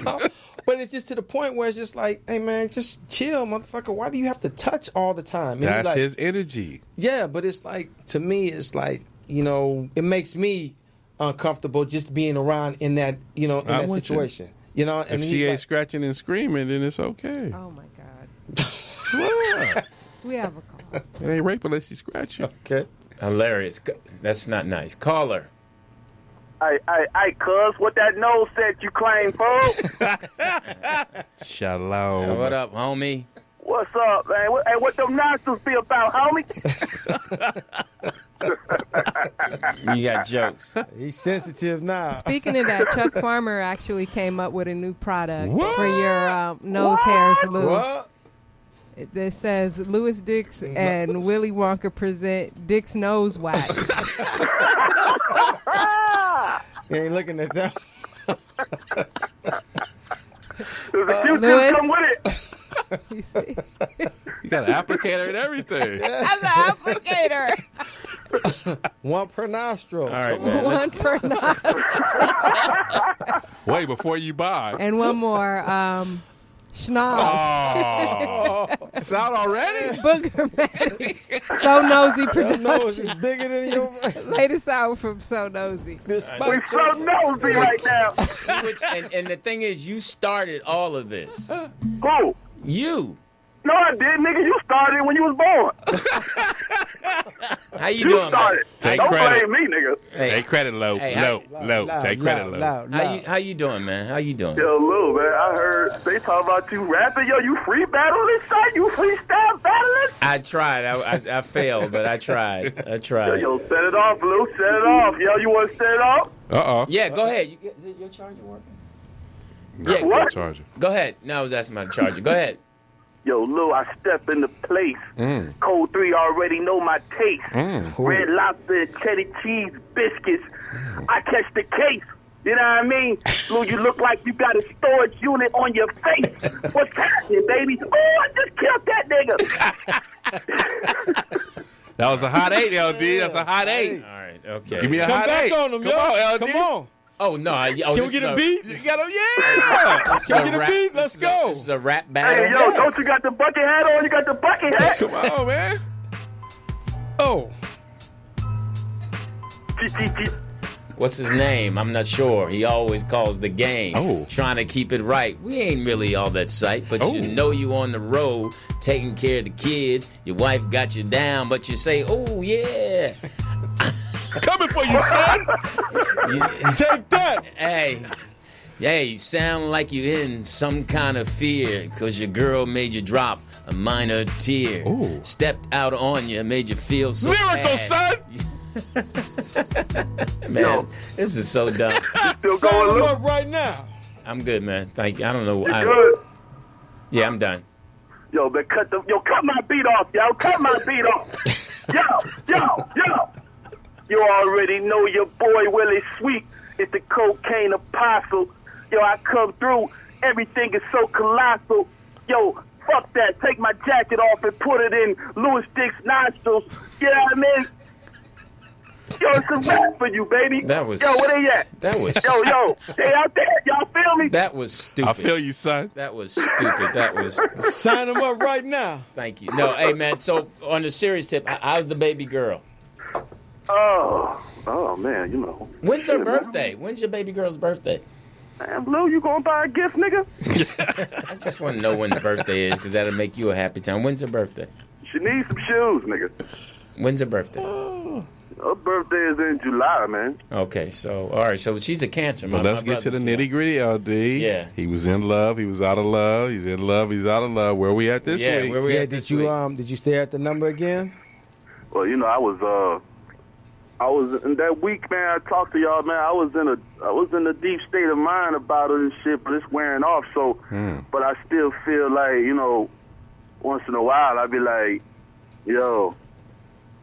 No. But it's just to the point where it's just like, hey man, just chill, motherfucker. Why do you have to touch all the time? And he's That's like, his energy. Yeah, but it's like, to me, it's like, you know, it makes me uncomfortable just being around in that, you know, in I'm that with you. situation. You know, and If he's she ain't like, scratching and screaming, then it's okay. Oh my God. What? We have a call. It ain't rape unless she scratch you. okay. Hilarious. That's not nice. Caller. Hey, cuz, what that nose said you claim, folks? Shalom. What up, homie? What's up, man? What them nostrils be about, homie? You got jokes. He's sensitive now. Speaking of that, Chuck Farmer actually came up with a new product What? for your nose hairs, Lou. What? It says Lewis Dix and Willy Wonka present Dix Nose Wax. He ain't looking at that. There's a few Lewis? come with it. You see? You got an applicator and everything. As an applicator. One per nostril. All right, man. One per nostril. Wait, before you buy. And one more, schnoz. Oh, it's out already? Booger Matic. So Nosy Your nose is production. bigger than your Latest out from So Nosy. this We so nosy right now. And the thing is, you started all of this. Who? You. No, I did, nigga. You started when you was born. How you You doing, man? started. Take Don't credit. blame me, nigga. Hey, Take credit, low. Hey, low. Loud, Take credit, low. loud. how you doing, man? How you doing? Yo, Lil, man, I heard they talk about you rapping. Yo, you free battling, son? You freestyle battling? I tried. I failed, but I tried. Yo, set it off, Lil. Set it off. Yo, you want to set it off? Uh-oh. Yeah, go ahead. Is it your charger working? Yeah, Yeah, What? Charger. Go ahead. No, I was asking about the charger. Go ahead. Yo, Lil, I step into place. Code 3 already know my taste. Red Lobster and cheddar cheese biscuits. I catch the case. You know what I mean? Lil, you look like you got a storage unit on your face. What's happening, baby? Oh, I just killed that nigga. That was a hot 8, LD. That's a hot 8. All right. Okay. Give me a Come hot back 8. on him, Come yo. on, LD. Come on. Oh no! Can we get a beat? You got a, yeah. This is Can we get a rap- beat? Let's go. This is a rap battle. Hey, yo, don't you got the bucket hat on? You got the bucket hat? Come on, man. Oh. What's his name? I'm not sure. He always calls the game. Oh. Trying to keep it right. We ain't really all that sight, but you know you on the road, taking care of the kids. Your wife got you down, but you say, oh, yeah. Coming for you, son. Take that. Hey, you sound like you're in some kind of fear because your girl made you drop a minor tear. Ooh. Stepped out on you, made you feel so Lyrical, bad. son. Man, Yo. this is so dumb. Still Sign going, him Lil? up right now. I'm good, man. Thank you. I don't know. You good? Yeah, I'm done. Yo, man, cut my beat off, yo. Cut my beat off. Yo. You already know your boy Willie Sweet is the cocaine apostle. Yo, I come through. Everything is so colossal. Yo, fuck that. Take my jacket off and put it in Lewis Dix nostrils. You know what I mean? Yo, it's a rap for you, baby. That was. Yo, where they at? That was. Yo, they out there. Y'all feel me? That was stupid. I feel you, son. That was stupid. That was. Sign him up right now. Thank you. No, hey man. So on the serious tip, how's the baby girl? Oh man, you know. When's her Shit, man. birthday? When's your baby girl's birthday? Man, Blue, you gonna buy a gift, nigga? I just want to know when the birthday is because that'll make you a happy time. When's her birthday? She needs some shoes, nigga. When's her birthday? Her birthday is in July, man. Okay, so all right, so she's a Cancer. But let's get to the nitty gritty, LD. Yeah. He was in love. He was out of love. He's in love. He's out of love. Where we at this week? Where we Yeah, at did this you week? did you stare at the number again? Well, you know, I was in that week, man. I talked to y'all, man. I was in a deep state of mind about it and shit, but it's wearing off. So, but I still feel like, you know, once in a while I'd be like, yo,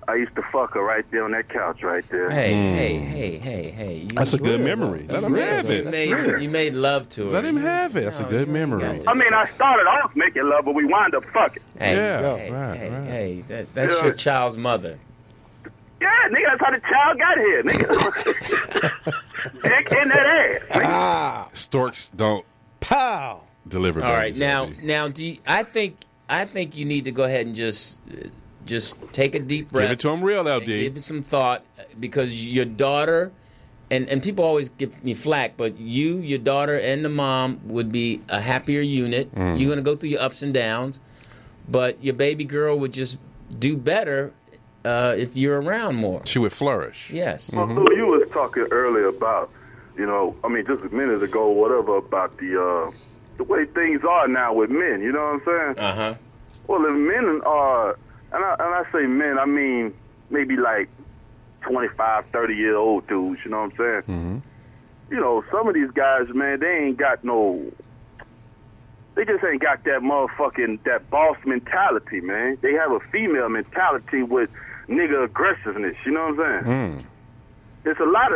I used to fuck her right there on that couch right there. Hey. That's a good memory. Let him have it. You made love to her. Let him have it. That's a good memory. I mean, I started off making love, but we wound up fucking. Hey, that's your child's mother. Yeah, nigga, that's how the child got here, nigga. Dick in that ass. Storks don't Pow. deliver. All right, babies, now, LD. I think you need to go ahead and just take a deep breath. Give it to him real, LD. Give it some thought, because your daughter, and people always give me flack, but your daughter, and the mom would be a happier unit. You're going to go through your ups and downs, but your baby girl would just do better if you're around more. She would flourish. Yes. Well, so you was talking earlier about, you know, I mean, just a minute ago, whatever, about the way things are now with men. You know what I'm saying? Uh-huh. Well, if men are, and I say men, I mean maybe like 25, 30-year-old dudes. You know what I'm saying? Mm-hmm. You know, some of these guys, man, they just ain't got that motherfucking, that boss mentality, man. They have a female mentality with nigga aggressiveness. You know what I'm saying? It's a lot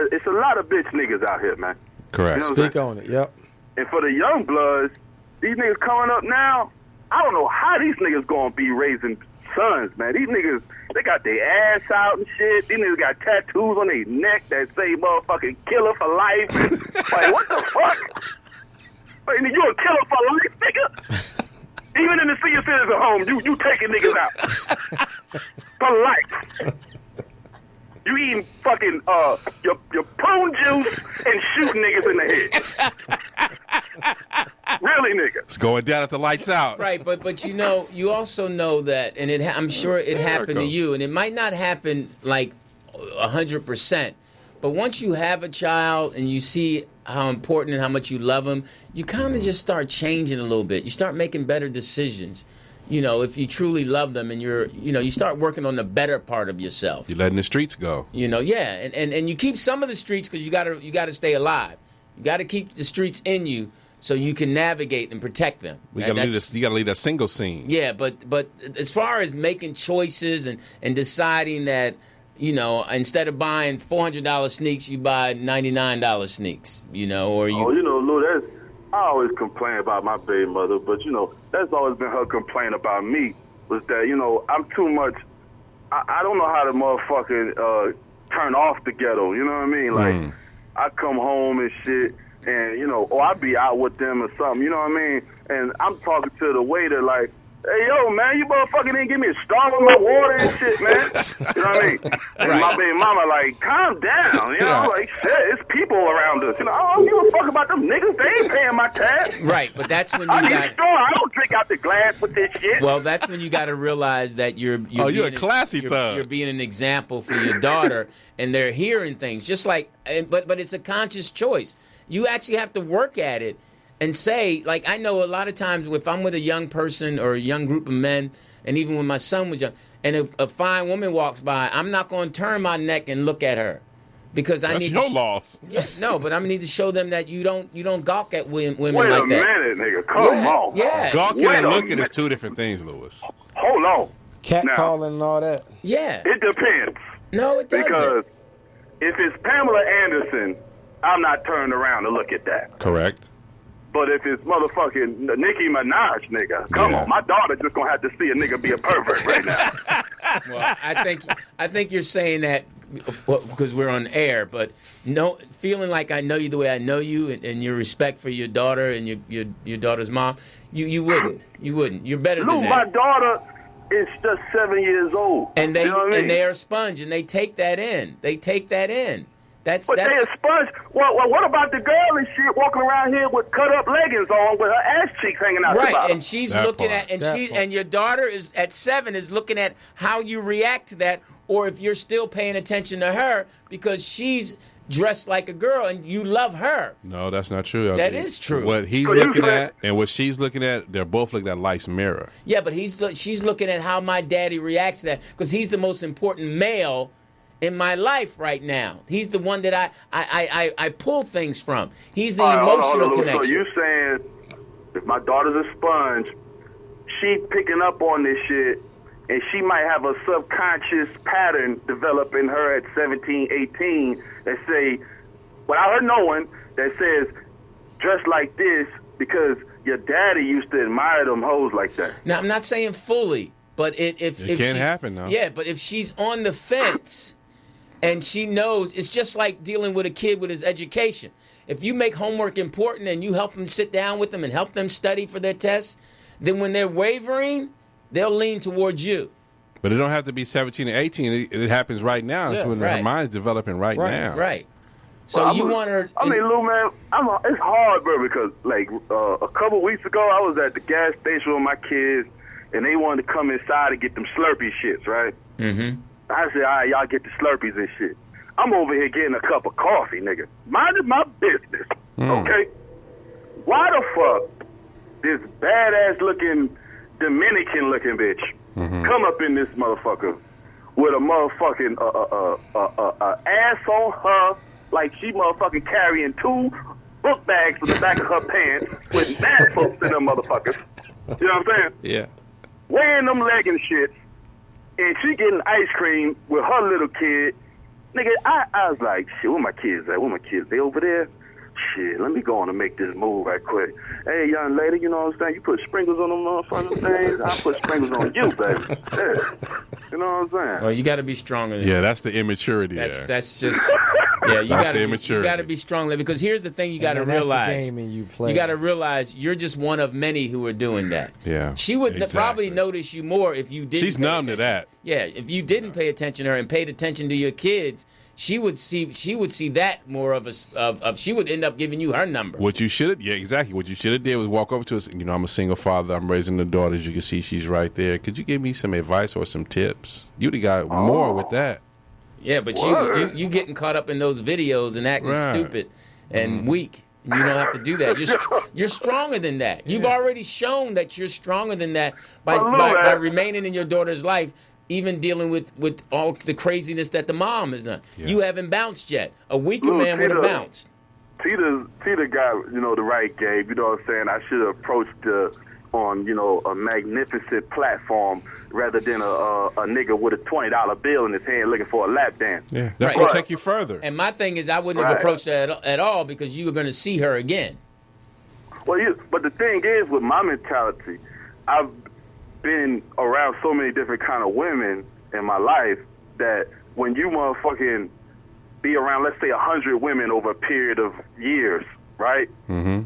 of bitch niggas out here, man. Correct. You know what I'm Speak on it. Yep. And for the young bloods, these niggas coming up now, I don't know how these niggas gonna be raising sons, man. These niggas, they got their ass out and shit. These niggas got tattoos on their neck that say motherfucking killer for life. Like, what the fuck? Wait, you a killer for life, nigga? Even in the senior citizen home, you taking niggas out. For life. You eating fucking your prune juice and shooting niggas in the head. Really, nigga. It's going down if the lights out. Right, but you know, you also know that, and I'm sure it happened to you, and it might not happen like 100%, but once you have a child and you see how important and how much you love them, you kind of just start changing a little bit. You start making better decisions. You know, if you truly love them, and you start working on the better part of yourself. You're letting the streets go. You know, yeah, and you keep some of the streets because you gotta stay alive. You gotta keep the streets in you so you can navigate and protect them. You gotta leave that single scene. Yeah, but as far as making choices and deciding that, you know, instead of buying $400 sneaks, you buy $99 sneaks. You know, or you. Oh, you know, Lou, I always complain about my baby mother, but, you know, that's always been her complaint about me, was that, you know, I'm too much, I don't know how to motherfucking turn off the ghetto, you know what I mean? Like, I come home and shit, and, you know, or I be out with them or something, you know what I mean? And I'm talking to the waiter like, hey, yo, man, you motherfucking didn't give me a star with my water and shit, man. You know what I mean? And my baby mama like, calm down. You know, like, shit, it's people around us. You know, I don't give a fuck about them niggas. They ain't paying my tab. Right, but that's when you I don't drink out the glass with this shit. Well, that's when you got to realize that you're a classy thug. You're being an example for your daughter, and they're hearing things just like. But it's a conscious choice. You actually have to work at it. And say, like, I know a lot of times if I'm with a young person or a young group of men, and even when my son was young, and if a fine woman walks by, I'm not going to turn my neck and look at her, because I need your loss. Yeah, no, but I need to show them that you don't gawk at women Wait like a that. minute, nigga. Come on. Yeah. Gawking and looking is two different things, Lewis. Hold on. Catcalling and all that. Yeah. It depends. No, it doesn't. Because if it's Pamela Anderson, I'm not turning around to look at that. Correct. But if it's motherfucking Nicki Minaj, nigga, come on. My daughter just gonna have to see a nigga be a pervert right now. Well, I think you're saying that because we're on air, but no, feeling like I know you the way I know you, and your respect for your daughter and your daughter's mom, you wouldn't. You're better than that. My daughter is just 7 years old. And they you know what I mean? and they're a sponge, and they take that in. That's But they a sponge. Well, what about the girl and shit walking around here with cut up leggings on with her ass cheeks hanging out the right, bottom? and she's That looking part. at, and your daughter is at 7 is looking at how you react to that, or if you're still paying attention to her because she's dressed like a girl and you love her. No, that's not true. That is true. What he's looking at and what she's looking at, they're both looking at life's mirror. Yeah, but she's looking at how my daddy reacts to that because he's the most important male in my life right now. He's the one that I pull things from. He's the emotional connection. So you saying if my daughter's a sponge, she picking up on this shit, and she might have a subconscious pattern develop in her at 17, 18 that say, without her knowing, that says, dress like this because your daddy used to admire them hoes like that. Now, I'm not saying fully, but if It can't happen now. Yeah, but if she's on the fence and she knows, it's just like dealing with a kid with his education. If you make homework important and you help them sit down with them and help them study for their tests, then when they're wavering, they'll lean towards you. But it don't have to be 17 or 18. It happens right now. It's when her mind's developing right now. Right. So you want her... I mean, Lou, man, it's hard, bro, because, like, a couple weeks ago, I was at the gas station with my kids, and they wanted to come inside and get them Slurpee shits, right? Mm-hmm. I said, all right, y'all get the Slurpees and shit. I'm over here getting a cup of coffee, nigga. Mind my business, okay? Why the fuck this badass-looking, Dominican-looking bitch come up in this motherfucker with a motherfucking ass on her like she motherfucking carrying 2 book bags to the back of her pants with mad folks in them motherfuckers. You know what I'm saying? Yeah. Wearing them legging shit, and she getting ice cream with her little kid. Nigga, I was like, shit, where my kids at? Where my kids? They over there? Shit, let me go on and make this move right quick. Hey, young lady, you know what I'm saying? You put sprinkles on them motherfucking things, I'll put sprinkles on you, baby. Yeah. You know what I'm saying? Well, you got to be stronger than that. That's the immaturity there. That's just... Yeah, you That's gotta the immaturity. You got to be strong, because here's the thing you got to realize. That's the game and you play. You got to realize you're just one of many who are doing that. Yeah. She would probably notice you more if you didn't. She's numb to that. Yeah, if you didn't pay attention to her and paid attention to your kids, she would see that more of she would end up giving you her number. What you should have, exactly. What you should have did was walk over to us. You know, I'm a single father. I'm raising the daughters. You can see she's right there. Could you give me some advice or some tips? You'd have got more with that. Yeah, but you getting caught up in those videos and acting stupid and weak. You don't have to do that. You're stronger than that. You've already shown that you're stronger than that by remaining in your daughter's life, even dealing with all the craziness that the mom has done. Yeah. You haven't bounced yet. A weaker man would have bounced. Tita got, the right game. You know what I'm saying? I should have approached on, a magnificent platform rather than a nigga with a $20 bill in his hand looking for a lap dance. Yeah, that's going to take you further. And my thing is, I wouldn't have approached her at all because you were going to see her again. Well, but the thing is, with my mentality, I've been around so many different kind of women in my life that when you motherfucking be around, let's say, 100 women over a period of years, right? Mm-hmm.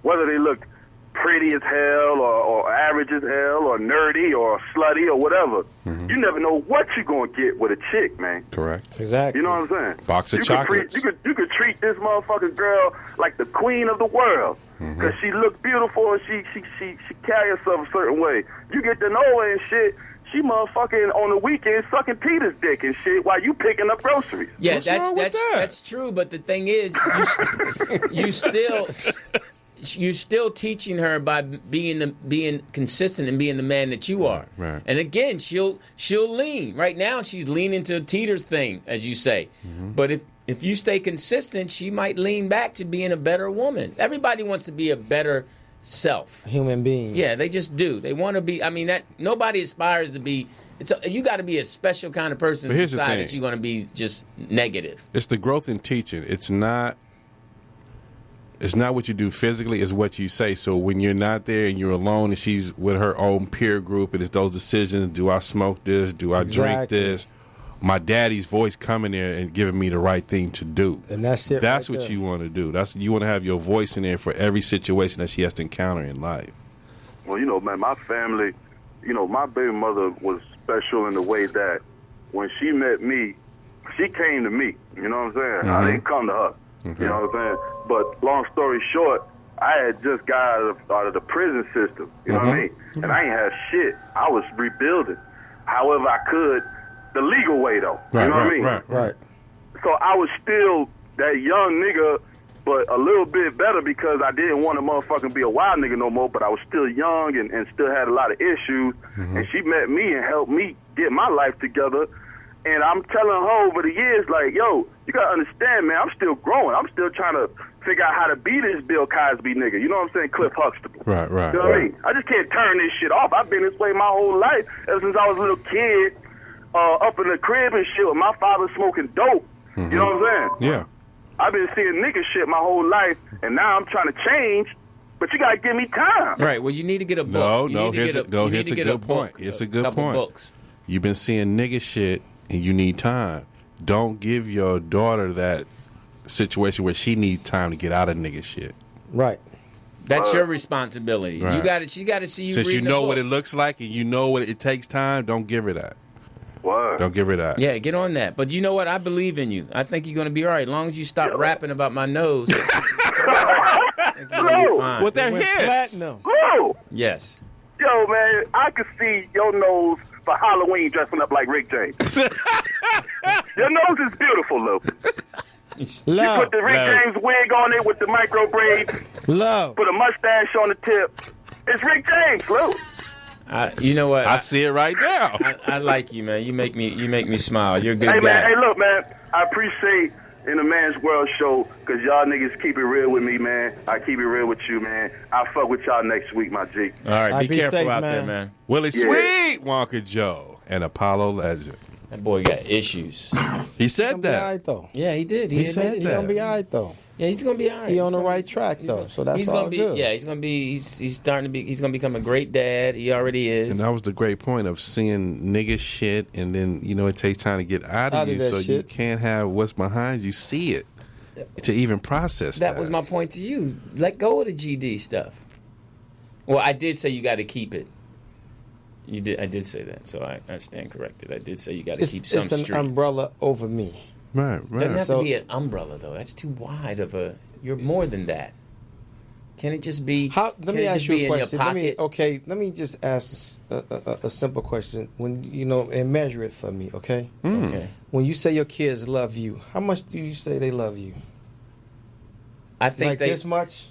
Whether they look pretty as hell or average as hell or nerdy or slutty or whatever, you never know what you're going to get with a chick, man. Correct. Exactly. You know what I'm saying? Box of chocolates. You could treat this motherfucking girl like the queen of the world because she looks beautiful and she carry herself a certain way. You get to know her and shit, she motherfucking on the weekend sucking Peter's dick and shit while you picking up groceries. Yeah, that's true. But the thing is, you're still teaching her by being consistent and being the man that you are. Right. And again, she'll lean. Right now, she's leaning to Teeter's thing, as you say. But if you stay consistent, she might lean back to being a better woman. Everybody wants to be a better self. Human being. Yeah, they just do. They want to be. I mean, nobody aspires to be. You got to be a special kind of person to decide that you're going to be just negative. It's the growth in teaching. It's not what you do physically, it's what you say. So when you're not there and you're alone and she's with her own peer group and it's those decisions, do I smoke this? Do I drink this? My daddy's voice coming there and giving me the right thing to do. And that's it. That's what you want to do. You want to have your voice in there for every situation that she has to encounter in life. Well, man, my family, my baby mother was special in the way that when she met me, she came to me. You know what I'm saying? I didn't come to her. You know what I'm saying? But long story short, I had just got out of the prison system. You know what I mean? And I ain't have shit. I was rebuilding however I could, the legal way though. You know what I mean? Right. So I was still that young nigga, but a little bit better because I didn't want to motherfucking be a wild nigga no more, but I was still young and still had a lot of issues. And she met me and helped me get my life together. And I'm telling her over the years, like, yo, you got to understand, man, I'm still growing. I'm still trying to figure out how to be this Bill Cosby nigga. You know what I'm saying? Cliff Huxtable. Right. You know what I mean? I just can't turn this shit off. I've been this way my whole life ever since I was a little kid, up in the crib and shit with my father smoking dope. You know what I'm saying? Yeah. I've been seeing nigga shit my whole life, and now I'm trying to change, but you got to give me time. Right. Well, you need to get a book. Here's a good point. It's a good point. Books. You've been seeing nigga shit, and you need time. Don't give your daughter that situation where she needs time to get out of nigga shit. Right. That's your responsibility. Right. She got to see you. Since you reading know the what book. it looks like and you know what it takes time, don't give her that. What? Don't give her that. Yeah, get on that. But you know what? I believe in you. I think you're going to be all right. As long as you stop rapping about my nose. I think you're gonna be fine. With their hits. Platinum. Whoa! Yes. Yo, man, I could see your nose for Halloween dressing up like Rick James. Your nose is beautiful, Lou. You Love. put the Rick James wig on it with the micro braids, Love. put a mustache on the tip. It's Rick James, Lou. You know what? I see it right now. I like you, man. You make me smile. You're a good Hey, guy. man, hey, look, man, I appreciate in the Man's World show because y'all niggas keep it real with me, man. I keep it real with you, man. I'll fuck with y'all next week, my G. All right, be Be careful safe, out man. there, man. Willie Sweet, Wonka Joe, and Apollo Legend. That boy got issues. He He said gonna be all that. right, though. Yeah, he did. He said He that. gonna be all right, though. Yeah, he's gonna be all right. He on the right track, though, so that's he's all gonna be, good. Yeah, he's gonna be. He's starting to be. He's gonna become a great dad. He already is. And that was the great point of seeing nigga shit, and then, it takes time to get out of you, that so you shit. can't have what's behind you see it to even process that. That was my point to you. Let go of the GD stuff. Well, I did say you got to keep it. You did. I did say that, so I stand corrected. I did say you got to keep some It's an street. umbrella over me. Right. Doesn't have So- to be an umbrella though. That's too wide of a. You're more than that. Can it just be? Let can me it ask just you be a in your question. pocket? Let me just ask a simple question. When and measure it for me, okay? Okay. When you say your kids love you, how much do you say they love you? I think Like they. this much?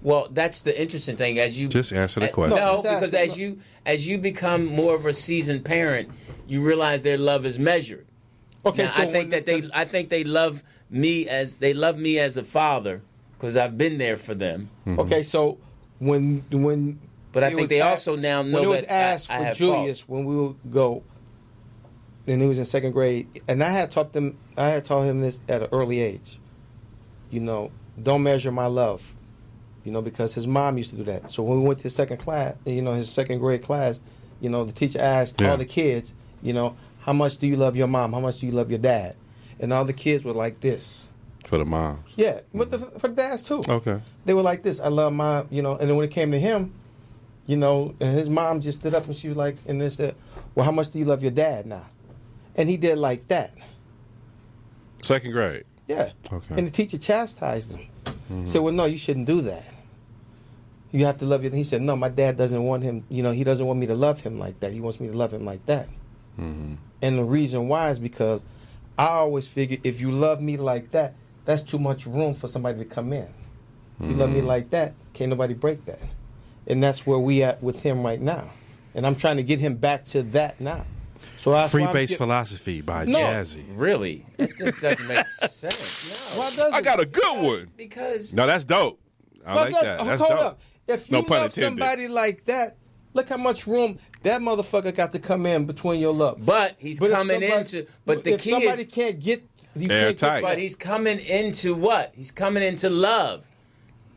Well, that's the interesting thing. As you Just answer the question. No, just ask because it. as you become more of a seasoned parent, you realize their love is measured. Okay, Now, so I think they love me as a father because I've been there for them. Okay, so when But I it think was they asked- also now know when it was that asked I for have Julius when we would go, and he was in second grade, and I had taught him this at an early age. Don't measure my love, because his mom used to do that. So when we went to his second class, his second grade class, the teacher asked all the kids, how much do you love your mom? How much do you love your dad? And all the kids were like this. For the moms. Yeah, but for the dads too. Okay. They were like this. I love my, and then when it came to him, and his mom just stood up and she was like, and they said, well, how much do you love your dad now? And he did like that. Second grade. Yeah. Okay. And the teacher chastised him. Said, well, no, you shouldn't do that. You have to love your. He said, no, my dad doesn't want him, he doesn't want me to love him like that. He wants me to love him like that. And the reason why is because I always figured if you love me like that, that's too much room for somebody to come in. You love me like that, can't nobody break that. And that's where we at with him right now. And I'm trying to get him back to that now. So that's why Free I'm Base get- Philosophy by No. Jazzy. Really? It just doesn't make sense. Why doesn't I got a good one. Because No, that's dope. I like that. That's hold dope. up. If you No pun love intended. somebody like that, look how much room that motherfucker got to come in between your love. But he's if coming somebody- into. But the if key somebody is. can't get, you Airtight. can't get But he's coming into what? He's coming into love.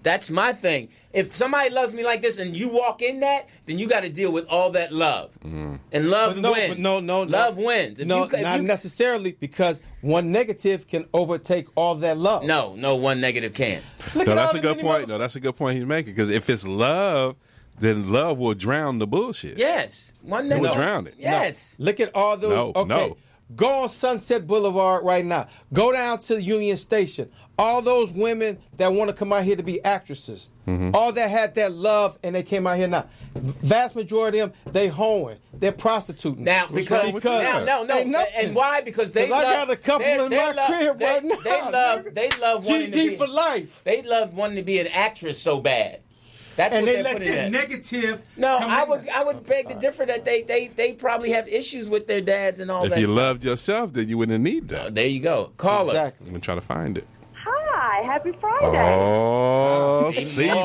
That's my thing. If somebody loves me like this and you walk in that, then you got to deal with all that love. And love But no, wins. but no. Love wins. If No, you, if not you, necessarily, because one negative can overtake all that love. No, one negative can. Look No, at that's all a the good many point. No, that's a good point he's making. Because if it's love, then love will drown the bullshit. Yes. One It will negative. drown it. Yes. Look at all those. No, okay. no. Go on Sunset Boulevard right now. Go down to Union Station. All those women that want to come out here to be actresses, all that had that love, and they came out here now. Vast majority of them, they hoeing, they're prostituting. Now, because no, and why? Because they love, I got a couple in my crib right now. They love wanting to be for life. They love wanting to be an actress so bad. That's and what they they're let putting that in. negative. No, I would beg to differ that they probably have issues with their dads and all If that. you stuff. loved yourself, then you wouldn't need that. There you go. Call her. I'm gonna try to find it. Hi, happy Friday. Oh, Seymour.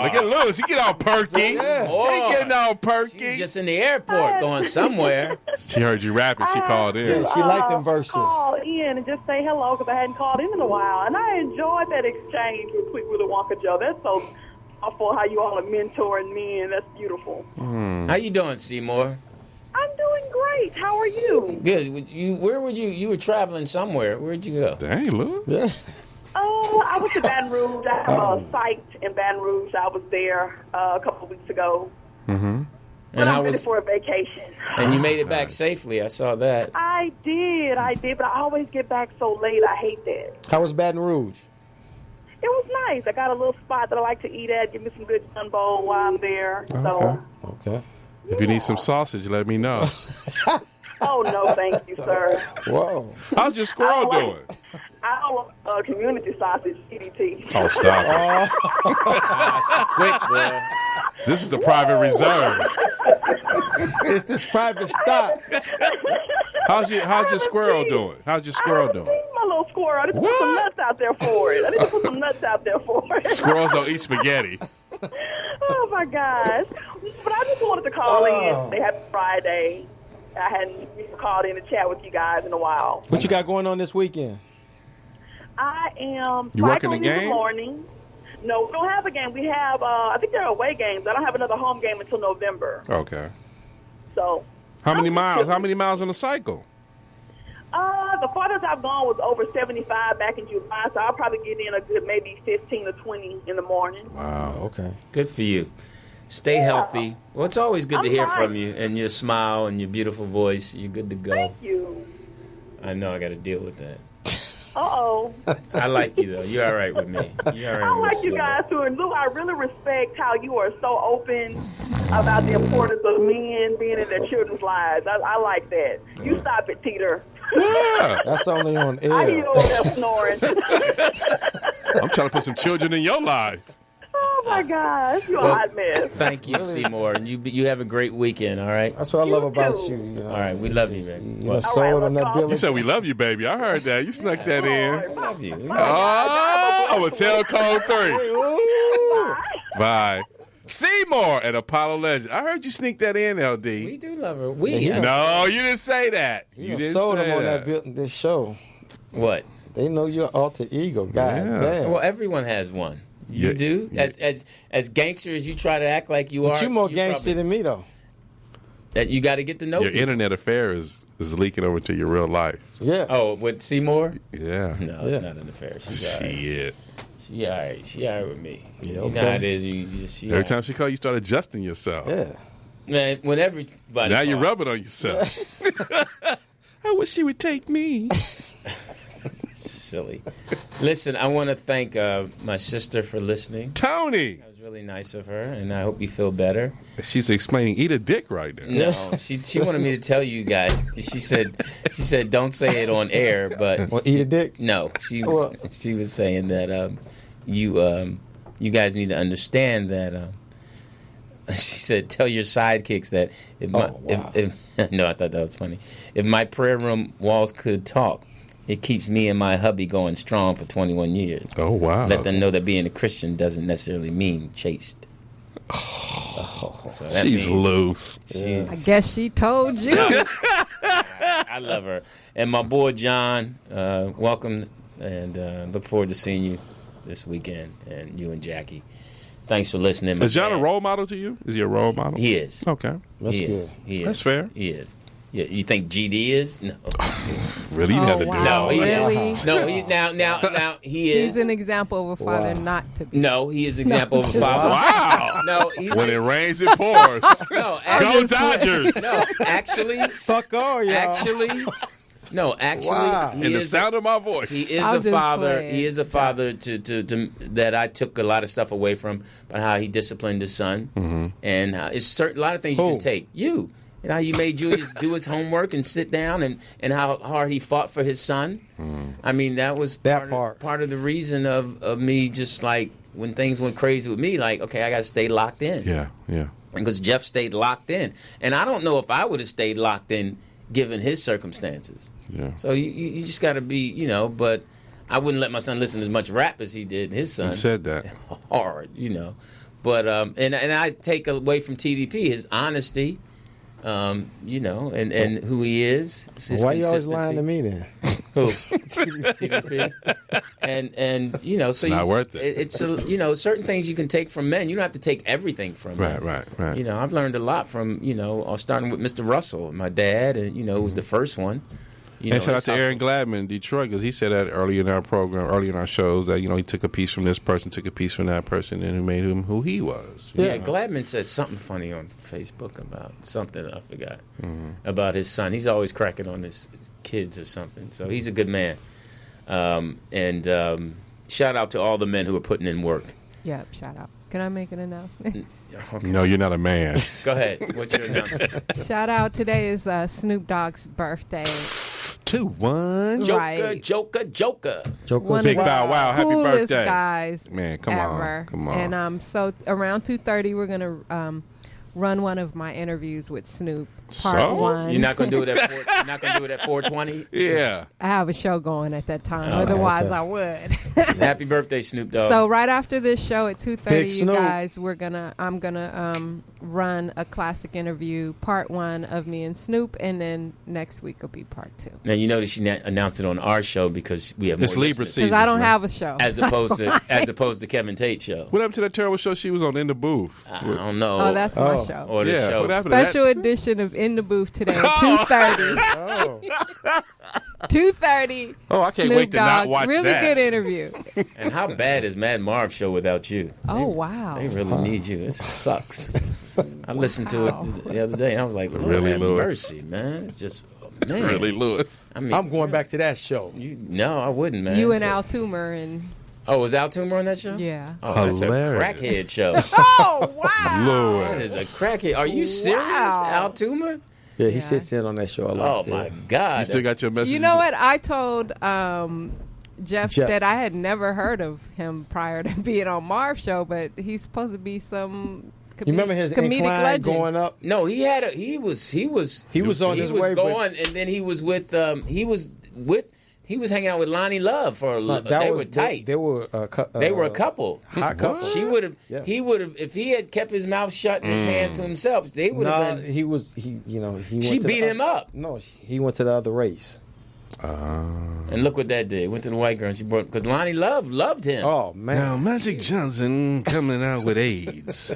Look at Lewis. He get all perky. He getting all perky. She's just in the airport going somewhere. She heard you rapping. She called in. Yeah, she liked them verses. Call in and just say hello because I hadn't called in a while. And I enjoyed that exchange with Quick Willy Wonka Joe. That's so thoughtful how you all are mentoring men. That's beautiful. How you doing, Seymour? I'm doing great. How are you? Good. Where would you? You were traveling somewhere. Where'd you go? Dang, Lewis. Yeah. Oh, I went to Baton Rouge. I have a site in Baton Rouge. I was there a couple of weeks ago. And But how I'm ready was? for a vacation. And you made it back safely. I saw that. I did, but I always get back so late. I hate that. How was Baton Rouge? It was nice. I got a little spot that I like to eat at. Give me some good gunbo while I'm there. So, Okay. If you need some sausage, let me know. oh no, thank you, sir. Whoa. How's your squirrel doing? I don't want community sausage, CDT. Oh, stop it. Quick, boy. This is the private reserve. It's this private stock. How's your squirrel doing? How's your squirrel doing? My little squirrel. I need to put some nuts out there for it. Squirrels don't eat spaghetti. Oh my gosh! But I just wanted to call in. They had Friday. I hadn't called in to chat with you guys in a while. What you got going on this weekend? I am. You working a cycling in game? the morning. No, we don't have a game. We have. I think they're away games. I don't have another home game until November. Okay. So. How many miles? How many miles on the cycle? The farthest I've gone was over 75 back in July, so I'll probably get in a good maybe 15 or 20 in the morning. Wow. Okay. Good for you. Stay healthy. Well, it's always good to I'm hear fine. from you and your smile and your beautiful voice. You're good to go. Thank you. I know I got to deal with that. Uh-oh. I like you, though. You're all right with me. You're all right I with like you me. guys too, and Lou, I really respect how you are so open about the importance of men being in their children's lives. I like that. You stop it, Teeter. Yeah. That's only on I hear you air. over there snoring. I'm trying to put some children in your life. Oh my gosh, you're a hot mess. Thank you, Seymour. And you have a great weekend, all right? That's what I love about too. you. You know, All right, we love you, man. You know, What? sold on let's that go. You Billy. said we love you, baby. I heard that. You snuck that in. We love you. Oh, I'm going to tell Code 3. Ooh. Bye. Seymour at Apollo Legend. I heard you sneak that in, LD. We do love her. No, you didn't say that. You You done didn't sold say them on that. this show. What? They know your alter ego. God Yeah. damn. Well, everyone has one. You Yeah. do? Yeah. As gangster as you try to act like you are. But you more gangster than me, though. That you got to get to know Your people. internet affair is leaking over to your real life. Yeah. Oh, with Seymour? Yeah. No, it's Yeah. not an affair. She's all right. Shit. She all right. She all right with me. Yeah, You know okay. how it is. You just, she all Every right. time she called you, start adjusting yourself. Yeah. Man, when everybody Now you're calls- rubbing on yourself. I wish she would take me. Silly. Listen, I want to thank my sister for listening. Tony. That was really nice of her, and I hope you feel better. She's explaining eat a dick right now. No, she wanted me to tell you guys. She said don't say it on air, but Well, eat a dick. no, she was saying that you guys need to understand that. She said, "Tell your sidekicks that if my no, I thought that was funny. If my prayer room walls could talk, it keeps me and my hubby going strong for 21 years. Oh, wow. Let them know that being a Christian doesn't necessarily mean chaste. So that She's means loose. I guess she told you. I love her. And my boy John, welcome, and look forward to seeing you this weekend, and you and Jackie. Thanks for listening. my Is John a man. role model to you? Is he a role model? He is. Okay. That's He good. is. He is. That's fair. He is. Yeah, you think GD is? No. Really? You Oh, had to do wow. No, he Really? is. No, he, now he is. He's an example of a father not to be. No, he is an example of a just father. Wow. No, when it rains, it pours. No, Go Dodgers. No, actually, Fuck all y'all. actually, Wow. he In the is sound of my voice. He is I'm a just father. playing. He is a father to that I took a lot of stuff away from, but how he disciplined his son, and how it's a lot of things you Who? can take. You know how you made Julius do his homework and sit down, and how hard he fought for his son. I mean, that was That part of the reason of me just like when things went crazy with me. Like, okay, I got to stay locked in. Yeah. Because Jeff stayed locked in, and I don't know if I would have stayed locked in given his circumstances. Yeah. So you just got to be, but I wouldn't let my son listen to as much rap as he did. His son You said that. hard, But and I take away from TDP his honesty, and who he is. His Why you always consistency. lying to me then? Who? TDP. And so not worth it. It's certain things you can take from men. You don't have to take everything from them. Right. I've learned a lot from starting with Mr. Russell, my dad, and who was the first one. And shout out to Aaron Gladman in Detroit, because he said that early in our program, early in our shows, that he took a piece from this person, took a piece from that person, and who made him who he was. Yeah, Gladman said something funny on Facebook about something I forgot about his son. He's always cracking on his kids or something. So he's a good man. And shout out to all the men who are putting in work. Yep, shout out. Can I make an announcement? Okay. No, you're not a man. Go ahead. What's your announcement? Shout out. Today is Snoop Dogg's birthday. 2-1. Right. Joker. One Big of the Bow Wow. Happy coolest birthday. guys Man, come ever. on. And so around 2:30, we're gonna run one of my interviews with Snoop. Part So? 1. You're not gonna do it at 4. You're not gonna do it at 4:20. Yeah. I have a show going at that time. Oh, Otherwise, okay. I would. Happy birthday, Snoop Dogg. So right after this show at 2:30, Big you Snoop. guys, I'm gonna run a classic interview, part 1 of me and Snoop, and then next week will be part 2. Now you notice she announced it on our show because we have more It's Libra listeners, season. Because I don't man. have a show. as opposed to Kevin Tate's show. What happened to that terrible show she was on In the Booth? I don't know. Oh, that's my Oh. show. or the Yeah, show. what happened to that? Special edition of In the Booth today at 2:30. Oh. 2:30. Oh, I can't Snoop wait to not Dogg. watch really that. good interview. And how bad is Mad Marv's show without you? Oh, wow. They really need you. It sucks. I listened to Wow. it the other day, and I was like, Lord Really, have Lewis? mercy, man. It's just, man. Really, Lewis? I mean, I'm going back to that show. No, I wouldn't, man. You and Al Toomer and Oh, was Al Toomer on that show? yeah. Oh, that's a Hilarious. crackhead show. Oh, wow. That is a crackhead. Are you serious, Wow. Al Toomer? Yeah, he Yeah. sits in on that show a Oh lot. my yeah. God! You still got your message? You know what? I told Jeff Jeff. that I had never heard of him prior to being on Marv's show, but he's supposed to be some You remember his comedic incline legend. going up? No, he had he was He was on he his was way. but- going, and then he was hanging out with Lonnie Love for a That they was- were tight. They were a They were a couple. hot couple. She would have. Yeah. He would have if he had kept his mouth shut and his hands to himself. They would No, have been. he was. He went She to beat the him other- up. No, he went to the other race. And look what that did. Went to the white girl and she brought because Lonnie Love loved him. Oh man, Now, Magic Johnson coming out with AIDS.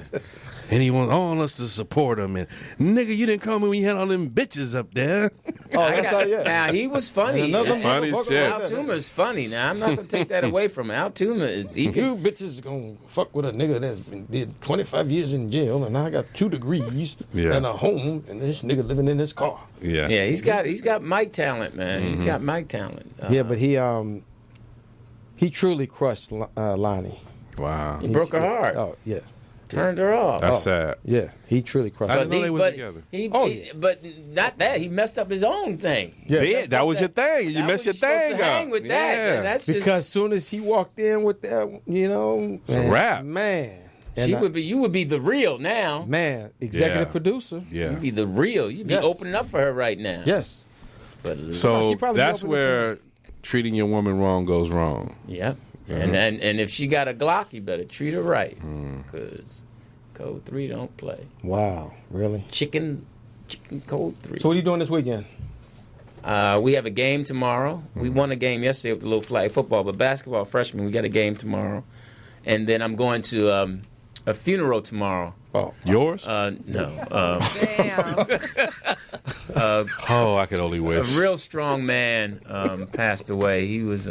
And he wants all us to support him. And, nigga, you didn't call me when you had all them bitches up there. oh that's how. Yeah. Now he was funny. And another Funny motherfucker shit. Al like that. Toomer's funny. Now I'm not gonna take that away from him. Al Toomer is he can, You bitches gonna fuck with a nigga that's been did 25 years in jail, and I got 2 degrees Yeah. and a home, and this nigga living in his car. Yeah. Yeah, he's got mic talent, man. He's got mic talent. Yeah, but he truly crushed Lonnie. Wow. he broke her heart, Oh yeah, turned her off. That's sad. yeah, he truly crushed. I her. didn't know they was together. But not that he messed up his own thing. Yeah, that was your thing. You That messed your was- you're supposed thing to up. hang with that. Yeah. And that's Because as soon as he walked in with that, It's a wrap. man. just, you would be the real now. Man, executive Yeah. producer. Yeah. You'd be the real. You'd be Yes. opening up for her right now. Yes. But No, So she probably that's opened where treating your woman wrong goes wrong. yeah. And if she got a Glock, you better treat her right. Because Code 3 don't play. Wow, really? Chicken Code 3. So what are you doing this weekend? We have a game tomorrow. We won a game yesterday with the little flag football, but basketball freshmen, we got a game tomorrow. And then I'm going to a funeral tomorrow. Oh, Yours? No. Damn. Oh, I could only A wish. real strong man passed away. He was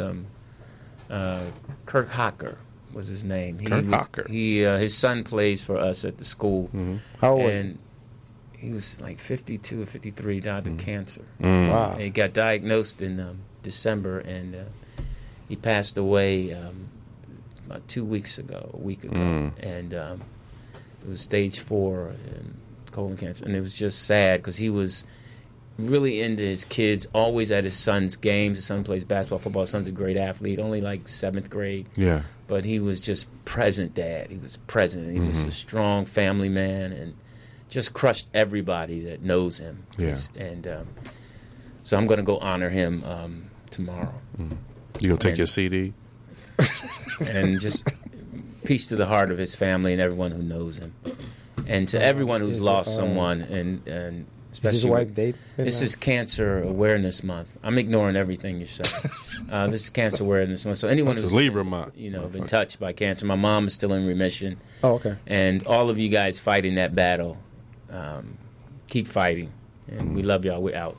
Kirk Hocker. was his name. Kurt Hocker. His son plays for us at the school. How old was and he was like 52 or 53, died of cancer. Wow. And he got diagnosed in December, and he passed away about a week ago. And it was stage 4 colon cancer. And it was just sad because he was really into his kids, always at his son's games. His son plays basketball, football. His son's a great athlete, only like 7th grade. Yeah. But he was just present dad. He was present. He was a strong family man and just crushed everybody that knows him. Yeah. And so I'm going to go honor him tomorrow. You gonna take your CD? And just peace to the heart of his family and everyone who knows him. And to everyone who's lost someone, and especially is his wife dating? This is Cancer Awareness Month. I'm ignoring everything you say. This is Cancer Awareness Month. So anyone who's Libra month, been touched by cancer. My mom is still in remission. Oh, okay. And all of you guys fighting that battle, keep fighting. And we love y'all. We're out.